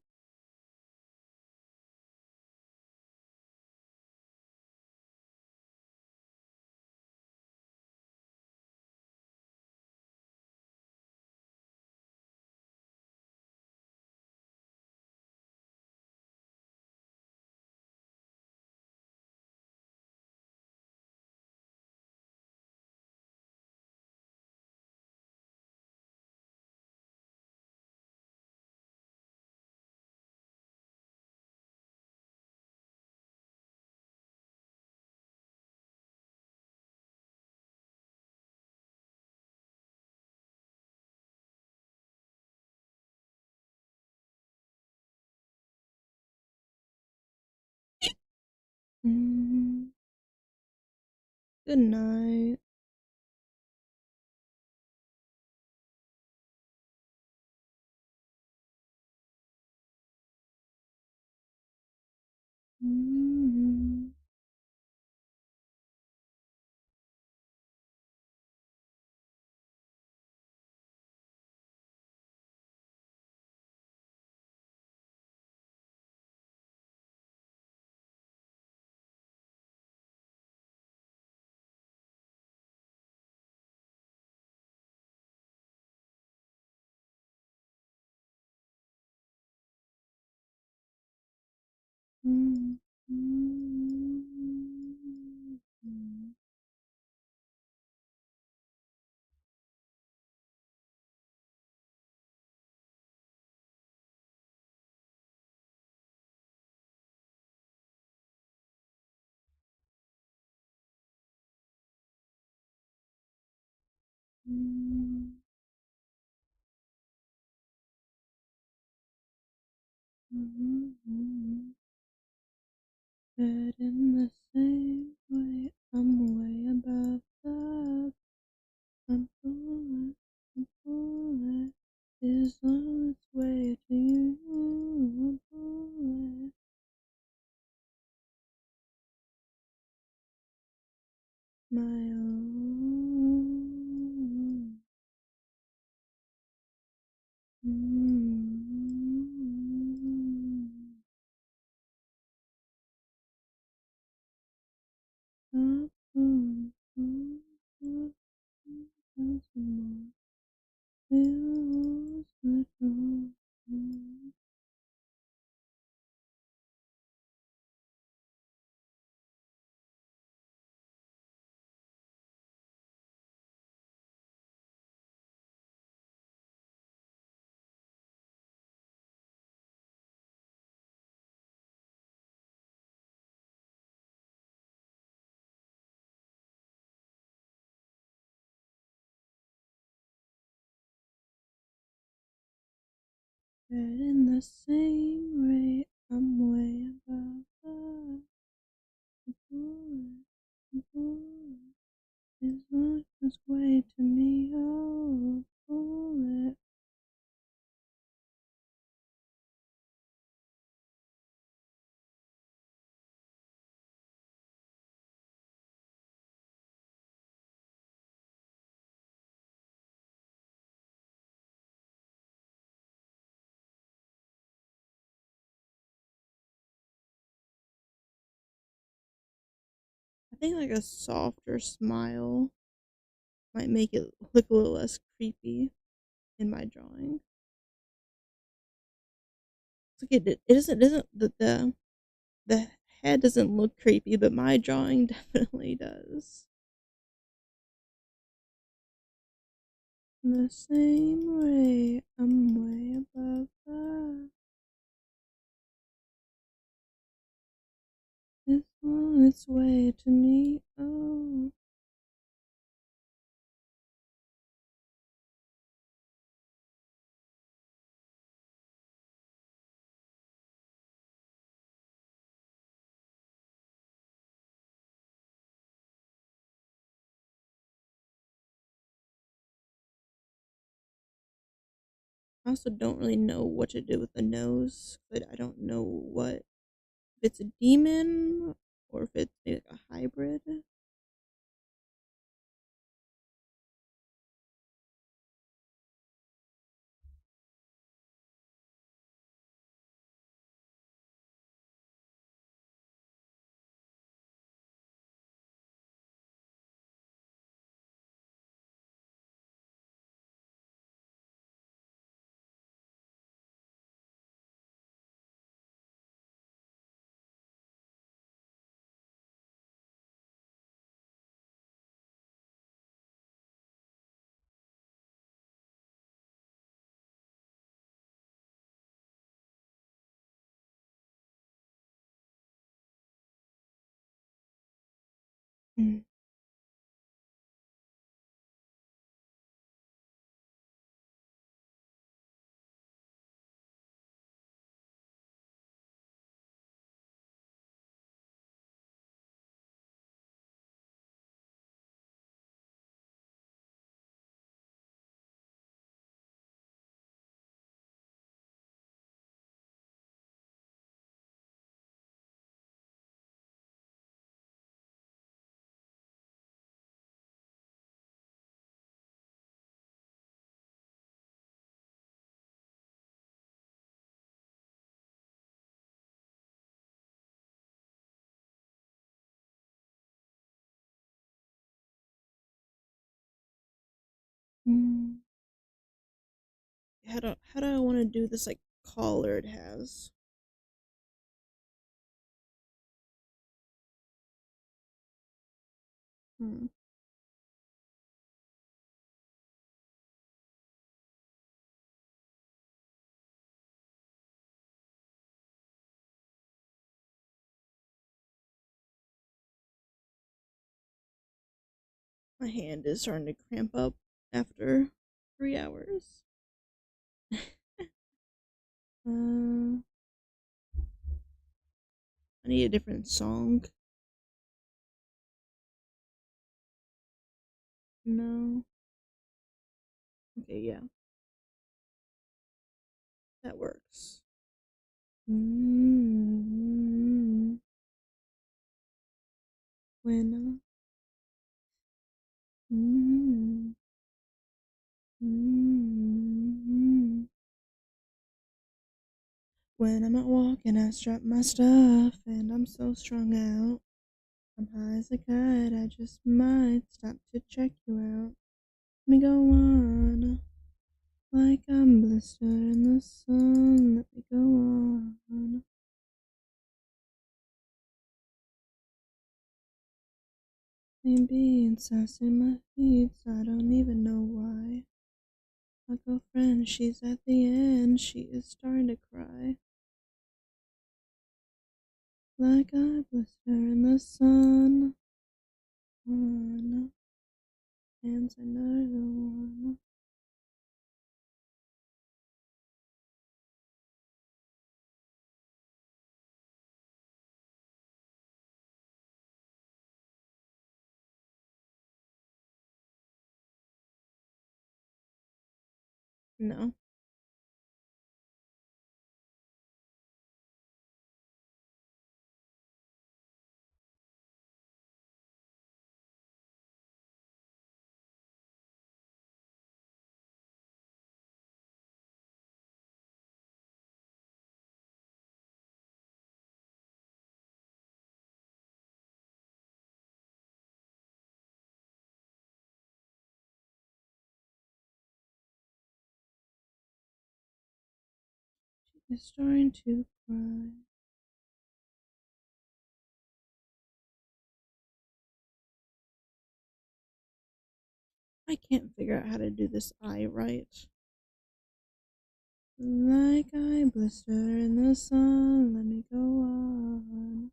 Speaker 1: Good night. Mm-hmm. But in the same way, I'm way above love. I'm foolish, I'm foolish. Is on its way to you. I'm foolish. My own. But in the same rate, I'm way above love. I'm foolish, I'm foolish. It's not its way to me, oh, foolish. I think like a softer smile might make it look a little less creepy in my drawing. It's like it doesn't the head doesn't look creepy, but my drawing definitely does. In the same way, I'm way above that. It's on its way to me. Oh, I also don't really know what to do with the nose, but I don't know what if it's a demon or if it's maybe like a hybrid. Mm. Mm. How do I want to do this like collar it has? Hmm. My hand is starting to cramp up after 3 hours. I need a different song. No. Okay, yeah, that works. Mm. When mm, mm, when I'm out walking, I strap my stuff, and I'm so strung out. I'm high as a kite, I just might stop to check you out. Let me go on, like I'm blistered in the sun. Let me go on. Maybe it's us in my feet, I don't even know why. My girlfriend, she's at the end, she is starting to cry. Like I blister in the sun. On hands another one. No. She is starting to cry. I can't figure out how to do this eye right. Like I blister in the sun, let me go on.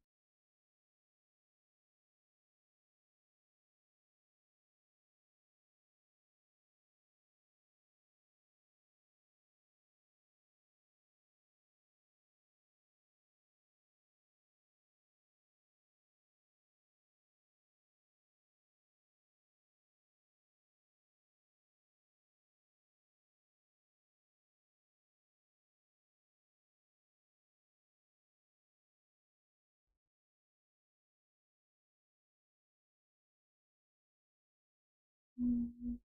Speaker 1: Mm,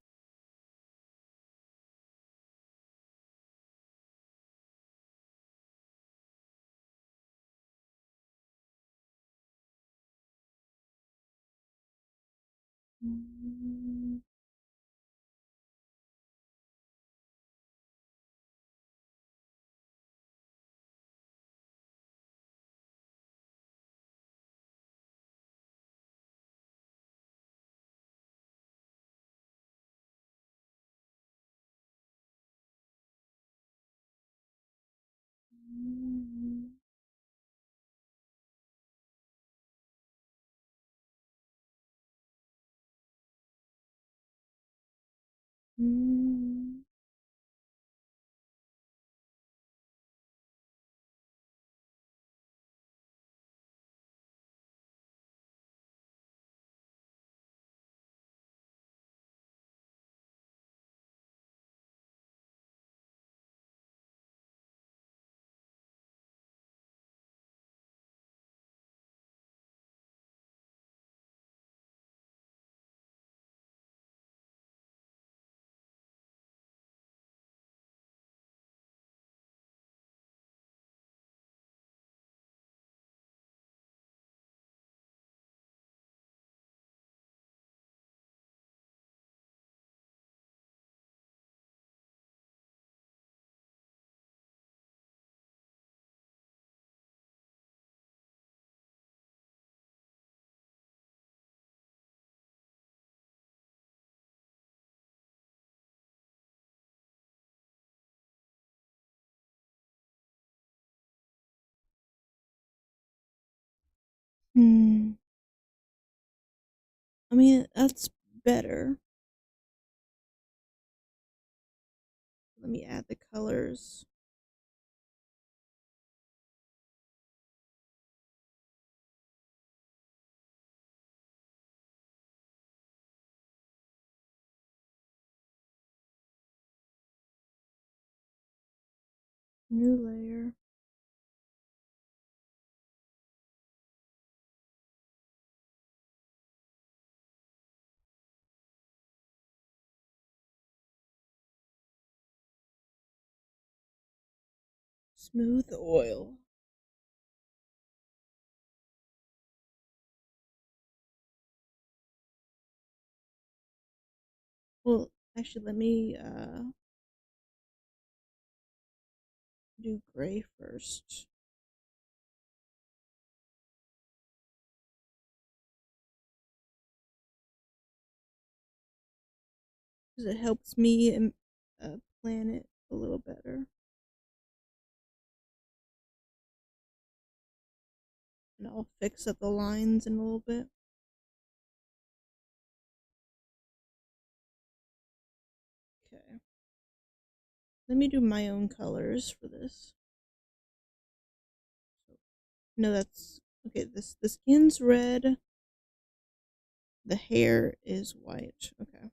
Speaker 1: mm, mm, mm. Hmm. I mean, that's better. Let me add the colors. New layer. Smooth oil. Well, actually, let me do gray first. Because it helps me plan it a little better. And I'll fix up the lines in a little bit. Okay. Let me do my own colors for this. No, that's okay. The skin's red. The hair is white. Okay.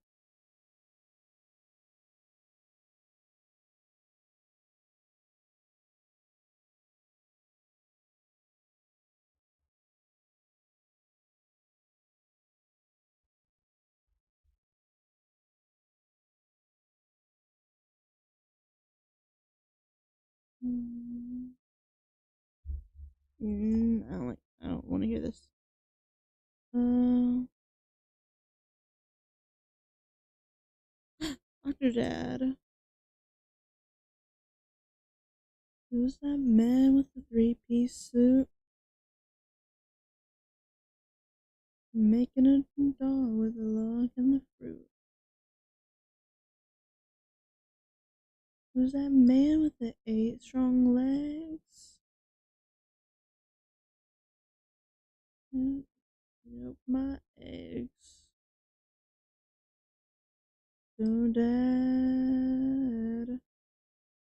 Speaker 1: Mm, I don't like. I don't want to hear this. Uh, Doctor Dad. Who's that man with the three-piece suit? Making a doll with a log and the fruit. Who's that man with the eight strong legs? Nope, my eggs. So Dad.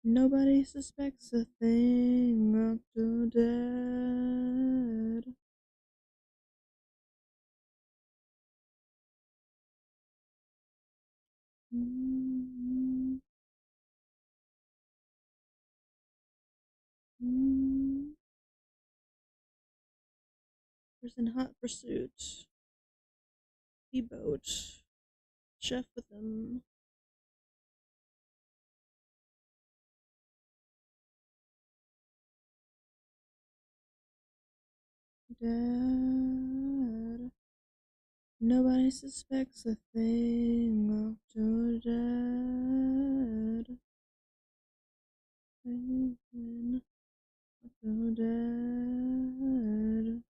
Speaker 1: Nobody suspects a thing, Octodad. Mm-hmm. Mm-hmm. Person hot pursuit. Speedboat. Chef with them. Dad. Nobody suspects a thing, Octodad. Penguin. Octodad.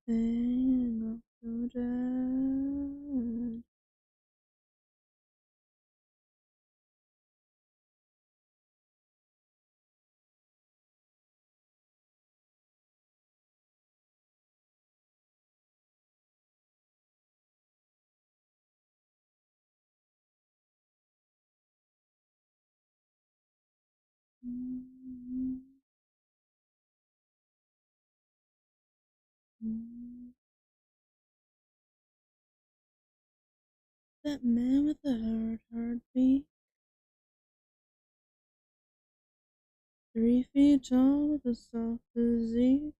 Speaker 1: Thing, Octodad. Mm-hmm. Mm-hmm. That man with the hard beat, 3 feet tall with a soft physique.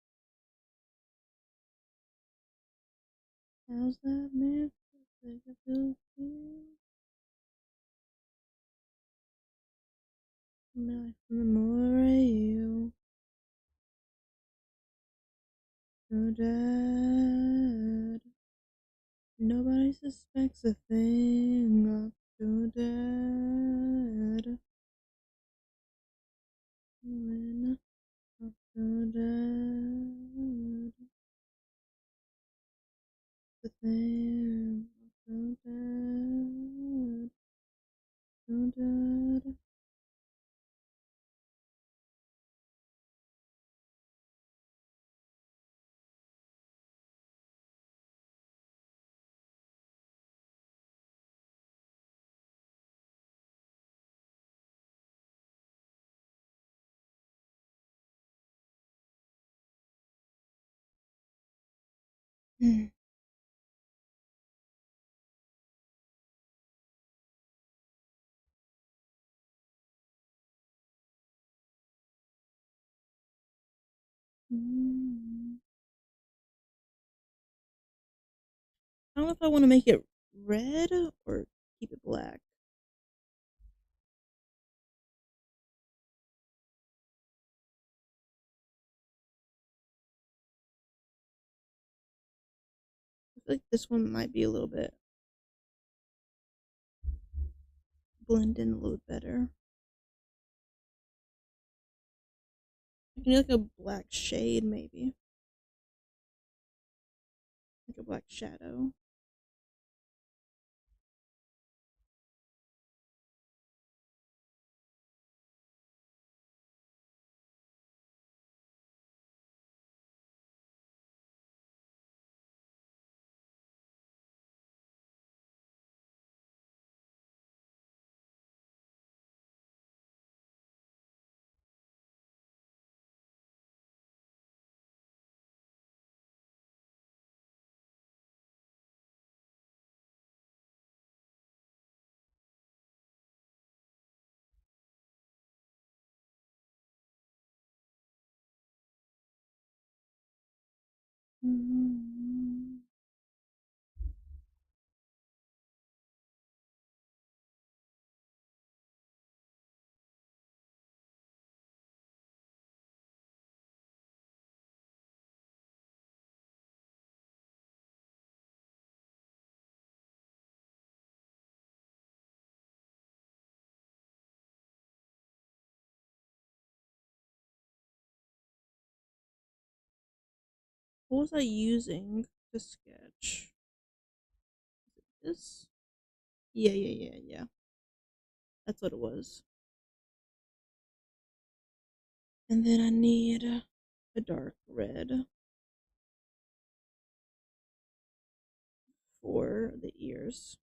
Speaker 1: How's that man think I feel like from the memorial? No dad. Nobody suspects a thing of your dad. When of your dad. The thing of your dad. Your dad. Mm. Mm. I don't know if I want to make it red or keep it black. I feel like this one might be a little bit blend in a little bit better. I can do like a black shade maybe. Like a black shadow. Mm. What was I using to sketch? This? Yeah. That's what it was. And then I need a dark red for the ears.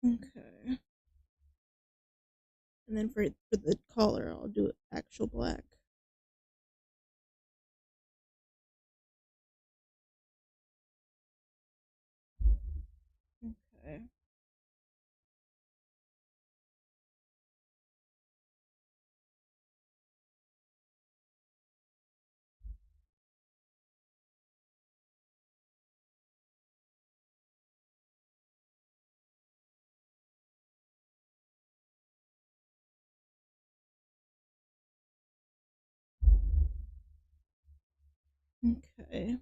Speaker 1: Okay. And then for the collar, I'll do actual black. Okay. Okay.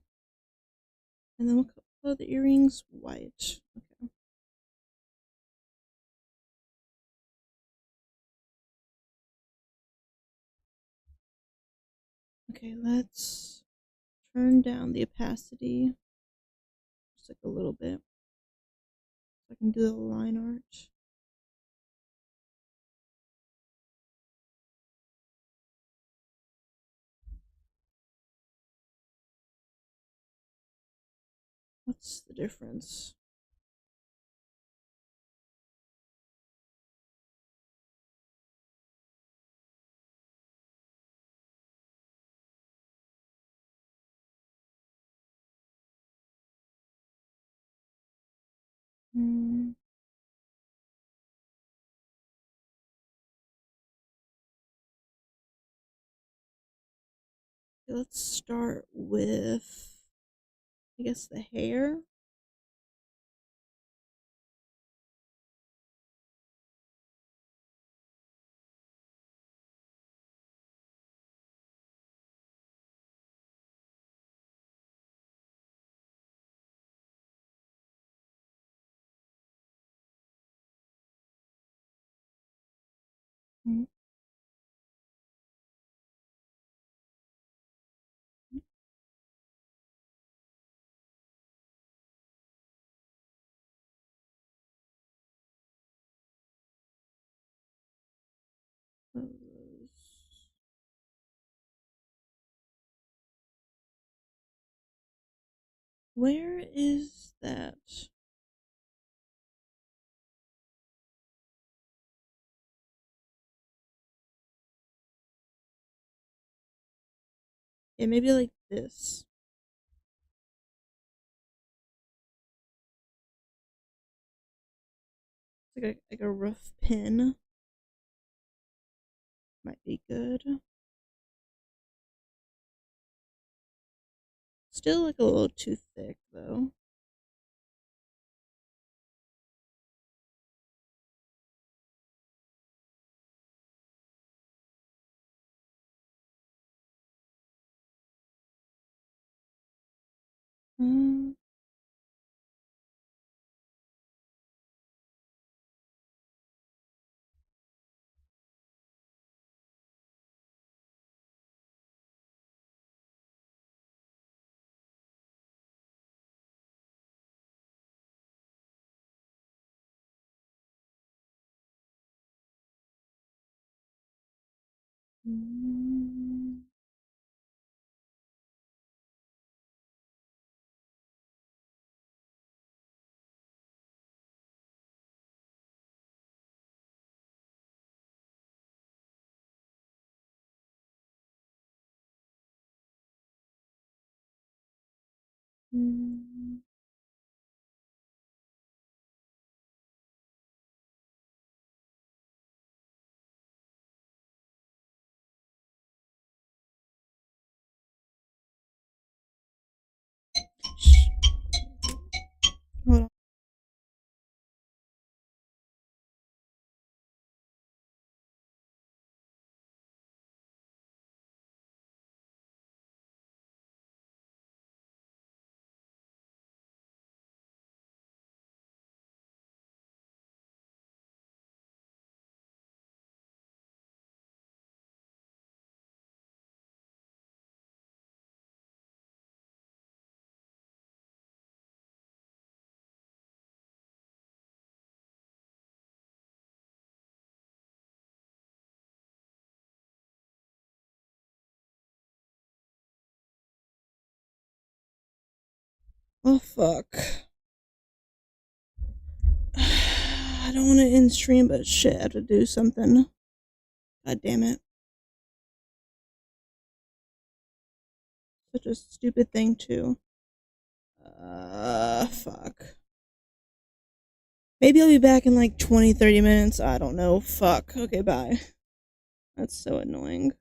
Speaker 1: And then we'll color the earrings white. Okay. Okay, let's turn down the opacity just like a little bit so I can do the line art. What's the difference? Hmm. Okay, let's start with, I guess, the hair. Mm. Where is that? Yeah, maybe like this. It's like a rough pin. Might be good. Still like a little too thick though. Mm. Mm. Mm. Shh. Hold on. Oh fuck. I don't want to end stream, but shit, I have to do something. God damn it. Such a stupid thing, too. Fuck. Maybe I'll be back in like 20, 30 minutes. I don't know. Fuck. Okay, bye. That's so annoying.